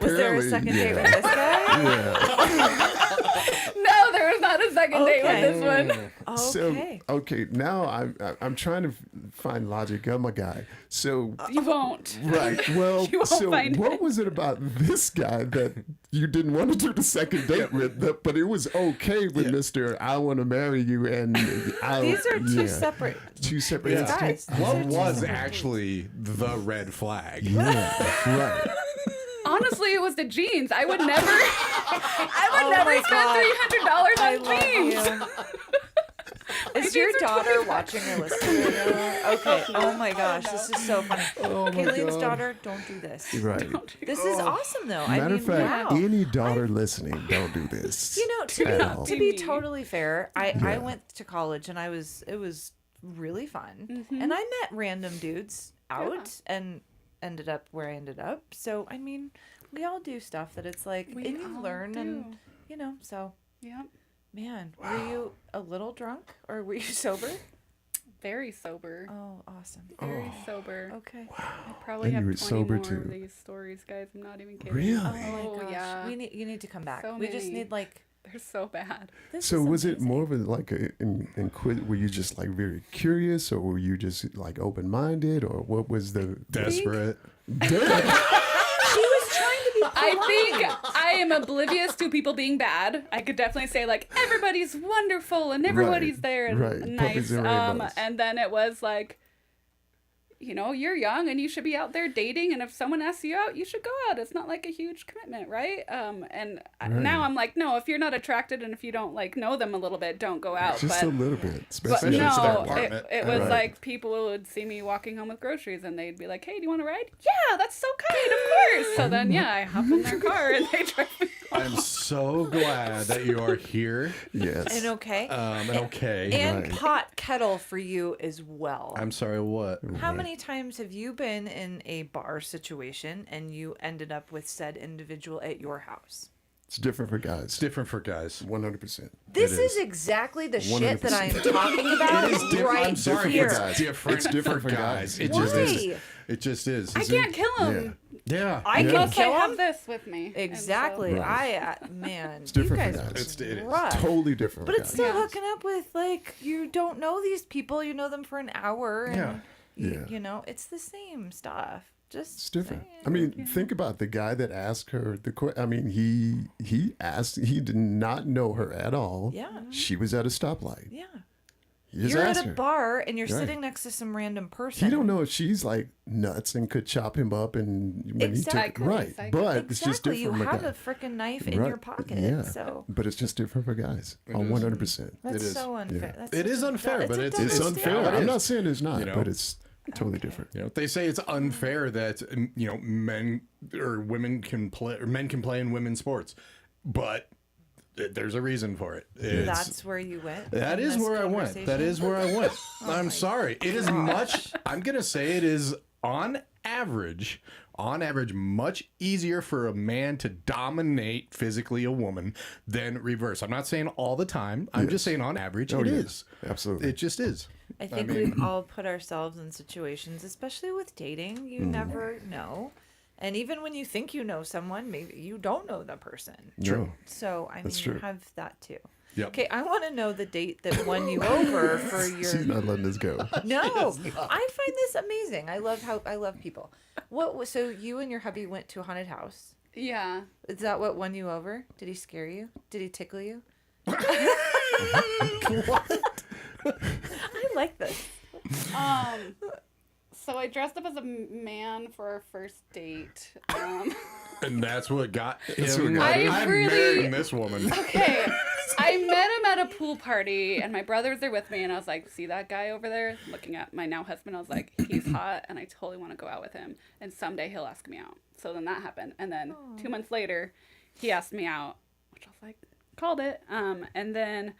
there a Apparently, second date yeah. with this guy? Yeah. No, there was not a second date with this one. Okay. So okay, now I'm trying to find logic. I'm a guy. So You won't. right. Well, You won't so find what it. was it about this guy that you didn't want to do the second date with, but it was okay with Mr. I want to marry you and These are two separate. two separate Yeah. Guys, What these are two was separate actually the red flag? Yeah, right. Honestly, it was the jeans. I would never Oh never my spend God. $300 I on love jeans. you. Is your daughter watching or listening right now? Okay. Oh my gosh, this is so funny. Kaylene's daughter, don't do this. Right. This is awesome though. I Matter mean, of fact, wow. any daughter listening, don't do this. You know, at all. to be totally fair, I went to college and it was really fun. And I met random dudes out and ended up where I ended up. So, I mean, we all do stuff that it's like, and you all learn do. and, you know, so, Yep. man, were you a little drunk or were you sober? Very sober. Oh, awesome. Very sober. Okay. I probably And have you were 20 sober more too. of these stories, guys. I'm not even kidding. Really? Oh, my gosh. yeah. You need to come back. So we just many. need like They're so bad. this. So is was it amazing. more of a like a were you just like very curious, or were you just like open minded, or what was the Desperate. She was trying to be I think I am oblivious to people being bad. I could definitely say like everybody's wonderful and everybody's there and right. nice. Puppies and rainbows. And then it was like, you know, you're young and you should be out there dating, and if someone asks you out, you should go out. It's not like a huge commitment, right? Now I'm like, no, if you're not attracted and if you don't like know them a little bit, don't go out. just but a little bit, but especially if it's their no, apartment. it was Right. like people would see me walking home with groceries and they'd be like, hey, do you want to ride? Yeah, that's so kind, of course. So then, yeah, I hop in their car and they drive me home. I'm so glad that you are here. yes. and okay. And okay. And Right. pot kettle for you as well. I'm sorry, what? How many times have you been in a bar situation and you ended up with said individual at your house? It's different for It's guys. different for guys. 100%. This It is is. exactly the shit that I am 100%. talking about right I'm sorry, here. it's different, It's different for for guys. guys. It Why? just is. It just is. I can't kill him. Yeah. I can Unless I kill have him. this with me. And so- Exactly. Right. Man, It's you different guys for guys. It is. rough. Totally different. But for it's guys. still Yeah. hooking up with like you don't know these people. You know them for an hour. And Yeah. Yeah. You know it's the same stuff. Just It's different. saying. I mean, think about the guy that asked her the question. I mean, he asked. He did not know her at all. Yeah. She was at a stoplight. Yeah. He just You're at asked a her. bar and you're Right. sitting next to some random person. He don't know if she's like nuts and could chop him up and when Exactly. he took right. But it's just Exactly. You different for have guys. a freaking knife in Right. your pocket. Yeah. So But it's just different for guys. 100%. that's It is. so unfair. Yeah. That's It such is a unfair, du- but a it's- double It's It's unfair. standard. I'm not saying it's not, You know? but it's totally different. You know, they say it's unfair that men or women can play or men can play in women's sports, but there's a reason for it. It's, That's where you went. that in is this where I went. That conversation? is where I went. Oh I'm sorry. It is much. I'm gonna say it is on average, much easier for a man to dominate physically a woman than reverse. I'm not saying all the time. I'm just saying on average, it yeah. is. Absolutely. It just is. I think we've all put ourselves in situations, especially with dating, you never know. And even when you think you know someone, maybe you don't know the person. True. So, I mean, That's you true. have that too. Yep. Okay, I want to know the date that won you over for your. She's not letting this go. No, I find this amazing. I love people. So you and your hubby went to a haunted house. Yeah. Is that what won you over? Did he scare you? Did he tickle you? I like this. So I dressed up as a man for our first date. And that's what got That's what him. got him. I'm I really- marrying this woman. Okay. I met him at a pool party, and my brother was there with me, and I was like, see that guy over there? Looking at my now husband, I was like, he's hot, and I totally want to go out with him, and someday he'll ask me out. So then that happened, and then 2 months later, he asked me out, which I was like, called it. And then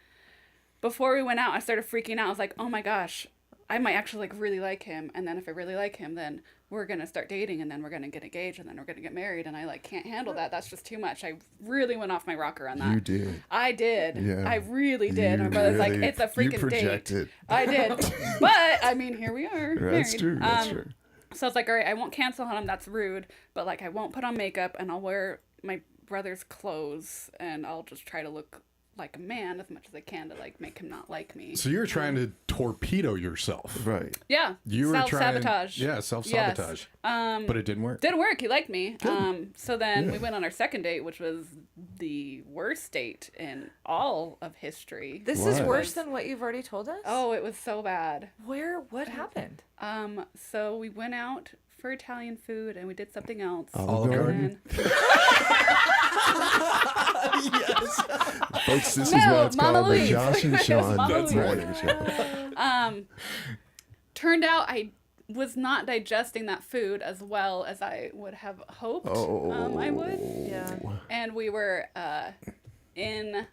before we went out, I started freaking out. I was like, oh my gosh, I might actually like really like him, and then if I really like him, then we're gonna start dating, and then we're gonna get engaged, and then we're gonna get married, and I like can't handle that. That's just too much. I really went off my rocker on that. You did. I did. Yeah. I really did. You My brother's like, really- it's a freaking you projected. date. I did. But I mean, here we are. That's married. true. That's true. So I was like, all right, I won't cancel on him. That's rude. But like, I won't put on makeup, and I'll wear my brother's clothes, and I'll just try to look like a man as much as I can to like make him not like me. So you're trying to torpedo yourself. Right. Yeah. You were self-sabotage. Yeah, self-sabotage. Yes. But it didn't work. Didn't work. He liked me. So then we went on our second date, which was the worst date in all of history. This is worse than what you've already told us? Oh, it was so bad. What happened? So we went out for Italian food, and we did something else. Olive Garden. Yes. Folks, this is No, what it's Mama called, Louise. the Josh and Yes, Sean Mama Good Louise. Morning Show. Turned out I was not digesting that food as well as I would have hoped I would. Yeah. And we were in...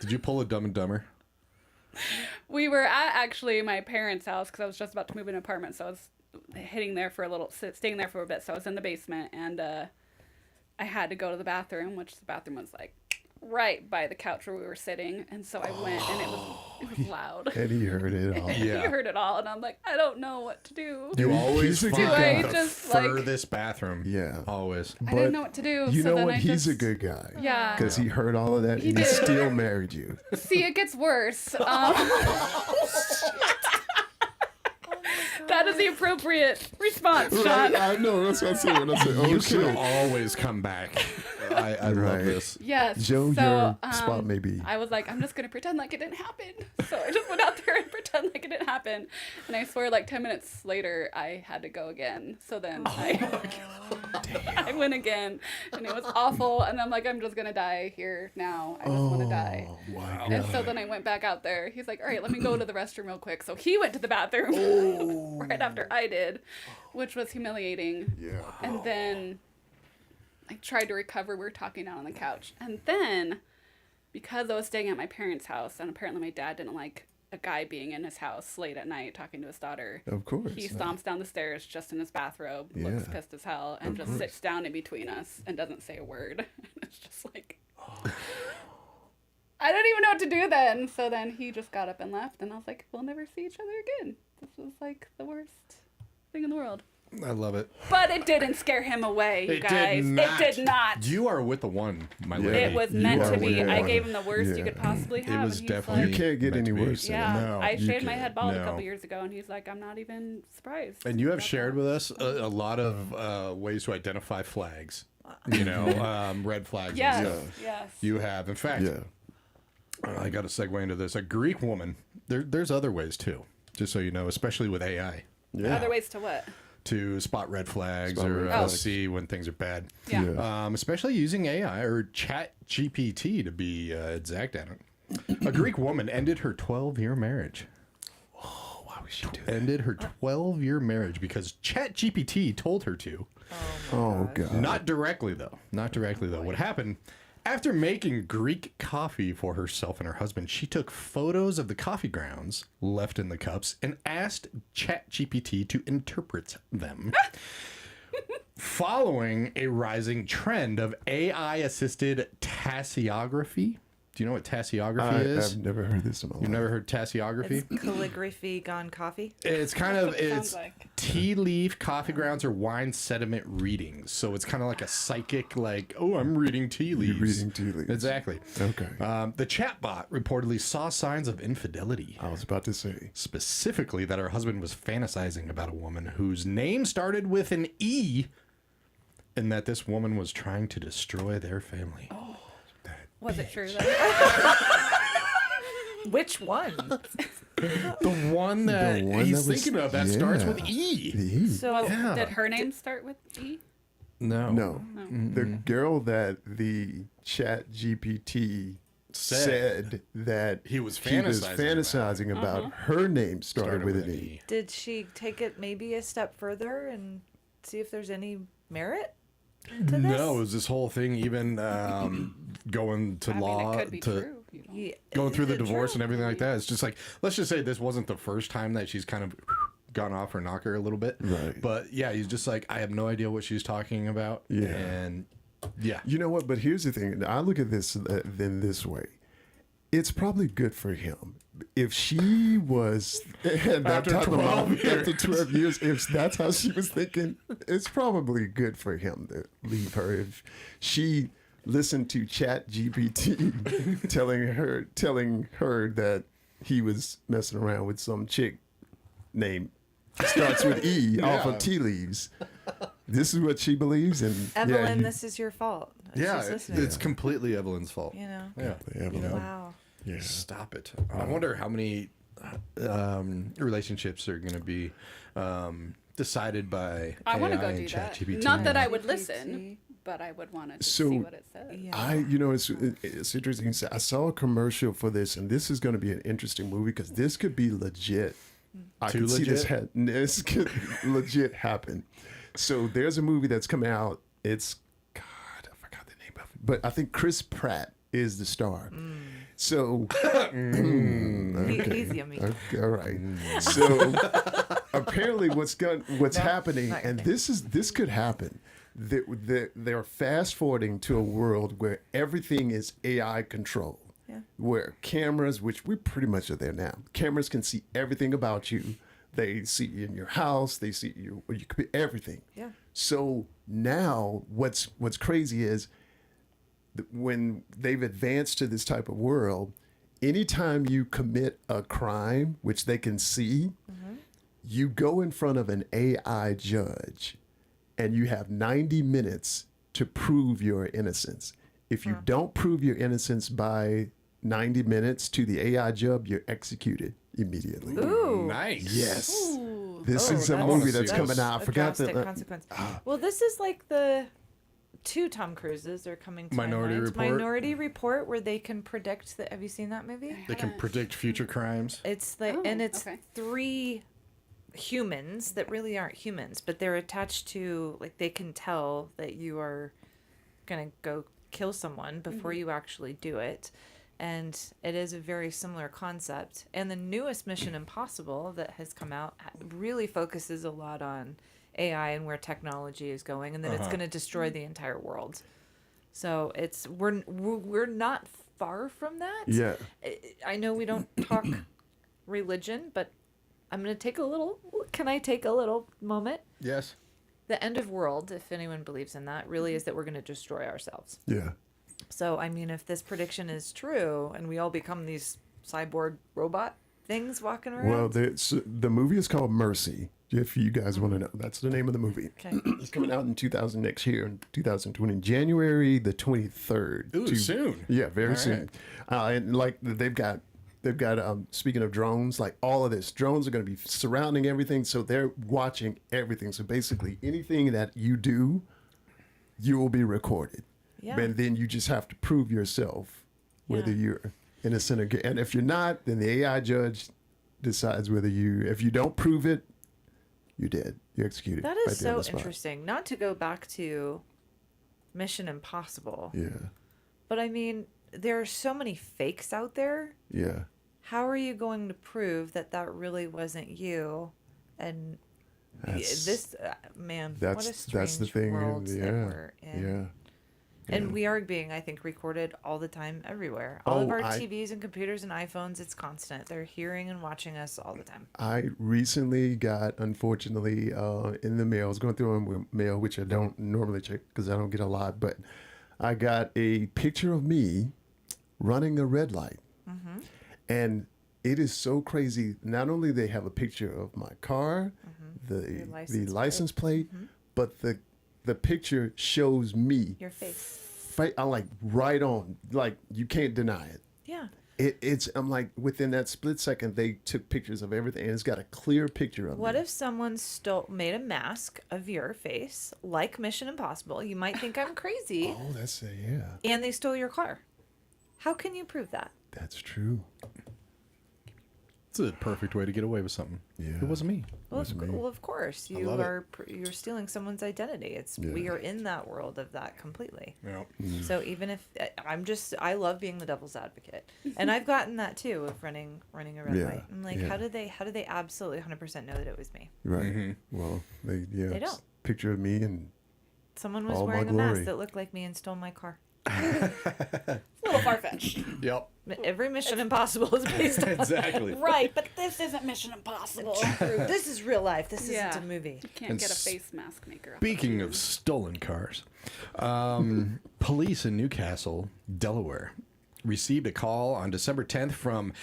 Did you pull a Dumb and Dumber? We were at actually my parents' house because I was just about to move in an apartment, so I was staying there for a bit. So I was in the basement, and I had to go to the bathroom, which the bathroom was like right by the couch where we were sitting, and so I went, and it was loud. And he heard it all. You heard it all, and I'm like, I don't know what to do. You always He's a find good guy. the Just, like- furthest bathroom. Yeah. Always. I didn't know what to do. You so know then what? I He's a just- good guy. Yeah. Because he heard all of that and he did. still married you. See, it gets worse. That is the appropriate response, Sean. I know. That's what I said when I said, oh, You shit. can always come back. I love Right. this. Yes. Joe, so, your spot may be. I was like, I'm just going to pretend like it didn't happen. So I just went out there and pretend like it didn't happen. And I swear, like 10 minutes later, I had to go again. So then I went again, and it was awful. And I'm like, I'm just going to die here now. I just want to die. Wow. And so then I went back out there. He's like, all right, let me go to the restroom real quick. So he went to the bathroom right after I did, which was humiliating. Yeah. And then I tried to recover. We were talking down on the couch. And then, because I was staying at my parents' house, and apparently my dad didn't like a guy being in his house late at night talking to his daughter. Of course. He stomps down the stairs just in his bathrobe, looks Yeah. pissed as hell, and just sits down in between us and doesn't say a word. It's just like... I don't even know what to do then. So then he just got up and left, and I was like, we'll never see each other again. This was like the worst thing in the world. I love it. But it didn't scare him away, you guys. It did not. You are with the one, my Yeah. lady. It was You meant are to be. with I one. gave him the worst you Yeah. could possibly have. was and he's definitely- You like, can't get meant any to be. worse than yeah, that. No, I you shaved my can't. head bald a No. couple years ago, and he's like, I'm not even surprised. And you have about shared that. with us a lot of ways to identify flags. You know, red flags. And Yes, stuff. yes. You have. In fact, Yeah. I got to segue into this. A Greek woman. There's other ways too. Just so you know, especially with AI, Yeah. Other ways to what? to spot red flags Spot or red flags. see when things are bad. Yeah. Yeah. Especially using AI or Chat GPT to be exact at it. A Greek woman ended her 12-year marriage. Why would she do that? Ended her 12-year marriage because Chat GPT told her to. Oh, God. Not directly, though. Not directly, though. What happened? After making Greek coffee for herself and her husband, she took photos of the coffee grounds left in the cups and asked ChatGPT to interpret them. Following a rising trend of AI-assisted tassiography. Do you know what tassiography is? I've never heard this in my life. You've never heard tassiography? It's calligraphy gone coffee. It's kind of That's what it it's sounds like. tea leaf, coffee grounds, or wine sediment readings. So it's kind of like a psychic, like, oh, I'm reading tea leaves. You're reading tea leaves. Exactly. Okay. The chatbot reportedly saw signs of infidelity. I was about to say. Specifically, that her husband was fantasizing about a woman whose name started with an E, and that this woman was trying to destroy their family. Was it true, though? Which one? The one that The one he's that was- thinking of that starts yeah. with E. The E. So Yeah. Did her name start with E? No. No. The girl that the Chat GPT said that he was fantasizing about, her name started with an E. Did she take it maybe a step further and see if there's any merit to this? No, it was this whole thing, even going to I law, mean, it could be to true. You know? Yeah, going through is the it divorce true? and everything like that. It's just like, let's just say this wasn't the first time that she's kind of gone off her knocker a little bit. Right. But yeah, he's just like, I have no idea what she's talking about. Yeah. And yeah. You know what? But here's the thing. I look at this in this way. It's probably good for him. If she was at that After type of 12 life, years. after 12 years, if that's how she was thinking, it's probably good for him to leave her. If she listened to Chat GPT telling her that he was messing around with some chick named starts with E off of tea leaves. This is what she believes, and Evelyn, this is your fault. Yeah, She's listening. it's completely Evelyn's fault. You know. Yeah. Evelyn. Wow. Yeah. Stop it. I wonder how many relationships are going to be decided by I want to AI go and do that. ChatGPT. Not that I GPT. would listen, but I would want to So, see what it says. Yeah. It's interesting. I saw a commercial for this, and this is going to be an interesting movie because this could be legit. I Too could see legit? this could legit happen. So there's a movie that's coming out. It's God, I forgot the name of it, but I think Chris Pratt is the star. So He's yummy. okay, all right. So apparently, what's happening, not and okay. this could happen. They're fast forwarding to a world where everything is AI controlled. Yeah. Where cameras, which we pretty much are there now, cameras can see everything about you. They see you in your house. They see you. You could be everything. Yeah. So now, what's crazy is when they've advanced to this type of world, anytime you commit a crime, which they can see, you go in front of an AI judge, and you have 90 minutes to prove your innocence. If you don't prove your innocence by 90 minutes to the AI judge, you're executed immediately. Ooh. Nice. Yes. This is a that's- movie that's that's coming out. I A forgot drastic that. consequence. Well, this is like the two Tom Cruises are coming to Minority my mind. Report. Minority Report, where they can predict that. Have you seen that movie? They can predict future crimes. It's like, Oh, and it's okay. 3 humans that really aren't humans, but they're attached to, like, they can tell that you are gonna go kill someone before you actually do it. And it is a very similar concept. And the newest Mission Impossible that has come out really focuses a lot on AI and where technology is going, and that it's going to destroy the entire world. So it's we're not far from that. Yeah. I know we don't talk religion, but I'm going to take a little. Can I take a little moment? Yes. The end of world, if anyone believes in that, really is that we're going to destroy ourselves. Yeah. So, I mean, if this prediction is true and we all become these cyborg robot things walking around. Well, the movie is called Mercy. If you guys want to know, that's the name of the movie. Okay. It's coming out in 2000 next year in 2020, January the 23rd. Ooh, soon. Yeah, very All soon. And like they've got speaking of drones, like all of this, drones are going to be surrounding everything, so they're watching everything. So basically, anything that you do, you will be recorded. Yeah. And then you just have to prove yourself whether Yeah. you're innocent or guilty. And if you're not, then the AI judge decides whether if you don't prove it, you're dead. You're executed. That right is there on so the spot. interesting. Not to go back to Mission Impossible, Yeah. but I mean, there are so many fakes out there. Yeah. How are you going to prove that that really wasn't you? And That's- man, what a strange that's the thing. world that Yeah. we're in. Yeah. And we are being, I think, recorded all the time, everywhere. All of Oh, our I- TVs and computers and iPhones, it's constant. They're hearing and watching us all the time. I recently got, unfortunately, in the mail. I was going through my mail, which I don't normally check because I don't get a lot, but I got a picture of me running a red light. Mm-hmm. And it is so crazy. Not only they have a picture of my car, Your the license plate, Mm-hmm. but the picture shows me. Your face. I'm like right on. Like you can't deny it. Yeah. I'm like, within that split second, they took pictures of everything, and it's got a clear picture of What me. if someone made a mask of your face, like Mission Impossible? You might think I'm crazy, Oh, that's yeah. and they stole your car. How can you prove that? That's true. It's a perfect way to get away with something. Yeah. It wasn't me. Well, Wasn't me. of course, you love it. are. You're stealing someone's identity. We are in that world of that completely. Yeah. So even if I love being the devil's advocate, and I've gotten that too of running a red Yeah, light. I'm like, yeah. how do they absolutely 100% know that it was me? Right. Well, they don't. Picture of me and Someone was All my wearing a glory. mask that looked like me and stole my car. It's a little far fetched. Yep. Every Mission Impossible is based on. Exactly. Right, but this isn't Mission Impossible. This is real life. This Yeah. isn't a movie. You can't And get a face mask maker. Speaking of stolen cars, police in Newcastle, Delaware, received a call on December 10th from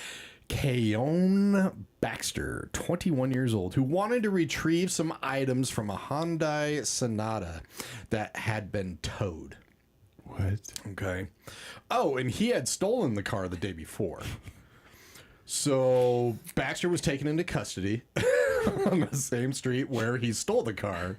Kaylene Baxter, 21 years old, who wanted to retrieve some items from a Hyundai Sonata that had been towed. what? Okay. Oh, and he had stolen the car the day before. So Baxter was taken into custody on the same street where he stole the car.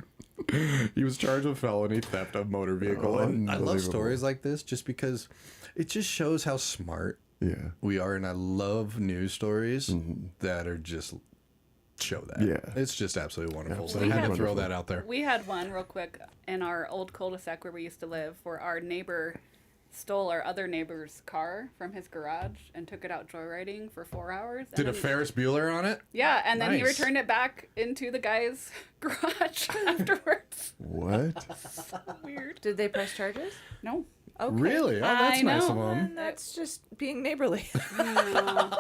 He was charged with felony theft of motor vehicle. And I love Unbelievable. stories like this just because it just shows how smart Yeah. we are. And I love news stories that are just show that. Yeah. It's just absolutely wonderful. So I Absolutely had to throw wonderful. that out there. We had one real quick in our old cul-de-sac where we used to live, where our neighbor stole our other neighbor's car from his garage and took it out joyriding for 4 hours. And Did a then- Ferris Bueller on it? Yeah, and then he Nice. returned it back into the guy's garage afterwards. What? Weird. Did they press charges? No. Okay. Really? Oh, that's I nice know. of them. And that's just being neighborly. No.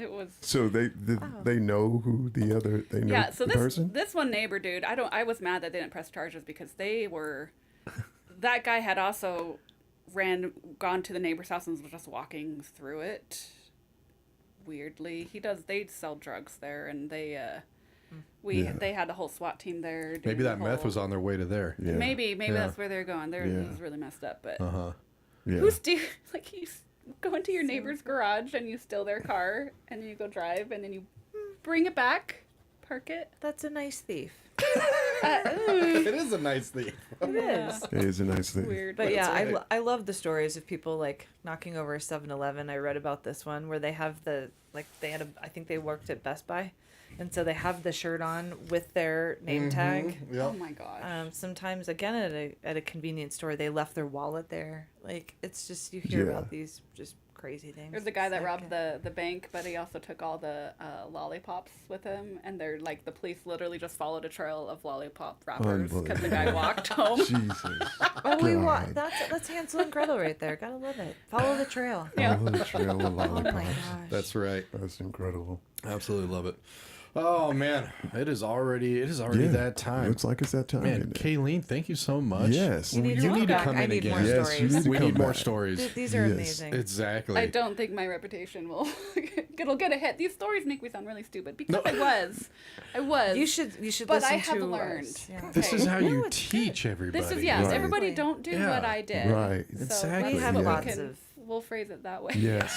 It was. So they know who the other they know Yeah, so the this person? this one neighbor dude, I was mad that they didn't press charges because they were that guy had also gone to the neighbor's house and was just walking through it. Weirdly. They sell drugs there, and they had a whole SWAT team there. doing Maybe that the meth whole- was on their way to there. Yeah. Maybe Yeah. that's where they're going. It Yeah. was really messed up, but Uh-huh. Yeah. who's like you go into your neighbor's garage and you steal their car and then you go drive and then you bring it back, park it. That's a nice thief. It is a nice thing. It is. It is a nice thing. Weird. But yeah, right. I love the stories of people like knocking over a 7-Eleven. I read about this one where they have I think they worked at Best Buy, and so they have the shirt on with their name tag. Oh Yep. my gosh. Sometimes again at a convenience store they left their wallet there. Like it's just you hear Yeah. about these just crazy things. There's a guy It's that like, robbed the bank, but he also took all the lollipops with him, and they're like the police literally just followed a trail of lollipop wrappers because the guy walked home. Jesus. God. That's Hansel and Gretel right there. Gotta love it. Follow the trail. Yeah. Oh, the trail of Oh my lollipops. gosh. That's right. That's incredible. Absolutely love it. Oh man, it is already Yeah. that time. Looks like it's that time. Man, isn't it? Kaylene, thank you so much. Yes. You need you to need come to back. come I in need again. more Yes, stories. you need to We come need more back. stories. These are Yes. amazing. Exactly. I don't think my reputation will it'll get a hit. These stories make me sound really stupid because I was. You should But listen I have to learned. us. Yeah. This is Okay. how No, you it's teach everybody. This is yes. Right. Everybody don't do Yeah. what I did. Right. So Exactly. We have Yeah. lots of. We'll phrase it that way. Yes.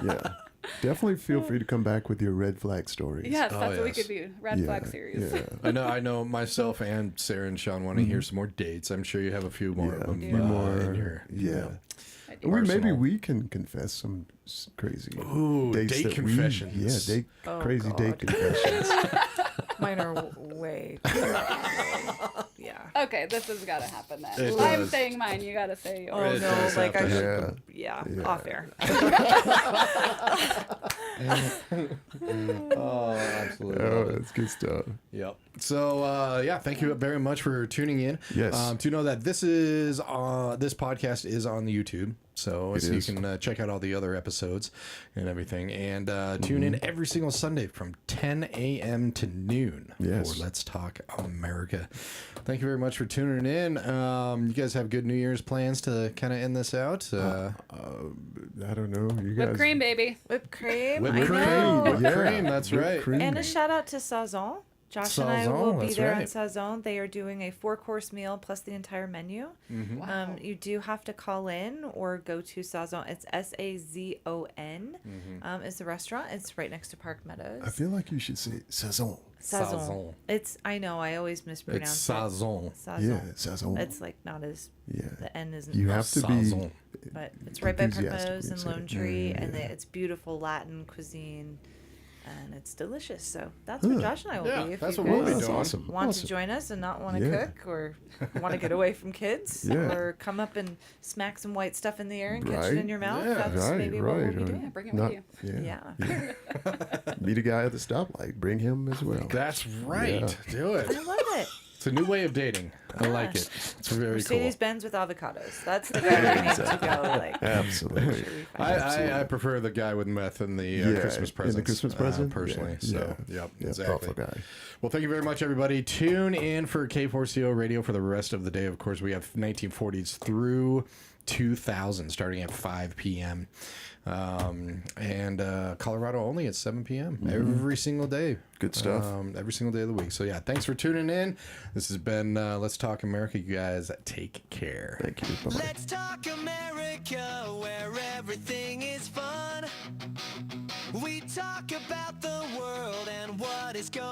Yeah. Definitely feel free to come back with your red flag stories. Yes, Oh, that's what we yes. could do. Red flag series. Yeah. I know myself and Sarah and Sean want to hear some more dates. I'm sure you have a few more Yeah, of them a few more. in your Yeah. I do. Maybe Arsenal. we can confess some crazy Ooh, date that confessions. Yeah, crazy God. date confessions. Mine are way. Yeah. Okay, this has got to happen then. It I'm does. saying mine. You got to say yours. Oh It no! does Like I have to should. Yeah. Yeah. Yeah. Off air. Oh, absolutely. Oh, love it. that's good stuff. Yep. So yeah, thank you very much for tuning in. Yes. To know that this podcast is on the YouTube, so It you is. can check out all the other episodes and everything, and tune in every single Sunday from 10 a.m. to noon Yes. for Let's Talk America. Thank you very much for tuning in. You guys have good New Year's plans to kind of end this out. I don't know. You guys. Whipped cream, baby. Whipped cream. Whipped I cream. know. Whipped Yeah. cream. That's Whipped right. cream. And a shout out to Sazon. Josh and I will Sazon, be that's there on right. Sazon. They are doing a 4-course meal plus the entire menu. Wow. You do have to call in or go to Sazon. It's Sazon is the restaurant. It's right next to Park Meadows. I feel like you should say Sazon. Sazon. It's, I know, I always mispronounce It's Sazon. it. Sazon. Yeah, Sazon. It's like not as, Yeah. the N isn't. You have to be. Sazon. But it's right by Park enthusiastic Meadows when and you say Lone it. Tree, and it's beautiful Latin cuisine, and it's delicious. So that's what Josh and I will Yeah, be. If that's you what we'll be guys doing. Awesome. want awesome. to join us and not want to Yeah. cook or want to get away from kids Yeah. or come up and smack some white stuff in the air and catch Right. it in your mouth, Yeah. that's Right, maybe what we'll right, be right. doing. Yeah, bring it Not, with you. yeah. Yeah. Meet a guy at the stoplight. Bring him as well. That's right. Yeah. Do it. I love it. It's a new way of dating. I like it. It's very Mercedes cool. Benz with avocados. That's the guy we need to go. Like, Absolutely. sure we find I prefer the guy with meth in the Yeah, Christmas in presents. the Christmas present? personally. Yeah, So, yeah. yep, Yeah, exactly. thoughtful guy. Well, thank you very much, everybody. Tune in for K4CO Radio for the rest of the day. Of course, we have 1940s through 2000 starting at 5 p.m. And Colorado only at 7 p.m. every single day. Good stuff. Every single day of the week. So, yeah, thanks for tuning in. This has been Let's Talk America. You guys take care. Thank you. Bye-bye. Let's talk America, where everything is fun. We talk about the world and what is going